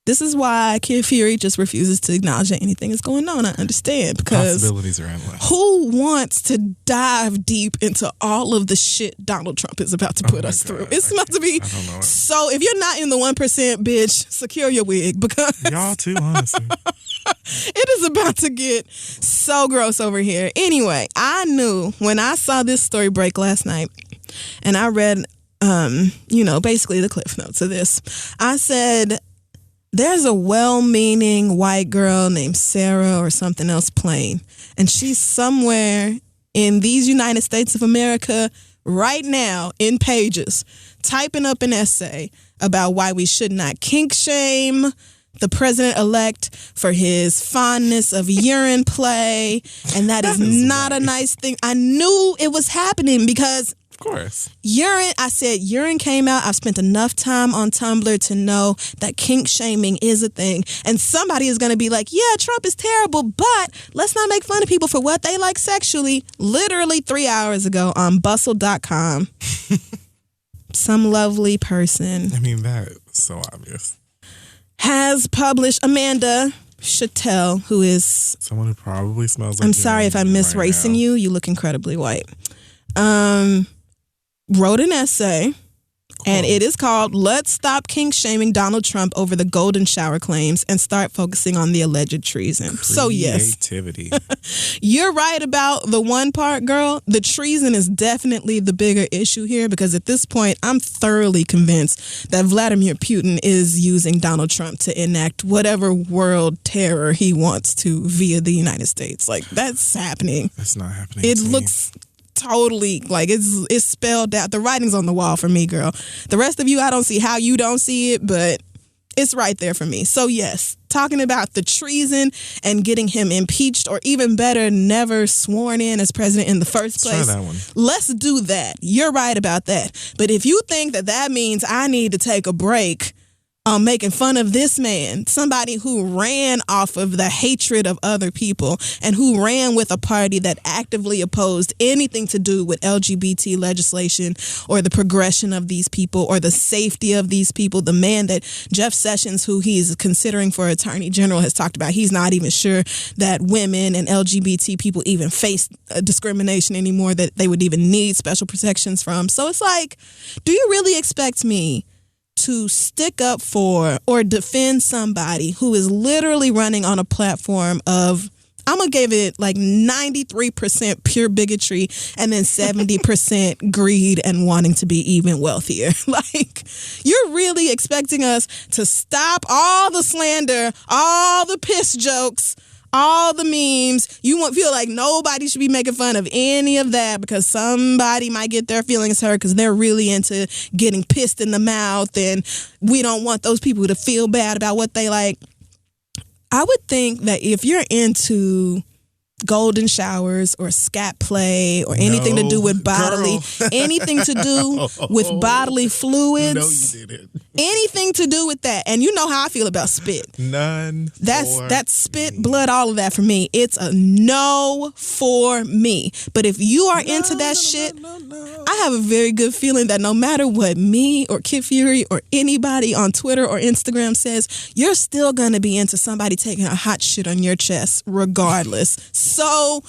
[SPEAKER 2] this is why Kid Fury just refuses to acknowledge that anything is going on. I understand, because
[SPEAKER 1] possibilities are endless.
[SPEAKER 2] Who wants to dive deep into all of the shit Donald Trump is about to put us through? It's about to be so. If you're not in the 1%, bitch, secure your wig, because
[SPEAKER 1] y'all too, honestly.
[SPEAKER 2] It is about to get so gross over here. Anyway, I knew when I saw this story break last night, and I read basically the cliff notes of this. I said, there's a well-meaning white girl named Sarah or something else playing, and she's somewhere in these United States of America right now in Pages typing up an essay about why we should not kink shame the president-elect for his fondness of urine play, and that is not a nice thing. I knew it was happening because
[SPEAKER 1] course.
[SPEAKER 2] Urine came out. I've spent enough time on Tumblr to know that kink shaming is a thing. And somebody is going to be like, yeah, Trump is terrible, but let's not make fun of people for what they like sexually. Literally 3 hours ago on bustle.com, some lovely person.
[SPEAKER 1] I mean, that's so obvious.
[SPEAKER 2] Has published Amanda Chattel, who is
[SPEAKER 1] someone who probably smells like.
[SPEAKER 2] I'm sorry if I'm misracing you. You look incredibly white. Wrote an essay, and it is called "Let's Stop Kink Shaming Donald Trump Over the Golden Shower Claims and Start Focusing on the Alleged Treason." So yes,
[SPEAKER 1] creativity.
[SPEAKER 2] You're right about the one part, girl. The treason is definitely the bigger issue here, because at this point, I'm thoroughly convinced that Vladimir Putin is using Donald Trump to enact whatever world terror he wants to via the United States. Like, that's happening.
[SPEAKER 1] That's not happening.
[SPEAKER 2] It looks totally like it's spelled out. The writing's on the wall for me, girl. The rest of you, I don't see how you don't see it, but it's right there for me. So yes, talking about the treason and getting him impeached, or even better, never sworn in as president in the first place.
[SPEAKER 1] Try that one.
[SPEAKER 2] Let's do that. You're right about that. But if you think that means I need to take a break making fun of this man, somebody who ran off of the hatred of other people and who ran with a party that actively opposed anything to do with LGBT legislation or the progression of these people or the safety of these people, the man that Jeff Sessions, who he's considering for Attorney General, has talked about he's not even sure that women and LGBT people even face discrimination anymore, that they would even need special protections from. So it's like, do you really expect me to stick up for or defend somebody who is literally running on a platform of, I'm going to give it like 93% pure bigotry and then 70% greed and wanting to be even wealthier? Like, you're really expecting us to stop all the slander, all the piss jokes, all the memes. You won't feel like nobody should be making fun of any of that because somebody might get their feelings hurt because they're really into getting pissed in the mouth, and we don't want those people to feel bad about what they like. I would think that if you're into golden showers or scat play or anything to do with bodily, anything to do with bodily fluids.
[SPEAKER 1] No, you didn't.
[SPEAKER 2] Anything to do with that. And you know how I feel about spit. That's spit, blood, all of that for me. It's a no for me. But if you are into that shit, I have a very good feeling that no matter what me or Kid Fury or anybody on Twitter or Instagram says, you're still going to be into somebody taking a hot shit on your chest regardless. So,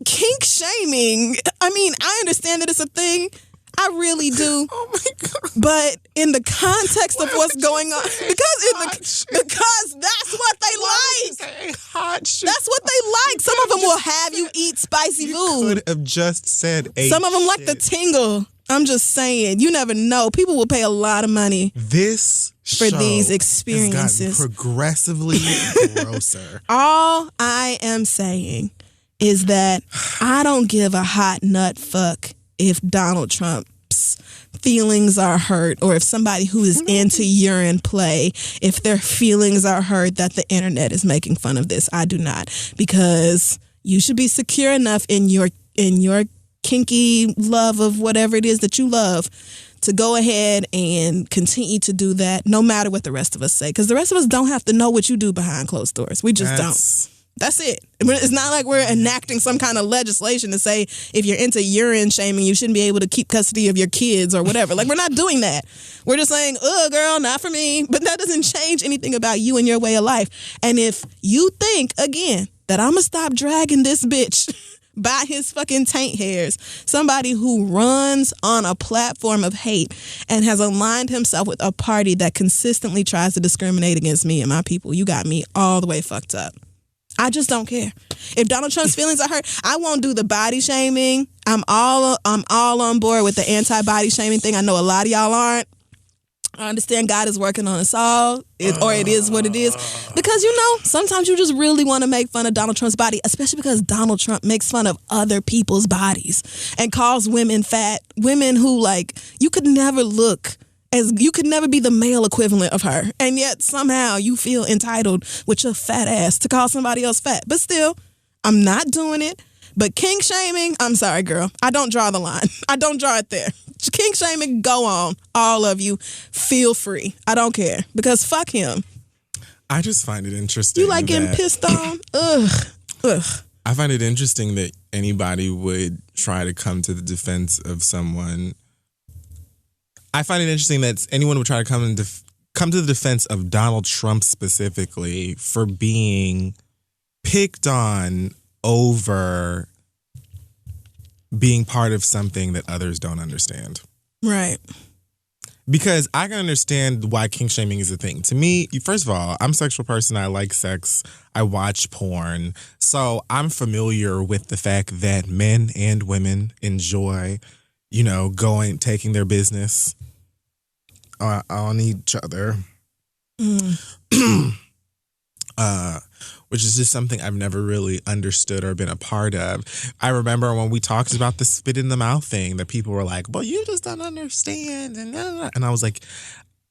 [SPEAKER 2] kink shaming, I mean, I understand that it's a thing. I really do.
[SPEAKER 1] Oh my God.
[SPEAKER 2] But in the context of what's going on, because that's what they like.
[SPEAKER 1] Hot shit.
[SPEAKER 2] That's what they like. Some of them will have you eat spicy
[SPEAKER 1] You
[SPEAKER 2] food.
[SPEAKER 1] could have just said
[SPEAKER 2] Some of them like the tingle. I'm just saying. You never know. People will pay a lot of money
[SPEAKER 1] for
[SPEAKER 2] these experiences.
[SPEAKER 1] Has gotten progressively grosser.
[SPEAKER 2] All I am saying is that I don't give a hot nut fuck if Donald Trump's feelings are hurt, or if somebody who is into urine play, if their feelings are hurt that the internet is making fun of this. I do not, because you should be secure enough in your kinky love of whatever it is that you love to go ahead and continue to do that, no matter what the rest of us say, because the rest of us don't have to know what you do behind closed doors. We just don't. That's it. It's not like we're enacting some kind of legislation to say if you're into urine shaming, you shouldn't be able to keep custody of your kids or whatever. Like, we're not doing that. We're just saying, oh, girl, not for me. But that doesn't change anything about you and your way of life. And if you think, again, that I'm going to stop dragging this bitch by his fucking taint hairs, somebody who runs on a platform of hate and has aligned himself with a party that consistently tries to discriminate against me and my people, you got me all the way fucked up. I just don't care. If Donald Trump's feelings are hurt, I won't do the body shaming. I'm all on board with the anti-body shaming thing. I know a lot of y'all aren't. I understand God is working on us all, or it is what it is. Because, sometimes you just really want to make fun of Donald Trump's body, especially because Donald Trump makes fun of other people's bodies and calls women fat. Women who, you could never be the male equivalent of her. And yet somehow you feel entitled with your fat ass to call somebody else fat. But still, I'm not doing it. But kink shaming, I'm sorry, girl. I don't draw the line. I don't draw it there. Kink shaming, go on. All of you, feel free. I don't care. Because fuck him.
[SPEAKER 1] I just find it interesting.
[SPEAKER 2] You like getting pissed on? Ugh.
[SPEAKER 1] I find it interesting that anybody would try to come to the defense of someone. I find it interesting that anyone would try to come to the defense of Donald Trump specifically for being picked on over being part of something that others don't understand.
[SPEAKER 2] Right.
[SPEAKER 1] Because I can understand why kink shaming is a thing. To me, first of all, I'm a sexual person. I like sex. I watch porn. So I'm familiar with the fact that men and women enjoy, taking their business on each other. Which is just something I've never really understood or been a part of. I remember when we talked about the spit in the mouth thing that people were like, well, you just don't understand. And I was like,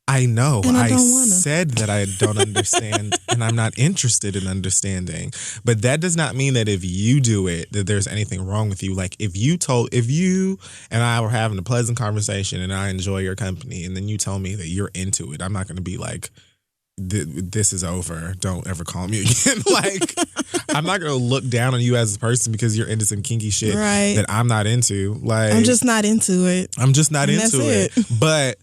[SPEAKER 1] I know.
[SPEAKER 2] And I
[SPEAKER 1] said that I don't understand and I'm not interested in understanding. But that does not mean that if you do it, that there's anything wrong with you. Like if you and I were having a pleasant conversation and I enjoy your company and then you tell me that you're into it, I'm not going to be like, this is over. Don't ever call me again. I'm not going to look down on you as a person because you're into some kinky shit that I'm not into.
[SPEAKER 2] I'm just not into it.
[SPEAKER 1] I'm just not into it. But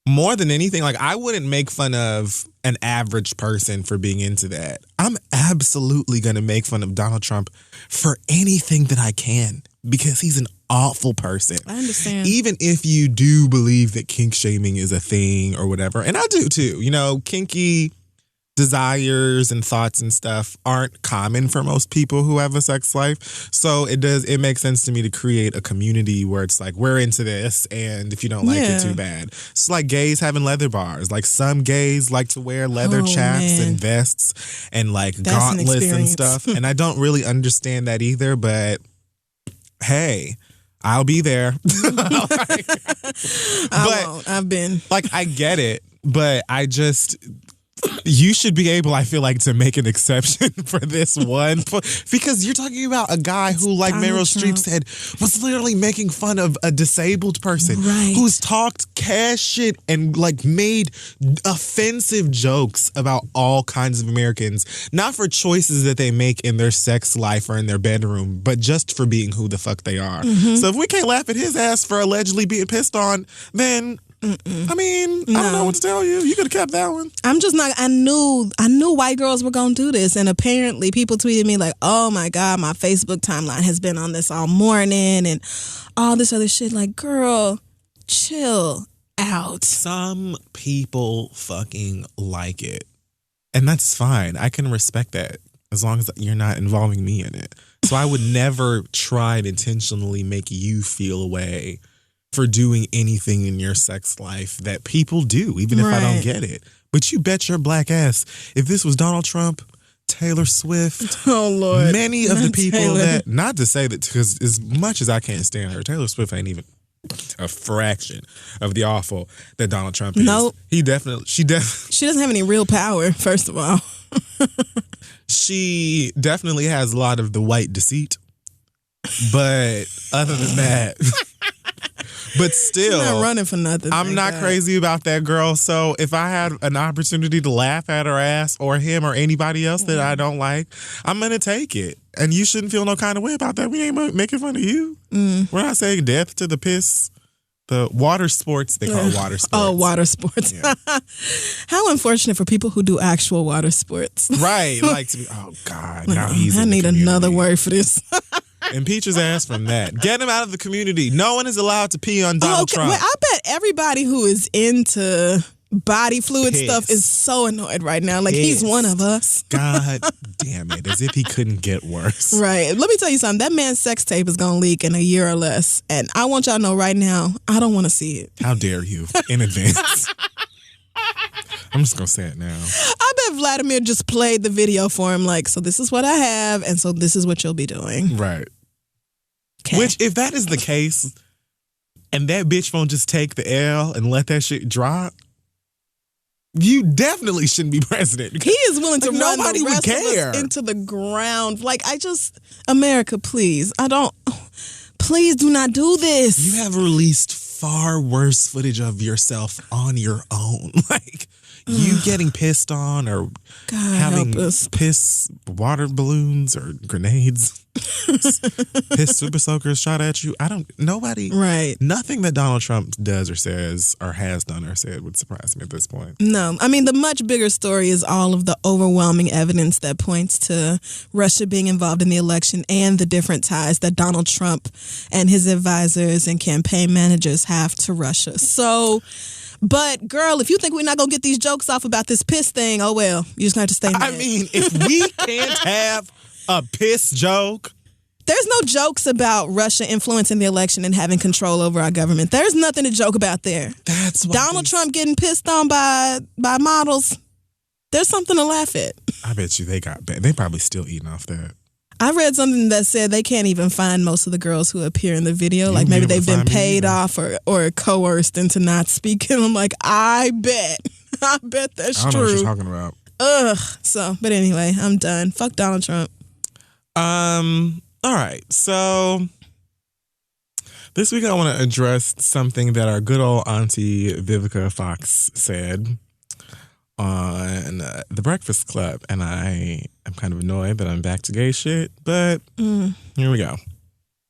[SPEAKER 1] more than anything, I wouldn't make fun of an average person for being into that. I'm absolutely going to make fun of Donald Trump for anything that I can because he's an awful person.
[SPEAKER 2] I understand.
[SPEAKER 1] Even if you do believe that kink shaming is a thing or whatever, and I do too. Kinky desires and thoughts and stuff aren't common for most people who have a sex life. So it makes sense to me to create a community where it's like, we're into this, and if you don't like it, too bad. It's like gays having leather bars. Like some gays like to wear leather chaps and vests and gauntlets and stuff. And I don't really understand that either, but hey, I'll be there.
[SPEAKER 2] I won't. I've been.
[SPEAKER 1] I get it, but you should be able, I feel like, to make an exception for this one. Because you're talking about a guy who, like Meryl Streep said, was literally making fun of a disabled person who's talked cash shit and made offensive jokes about all kinds of Americans, not for choices that they make in their sex life or in their bedroom, but just for being who the fuck they are. So if we can't laugh at his ass for allegedly being pissed on, then I mean, I don't know what to tell you. You could have kept that one.
[SPEAKER 2] I'm just not. I knew white girls were gonna do this, and apparently people tweeted me like, "Oh my God, my Facebook timeline has been on this all morning," and all this other shit. Like, girl, chill out.
[SPEAKER 1] Some people fucking like it. And that's fine. I can respect that as long as you're not involving me in it. So I would never try to intentionally make you feel away for doing anything in your sex life that people do, even if I don't get it. But you bet your black ass, if this was Donald Trump, Taylor Swift,
[SPEAKER 2] oh Lord,
[SPEAKER 1] many of the people
[SPEAKER 2] Taylor.
[SPEAKER 1] that, not to say that, because as much as I can't stand her, Taylor Swift ain't even a fraction of the awful that Donald Trump is.
[SPEAKER 2] Nope.
[SPEAKER 1] She doesn't
[SPEAKER 2] have any real power, first of all.
[SPEAKER 1] She definitely has a lot of the white deceit. But other than that, but still,
[SPEAKER 2] she's not running for nothing.
[SPEAKER 1] I'm not crazy about that girl. So if I had an opportunity to laugh at her ass or him or anybody else that I don't like, I'm going to take it. And you shouldn't feel no kind of way about that. We ain't making fun of you. We're not saying death to the piss. The water sports, they call it water sports.
[SPEAKER 2] Oh, water sports. Yeah. How unfortunate for people who do actual water sports.
[SPEAKER 1] Right. Like, to be, oh, God. Now he's
[SPEAKER 2] I
[SPEAKER 1] in the
[SPEAKER 2] need
[SPEAKER 1] community.
[SPEAKER 2] another word for this.
[SPEAKER 1] Impeach his ass from that. Get him out of the community. No one is allowed to pee on Donald Trump.
[SPEAKER 2] Well, I bet everybody who is into body fluid stuff is so annoyed right now. Like, he's one of us.
[SPEAKER 1] God damn it. As if he couldn't get worse.
[SPEAKER 2] Right. Let me tell you something. That man's sex tape is going to leak in a year or less. And I want y'all to know right now, I don't want to see it.
[SPEAKER 1] How dare you in advance. I'm just going to say it now.
[SPEAKER 2] I bet Vladimir just played the video for him like, so this is what I have, and so this is what you'll be doing.
[SPEAKER 1] Right.
[SPEAKER 2] Okay.
[SPEAKER 1] Which, if that is the case, and that bitch won't just take the L and let that shit drop, you definitely shouldn't be president.
[SPEAKER 2] He is willing to run
[SPEAKER 1] nobody
[SPEAKER 2] the rest
[SPEAKER 1] would care.
[SPEAKER 2] of us into the ground. Like, America, please. Please do not do this.
[SPEAKER 1] You have released far worse footage of yourself on your own. Like, you getting pissed on or
[SPEAKER 2] God
[SPEAKER 1] having
[SPEAKER 2] help us.
[SPEAKER 1] piss water balloons or grenades, piss super soakers shot at you. Nobody.
[SPEAKER 2] Right.
[SPEAKER 1] Nothing that Donald Trump does or says or has done or said would surprise me at this point.
[SPEAKER 2] No. I mean, the much bigger story is all of the overwhelming evidence that points to Russia being involved in the election and the different ties that Donald Trump and his advisors and campaign managers have to Russia. So, but girl, if you think we're not going to get these jokes off about this piss thing, oh well, you just going to have to stay mad.
[SPEAKER 1] I mean, if we can't have a piss joke.
[SPEAKER 2] There's no jokes about Russia influencing the election and having control over our government. There's nothing to joke about there.
[SPEAKER 1] That's what
[SPEAKER 2] Donald Trump getting pissed on by models. There's something to laugh at.
[SPEAKER 1] I bet you they probably still eating off that.
[SPEAKER 2] I read something that said they can't even find most of the girls who appear in the video. Like maybe they've been paid off or coerced into not speaking. I'm like, I bet that's true.
[SPEAKER 1] I don't know what you're talking about.
[SPEAKER 2] Ugh. So, but anyway, I'm done. Fuck Donald Trump.
[SPEAKER 1] All right. So this week I want to address something that our good old auntie Vivica Fox said on The Breakfast Club, and I am kind of annoyed that I'm back to gay shit, but here we go.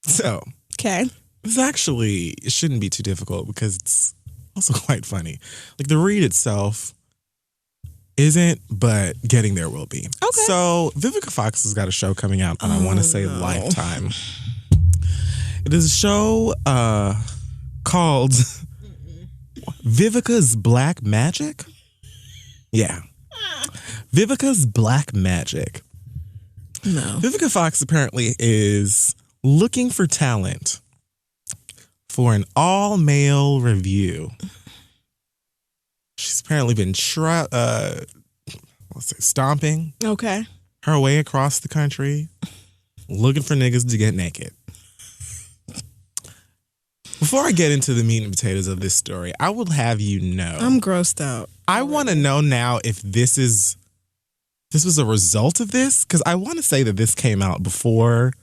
[SPEAKER 1] So,
[SPEAKER 2] okay,
[SPEAKER 1] this actually it shouldn't be too difficult because it's also quite funny. Like the read itself isn't, but getting there will be.
[SPEAKER 2] Okay.
[SPEAKER 1] So Vivica Fox has got a show coming out, and I want to say Lifetime. It is a show called Vivica's Black Magic. Yeah. Vivica's Black Magic.
[SPEAKER 2] No.
[SPEAKER 1] Vivica Fox apparently is looking for talent for an all-male review. She's apparently been stomping her way across the country, looking for niggas to get naked. Before I get into the meat and potatoes of this story, I will have you know.
[SPEAKER 2] I'm grossed out.
[SPEAKER 1] I want to know now if this was a result of this, because I want to say that this came out before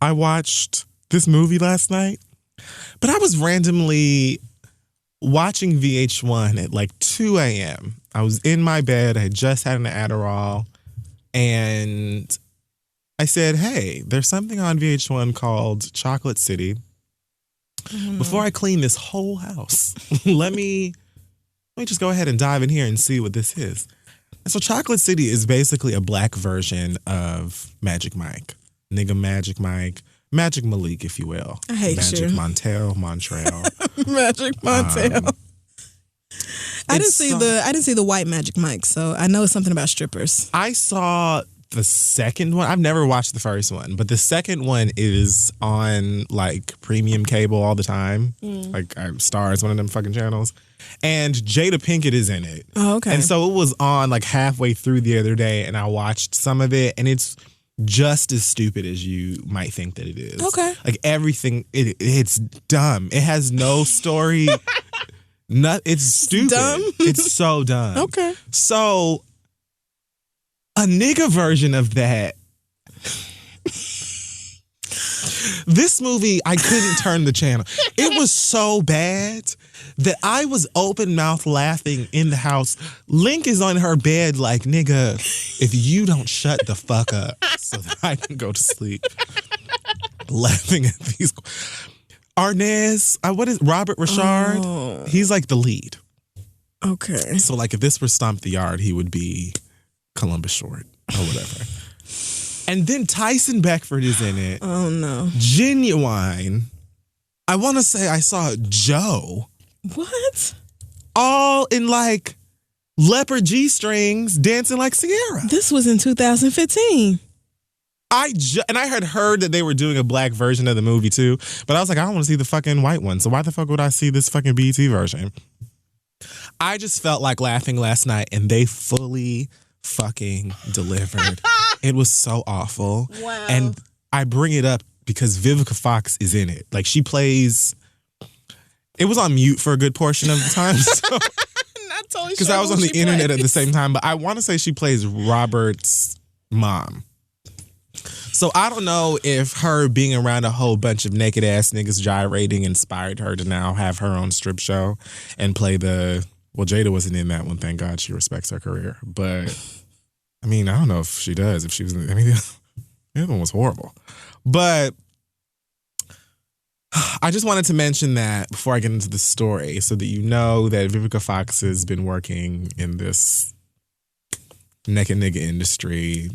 [SPEAKER 1] I watched this movie last night. But I was randomly watching VH1 at like 2 a.m. I was in my bed. I had just had an Adderall. And I said, hey, there's something on VH1 called Chocolate City. Before I clean this whole house, let me just go ahead and dive in here and see what this is. And so Chocolate City is basically a black version of Magic Mike. Nigga Magic Mike, Magic Malik, if you will.
[SPEAKER 2] I hate
[SPEAKER 1] Magic
[SPEAKER 2] you.
[SPEAKER 1] Montreal.
[SPEAKER 2] Magic Montel. I didn't see the white Magic Mike, so I know it's something about strippers.
[SPEAKER 1] I saw the second one. I've never watched the first one, but the second one is on like premium cable all the time. Like Stars, one of them fucking channels. And Jada Pinkett is in it.
[SPEAKER 2] Oh, okay.
[SPEAKER 1] And so it was on like halfway through the other day, and I watched some of it, and it's just as stupid as you might think that it is.
[SPEAKER 2] Okay.
[SPEAKER 1] Like everything, it's dumb. It has no story. It's stupid.
[SPEAKER 2] Dumb?
[SPEAKER 1] It's so dumb.
[SPEAKER 2] Okay.
[SPEAKER 1] So a nigga version of that. This movie, I couldn't turn the channel. It was so bad that I was open mouth laughing in the house. Link is on her bed like, nigga, if you don't shut the fuck up so that I can go to sleep. Laughing at these. Arnaz, Robert Richard?
[SPEAKER 2] Oh.
[SPEAKER 1] He's like the lead.
[SPEAKER 2] Okay.
[SPEAKER 1] So like if this were Stomp the Yard, he would be Columbus Short or whatever. And then Tyson Beckford is in it.
[SPEAKER 2] Oh, no.
[SPEAKER 1] Genuine. I want to say I saw Joe.
[SPEAKER 2] What?
[SPEAKER 1] All in like leopard G-strings dancing like Sierra.
[SPEAKER 2] This was in 2015.
[SPEAKER 1] And I had heard that they were doing a black version of the movie too, but I was like, I don't want to see the fucking white one. So why the fuck would I see this fucking BET version? I just felt like laughing last night, and they fully fucking delivered. It was so awful.
[SPEAKER 2] Wow.
[SPEAKER 1] And I bring it up because Vivica Fox is in it. Like she plays. It was on mute for a good portion of the time. So,
[SPEAKER 2] not totally
[SPEAKER 1] because
[SPEAKER 2] sure
[SPEAKER 1] I was on the
[SPEAKER 2] who she
[SPEAKER 1] internet at the
[SPEAKER 2] plays.
[SPEAKER 1] same time, but I want to say she plays Robert's mom. So I don't know if her being around a whole bunch of naked ass niggas gyrating inspired her to now have her own strip show and play well, Jada wasn't in that one. Thank God she respects her career. But I mean, I don't know if she does. If she was, I mean, the other one was horrible. But I just wanted to mention that before I get into the story so that you know that Vivica Fox has been working in this naked nigga industry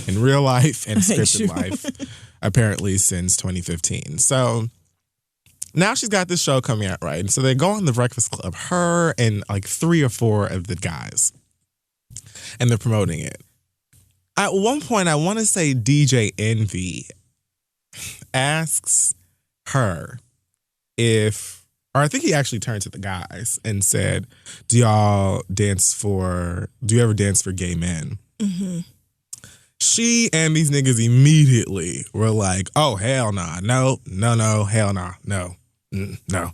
[SPEAKER 1] in real life and scripted life apparently since 2015. So now she's got this show coming out, right? And so they go on the Breakfast Club, her and like 3 or 4 of the guys, and they're promoting it. At one point, I want to say DJ Envy asks her or I think he actually turned to the guys and said, do you ever dance for gay men? Mm-hmm. She and these niggas immediately were like, oh, hell nah. No, hell nah. No. No.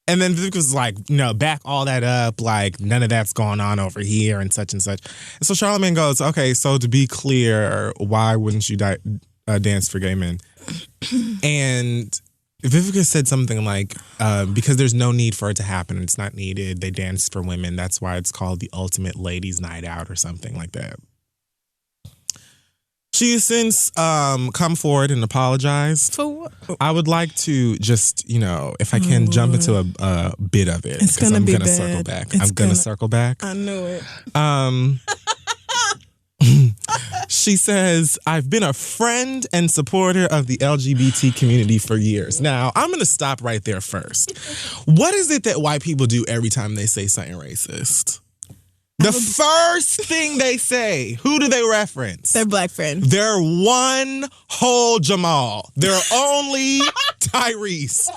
[SPEAKER 1] And then Vic was like, back all that up. Like, none of that's going on over here and such and such. And so Charlamagne goes, okay, so to be clear, why wouldn't you dance for gay men? And Vivica said something like, because there's no need for it to happen. It's not needed. They dance for women. That's why it's called the ultimate ladies' night out or something like that. She has since come forward and apologized.
[SPEAKER 2] For what?
[SPEAKER 1] I would like to just, if I can jump into a bit of it.
[SPEAKER 2] It's going to be
[SPEAKER 1] I'm gonna
[SPEAKER 2] bad.
[SPEAKER 1] circle back. I'm going to circle back.
[SPEAKER 2] I knew it.
[SPEAKER 1] She says, I've been a friend and supporter of the LGBT community for years. Now, I'm going to stop right there first. What is it that white people do every time they say something racist? The first thing they say, who do they reference?
[SPEAKER 2] Their black friend.
[SPEAKER 1] Their one whole Jamal. Their only Tyrese.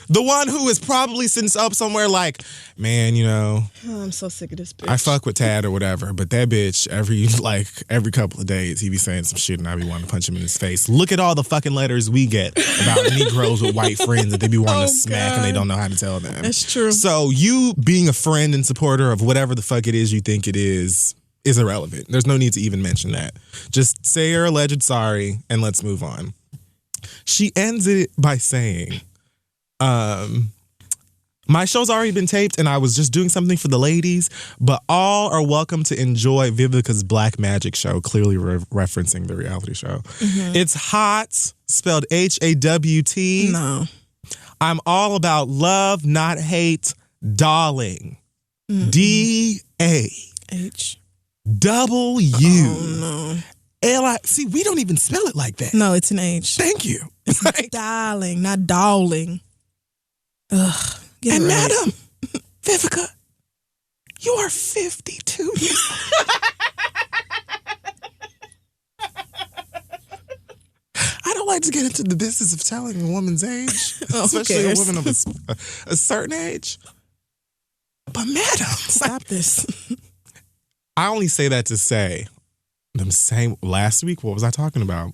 [SPEAKER 1] The one who is probably sitting up somewhere like, man,
[SPEAKER 2] Oh, I'm so sick of this bitch.
[SPEAKER 1] I fuck with Tad or whatever, but that bitch, every couple of days, he be saying some shit and I be wanting to punch him in his face. Look at all the fucking letters we get about Negroes with white friends that they be wanting to smack and they don't know how to tell them.
[SPEAKER 2] That's true.
[SPEAKER 1] So you being a friend and supporter of whatever the fuck it is you think it is irrelevant. There's no need to even mention that. Just say your alleged sorry and let's move on. She ends it by saying, my show's already been taped and I was just doing something for the ladies, but all are welcome to enjoy Vivica's Black Magic show, clearly referencing the reality show. Mm-hmm. It's hot, spelled HAWT.
[SPEAKER 2] No.
[SPEAKER 1] I'm all about love, not hate, darling. DAHWH.
[SPEAKER 2] Oh, no.
[SPEAKER 1] See, we don't even spell it like that.
[SPEAKER 2] No, it's an H.
[SPEAKER 1] Thank you.
[SPEAKER 2] It's darling, not darling. Ugh.
[SPEAKER 1] And Madam Vivica, you are 52 years old. I don't like to get into the business of telling a woman's age, especially a woman of a certain age. But madam,
[SPEAKER 2] stop this.
[SPEAKER 1] I only say that to say, them same last week, what was I talking about?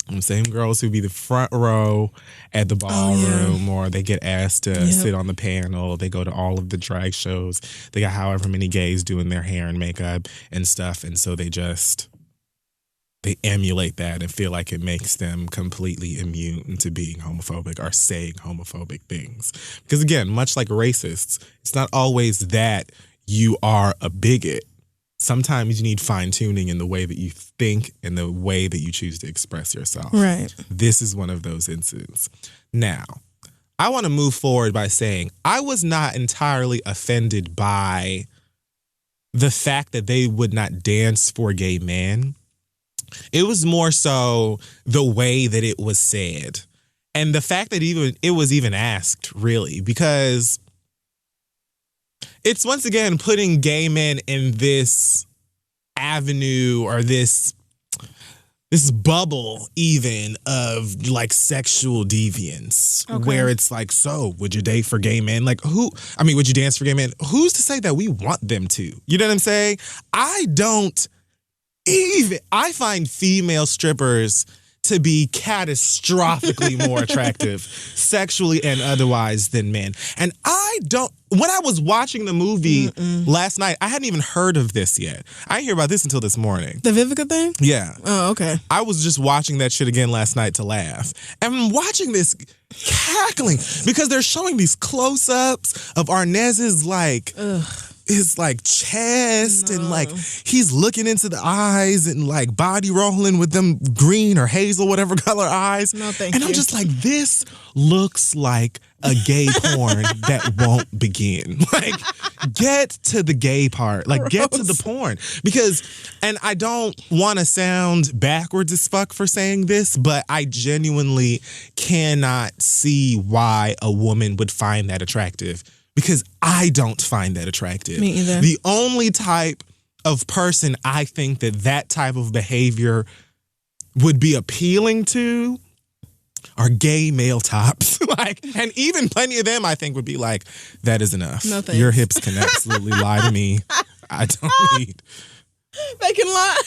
[SPEAKER 1] Them same girls who be the front row at the ballroom, or they get asked to sit on the panel. They go to all of the drag shows. They got however many gays doing their hair and makeup and stuff, and so they emulate that and feel like it makes them completely immune to being homophobic or saying homophobic things. Because again, much like racists, it's not always that you are a bigot. Sometimes you need fine-tuning in the way that you think and the way that you choose to express yourself.
[SPEAKER 2] Right.
[SPEAKER 1] This is one of those incidents. Now, I want to move forward by saying I was not entirely offended by the fact that they would not dance for gay men. It was more so the way that it was said. And the fact that it was even asked, really, because it's once again putting gay men in this avenue or this bubble even of like sexual deviance, where it's like, so would you date for gay men? Like would you dance for gay men? Who's to say that we want them to? You know what I'm saying? I find female strippers to be catastrophically more attractive sexually and otherwise than men. And when I was watching the movie last night, I hadn't even heard of this yet. I didn't hear about this until this morning.
[SPEAKER 2] The Vivica thing?
[SPEAKER 1] Yeah.
[SPEAKER 2] Oh, okay.
[SPEAKER 1] I was just watching that shit again last night to laugh. And I'm watching this cackling because they're showing these close-ups of Arnez's his like chest and like he's looking into the eyes and like body rolling with them green or hazel, whatever color eyes.
[SPEAKER 2] No, thank you.
[SPEAKER 1] And I'm just like, this looks like a gay porn that won't begin. Like, get to the gay part. Like, get to the porn. Because, and I don't want to sound backwards as fuck for saying this, but I genuinely cannot see why a woman would find that attractive. Because I don't find that attractive.
[SPEAKER 2] Me either.
[SPEAKER 1] The only type of person I think that type of behavior would be appealing to are gay male tops. And even plenty of them I think would be like, that is enough.
[SPEAKER 2] No thanks.
[SPEAKER 1] Your hips can absolutely lie to me. I don't need.
[SPEAKER 2] They can lie.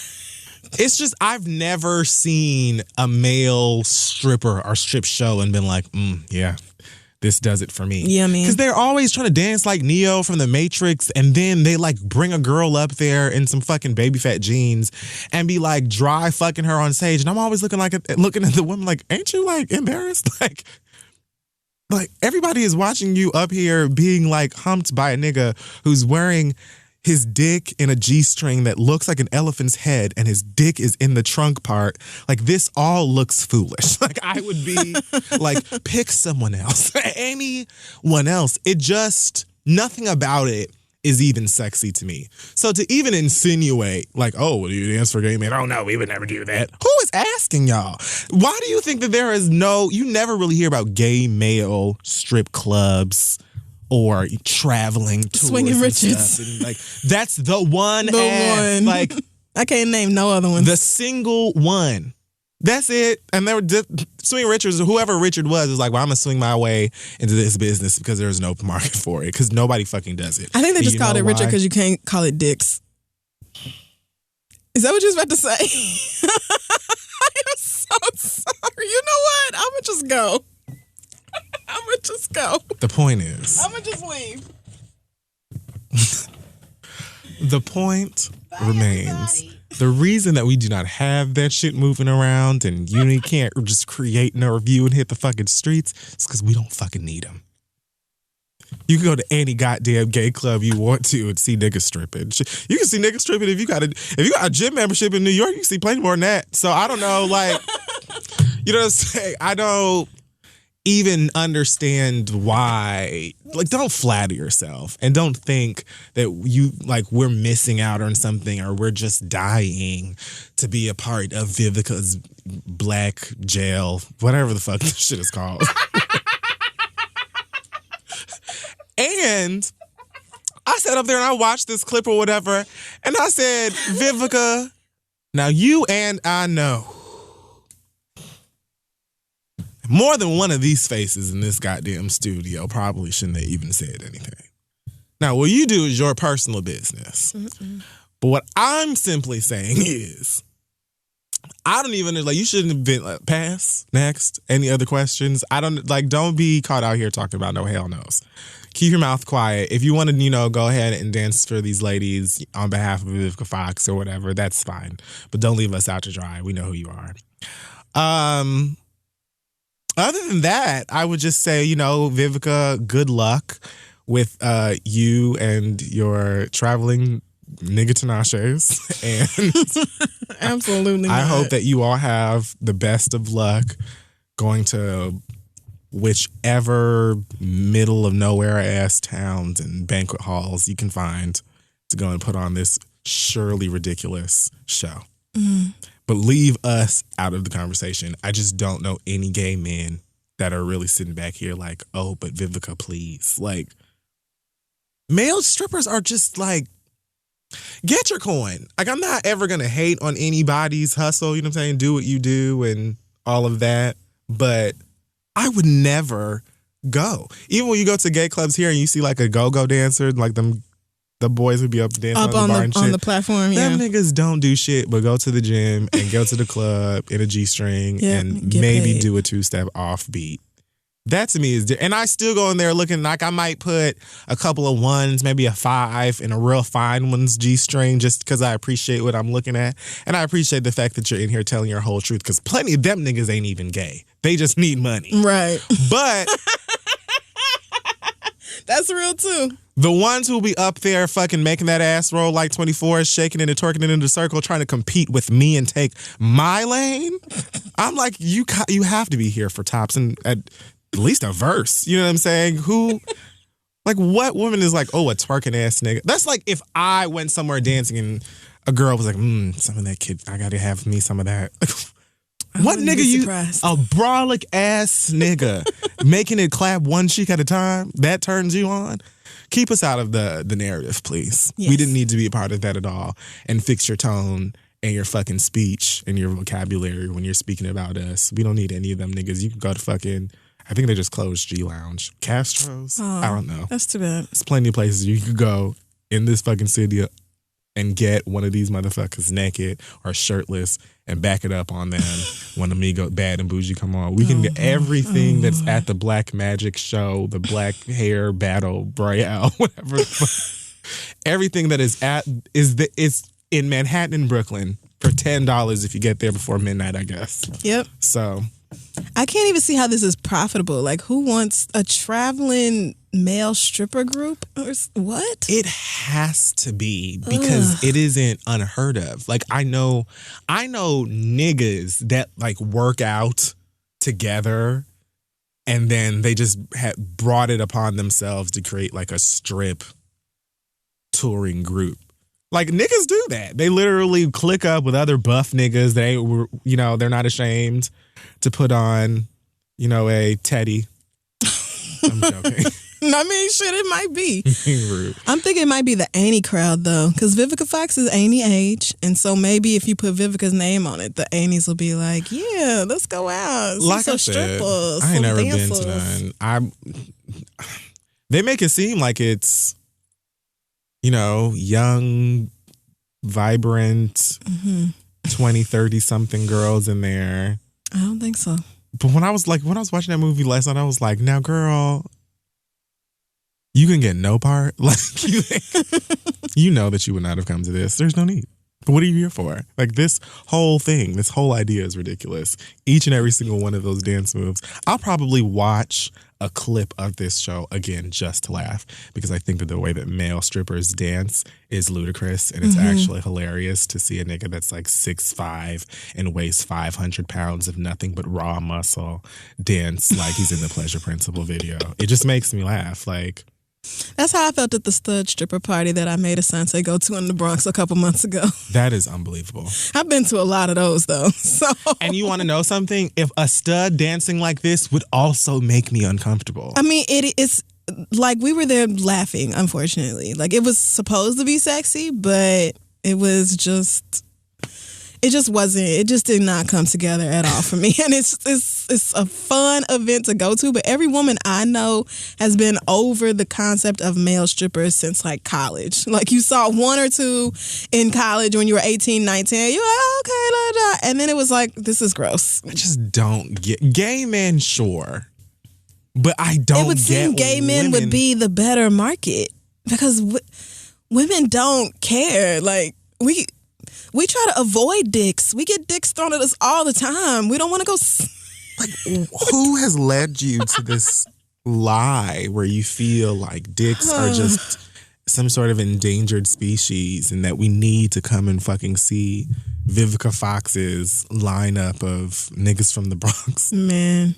[SPEAKER 1] It's just, I've never seen a male stripper or strip show and been like, yeah. This does it for me.
[SPEAKER 2] Yeah, man.
[SPEAKER 1] Because they're always trying to dance like Neo from The Matrix, and then they like bring a girl up there in some fucking baby fat jeans and be like dry fucking her on stage. And I'm always looking at the woman like, ain't you like embarrassed? Like everybody is watching you up here being like humped by a nigga who's wearing his dick in a G-string that looks like an elephant's head, and his dick is in the trunk part. Like, this all looks foolish. Like, I would be like, pick someone else. Anyone else. It just, nothing about it is even sexy to me. So to even insinuate, like, oh, will you dance for gay men? Oh, no, we would never do that. Who is asking y'all? Why do you think that there is you never really hear about gay male strip clubs or traveling tours
[SPEAKER 2] Swinging
[SPEAKER 1] and
[SPEAKER 2] Richards.
[SPEAKER 1] stuff. And like, that's the one. Like,
[SPEAKER 2] I can't name no other ones.
[SPEAKER 1] The single one. That's it. And they were Swinging Richards, or whoever Richard was like, well, I'm going to swing my way into this business because there's no market for it, because nobody fucking does it.
[SPEAKER 2] I think they just called it Richard because you can't call it dicks. Is that what you was about to say? I am so sorry. You know what? I'm going to just go.
[SPEAKER 1] The point is,
[SPEAKER 2] I'm going to just leave.
[SPEAKER 1] The point remains. Everybody. The reason that we do not have that shit moving around and you can't just create no review and hit the fucking streets is because we don't fucking need them. You can go to any goddamn gay club you want to and see niggas stripping. You can see niggas stripping if you got a gym membership in New York. You can see plenty more than that. So I don't know, like, you know what I'm saying? I know. even understand why. Like, don't flatter yourself and don't think that we're missing out on something or we're just dying to be a part of Vivica's black jail, whatever the fuck this shit is called. And I sat up there and I watched this clip or whatever, and I said, Vivica, now you and I know more than one of these faces in this goddamn studio probably shouldn't have even said anything. Now, what you do is your personal business. Mm-mm. But what I'm simply saying is, I don't even, you shouldn't have been, pass, next, any other questions? Don't be caught out here talking about no hell no's. Keep your mouth quiet. If you want to, go ahead and dance for these ladies on behalf of Vivica Fox or whatever, that's fine. But don't leave us out to dry. We know who you are. Other than that, I would just say, Vivica, good luck with you and your traveling nigga tenaches. And
[SPEAKER 2] absolutely
[SPEAKER 1] I hope that you all have the best of luck going to whichever middle of nowhere ass towns and banquet halls you can find to go and put on this surely ridiculous show. Mm. But leave us out of the conversation. I just don't know any gay men that are really sitting back here like, oh, but Vivica, please. Like, male strippers are just like, get your coin. Like, I'm not ever going to hate on anybody's hustle, you know what I'm saying? Do what you do and all of that. But I would never go. Even when you go to gay clubs here and you see like a go-go dancer, like the boys would be up dancing on the bar and shit.
[SPEAKER 2] On the platform,
[SPEAKER 1] Them niggas don't do shit but go to the gym and go to the club in a G-string and maybe do a two-step offbeat. That to me is... And I still go in there looking like I might put a couple of ones, maybe a 5 and a real fine one's G-string just because I appreciate what I'm looking at. And I appreciate the fact that you're in here telling your whole truth because plenty of them niggas ain't even gay. They just need money.
[SPEAKER 2] Right.
[SPEAKER 1] But...
[SPEAKER 2] That's real too.
[SPEAKER 1] The ones who will be up there fucking making that ass roll like 24, shaking it and twerking it into the circle, trying to compete with me and take my lane. I'm like, you have to be here for tops and at least a verse. You know what I'm saying? What woman is like, oh, a twerking ass nigga? That's like if I went somewhere dancing and a girl was like, some of that kid, I gotta have me some of that. What nigga you? A brolic ass nigga making it clap one cheek at a time. That turns you on. Keep us out of the narrative, please. Yes. We didn't need to be a part of that at all. And fix your tone and your fucking speech and your vocabulary when you're speaking about us. We don't need any of them niggas. You can go to fucking... I think they just closed G Lounge. Castro's? I don't know.
[SPEAKER 2] That's too bad.
[SPEAKER 1] There's plenty of places you could go in this fucking city and get one of these motherfuckers naked or shirtless and back it up on them when the Migos Bad and Bougie come on. We can get everything that's at the Black Magic show, the Black Hair Battle Royale, whatever. Everything that is in Manhattan and Brooklyn for $10 if you get there before midnight, I guess.
[SPEAKER 2] Yep.
[SPEAKER 1] So
[SPEAKER 2] I can't even see how this is profitable. Like, who wants a traveling male stripper group? Or what?
[SPEAKER 1] It has to be because it isn't unheard of. Like, I know niggas that like work out together and then they just brought it upon themselves to create like a strip touring group. Like, niggas do that. They literally click up with other buff niggas. They're not ashamed to put on, a teddy. I'm joking.
[SPEAKER 2] I mean, shit, it might be.
[SPEAKER 1] Rude.
[SPEAKER 2] I'm thinking it might be the Annie crowd, though, because Vivica Fox is Annie age, and so maybe if you put Vivica's name on it, the Annies will be like, yeah, let's go out.
[SPEAKER 1] Like I said,
[SPEAKER 2] strippers,
[SPEAKER 1] I ain't never
[SPEAKER 2] dancers.
[SPEAKER 1] been to none. They make it seem like it's, young, vibrant, 20, 30-something girls in there.
[SPEAKER 2] I don't think so.
[SPEAKER 1] But when I was watching that movie last night, I was like, now, girl, you can get no part. Like, you know that you would not have come to this. There's no need. But what are you here for? Like, this whole thing, this whole idea is ridiculous. Each and every single one of those dance moves. I'll probably watch a clip of this show again just to laugh because I think that the way that male strippers dance is ludicrous, and it's actually hilarious to see a nigga that's like 6'5" and weighs 500 pounds of nothing but raw muscle dance like he's in the Pleasure Principle video. It just makes me laugh. Like,
[SPEAKER 2] that's how I felt at the stud stripper party that I made a sensei go to in the Bronx a couple months ago.
[SPEAKER 1] That is unbelievable.
[SPEAKER 2] I've been to a lot of those though. So,
[SPEAKER 1] and you want to know something? If a stud dancing like this would also make me uncomfortable.
[SPEAKER 2] I mean, it's like we were there laughing, unfortunately. Like, it was supposed to be sexy, but it was just... It just wasn't. It just did not come together at all for me. And it's a fun event to go to. But every woman I know has been over the concept of male strippers since like college. Like, you saw one or two in college when you were 18, 19. You're like, oh, okay, blah, blah. And then it was like, this is gross.
[SPEAKER 1] I just don't get gay men, sure, but I don't.
[SPEAKER 2] It would seem gay men would be the better market because women don't care. Like, we try to avoid dicks. We get dicks thrown at us all the time. We don't want to go...
[SPEAKER 1] Like, who has led you to this lie where you feel like dicks are just some sort of endangered species and that we need to come and fucking see Vivica Fox's lineup of niggas from the Bronx?
[SPEAKER 2] Man.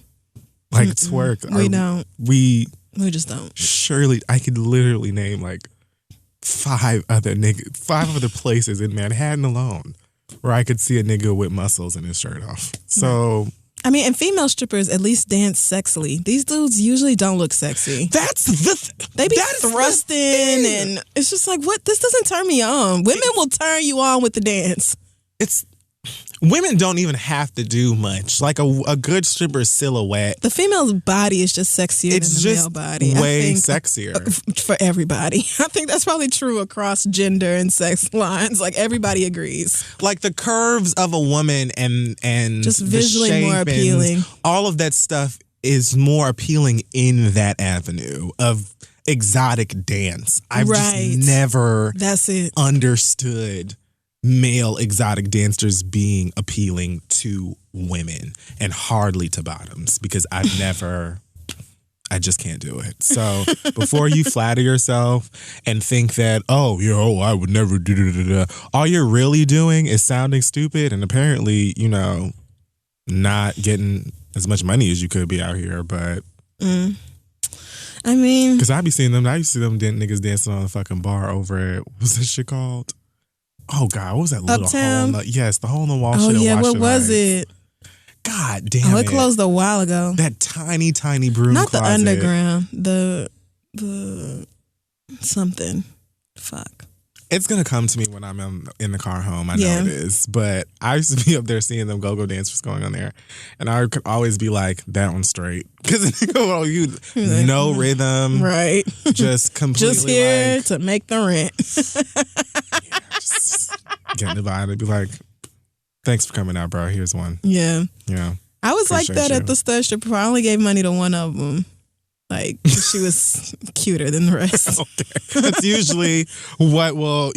[SPEAKER 1] Like, twerk.
[SPEAKER 2] We don't. We just don't.
[SPEAKER 1] Surely, I could literally name like five other places in Manhattan alone where I could see a nigga with muscles and his shirt off. So,
[SPEAKER 2] I mean, and female strippers at least dance sexily. These dudes usually don't look sexy. They be thrusting, and it's just like, what? This doesn't turn me on. Women will turn you on with the dance.
[SPEAKER 1] Women don't even have to do much. Like a good stripper silhouette.
[SPEAKER 2] The female's body is just sexier than the male body.
[SPEAKER 1] It's just way sexier.
[SPEAKER 2] For everybody. I think that's probably true across gender and sex lines. Like, everybody agrees.
[SPEAKER 1] Like, the curves of a woman and
[SPEAKER 2] just visually more appealing.
[SPEAKER 1] All of that stuff is more appealing in that avenue of exotic dance. I've just never understood male exotic dancers being appealing to women and hardly to bottoms because I just can't do it. So before you flatter yourself and think that, I would never do, all you're really doing is sounding stupid and apparently, not getting as much money as you could be out here. But
[SPEAKER 2] I mean,
[SPEAKER 1] because I used to see them niggas dancing on the fucking bar over at, what's that shit called? Oh, God, what was that little
[SPEAKER 2] Uptown?
[SPEAKER 1] hole? Yes, the hole in the wall
[SPEAKER 2] Oh,
[SPEAKER 1] shit.
[SPEAKER 2] yeah, what was it?
[SPEAKER 1] God damn it.
[SPEAKER 2] It closed a while ago.
[SPEAKER 1] That tiny, tiny broom
[SPEAKER 2] Not
[SPEAKER 1] closet.
[SPEAKER 2] the underground. The something. Fuck.
[SPEAKER 1] It's going to come to me when I'm in the car home. I know it is. But I used to be up there seeing them go-go dancers going on there. And I could always be like, that one's straight. Because no rhythm.
[SPEAKER 2] Right.
[SPEAKER 1] Just completely
[SPEAKER 2] just here to make the rent.
[SPEAKER 1] Just getting the vibe and be like, thanks for coming out, bro. Here's one.
[SPEAKER 2] Yeah.
[SPEAKER 1] Yeah.
[SPEAKER 2] I was like that at the stud stripper. I only gave money to one of them. Like, she was cuter than the rest.
[SPEAKER 1] Okay. That's usually what will,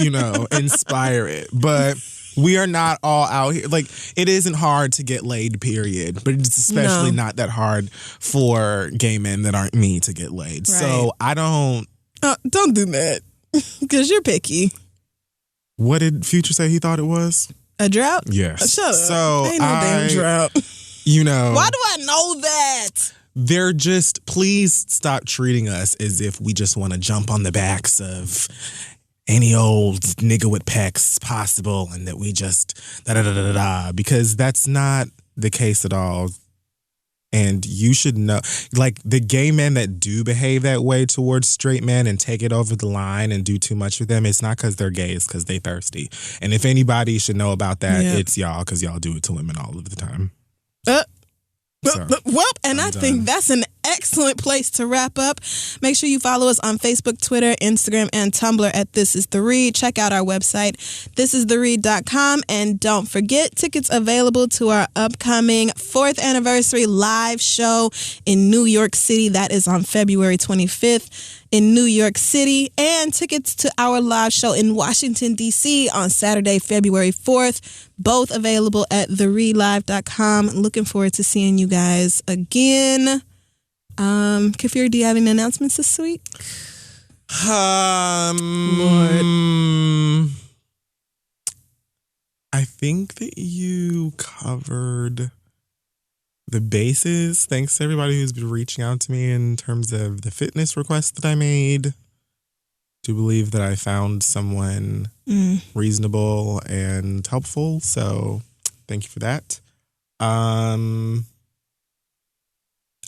[SPEAKER 1] inspire it. But we are not all out here. Like, it isn't hard to get laid, period. But it's especially not that hard for gay men that aren't me to get laid. Right. So I don't...
[SPEAKER 2] don't do that. Because you're picky.
[SPEAKER 1] What did Future say he thought it was?
[SPEAKER 2] A drought?
[SPEAKER 1] Yes.
[SPEAKER 2] Shut up.
[SPEAKER 1] So
[SPEAKER 2] ain't no damn drought.
[SPEAKER 1] Why
[SPEAKER 2] do I know that?
[SPEAKER 1] They're just, please stop treating us as if we just want to jump on the backs of any old nigga with pecs possible and that we just da-da-da-da-da, because that's not the case at all. And you should know, like, the gay men that do behave that way towards straight men and take it over the line and do too much with them, it's not because they're gay, it's because they thirsty. And if anybody should know about that, it's y'all, because y'all do it to women all of the time.
[SPEAKER 2] And I think that's an excellent place to wrap up. Make sure you follow us on Facebook, Twitter, Instagram, and Tumblr at This Is The Read. Check out our website, thisistheread.com. And don't forget, tickets available to our upcoming 4th anniversary live show in New York City. That is on February 25th in New York City. And tickets to our live show in Washington, D.C. on Saturday, February 4th. Both available at thereadlive.com. Looking forward to seeing you guys again. Kafir, do you have any announcements this week?
[SPEAKER 1] Lord. I think that you covered the bases. Thanks to everybody who's been reaching out to me in terms of the fitness request that I made. Do believe that I found someone reasonable and helpful. So thank you for that.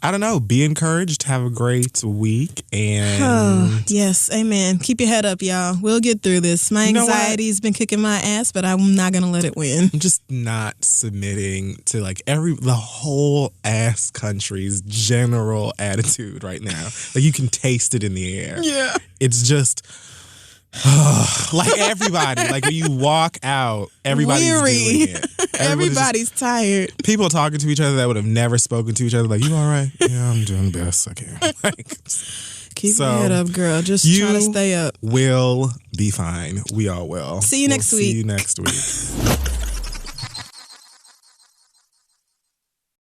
[SPEAKER 1] I don't know. Be encouraged. Have a great week. And
[SPEAKER 2] yes, amen. Keep your head up, y'all. We'll get through this. My anxiety's been kicking my ass, but I'm not gonna let it win.
[SPEAKER 1] I'm just not submitting to like the whole ass country's general attitude right now. Like you can taste it in the air.
[SPEAKER 2] Yeah.
[SPEAKER 1] It's just like everybody. Like when you walk out, everybody's doing it.
[SPEAKER 2] Everybody's tired.
[SPEAKER 1] People talking to each other that would have never spoken to each other. Like, you all right? Yeah, I'm doing the best I can. Like,
[SPEAKER 2] keep your head up, girl. Just try to stay up.
[SPEAKER 1] Will be fine. We all will.
[SPEAKER 2] See you next week.
[SPEAKER 1] See you next week.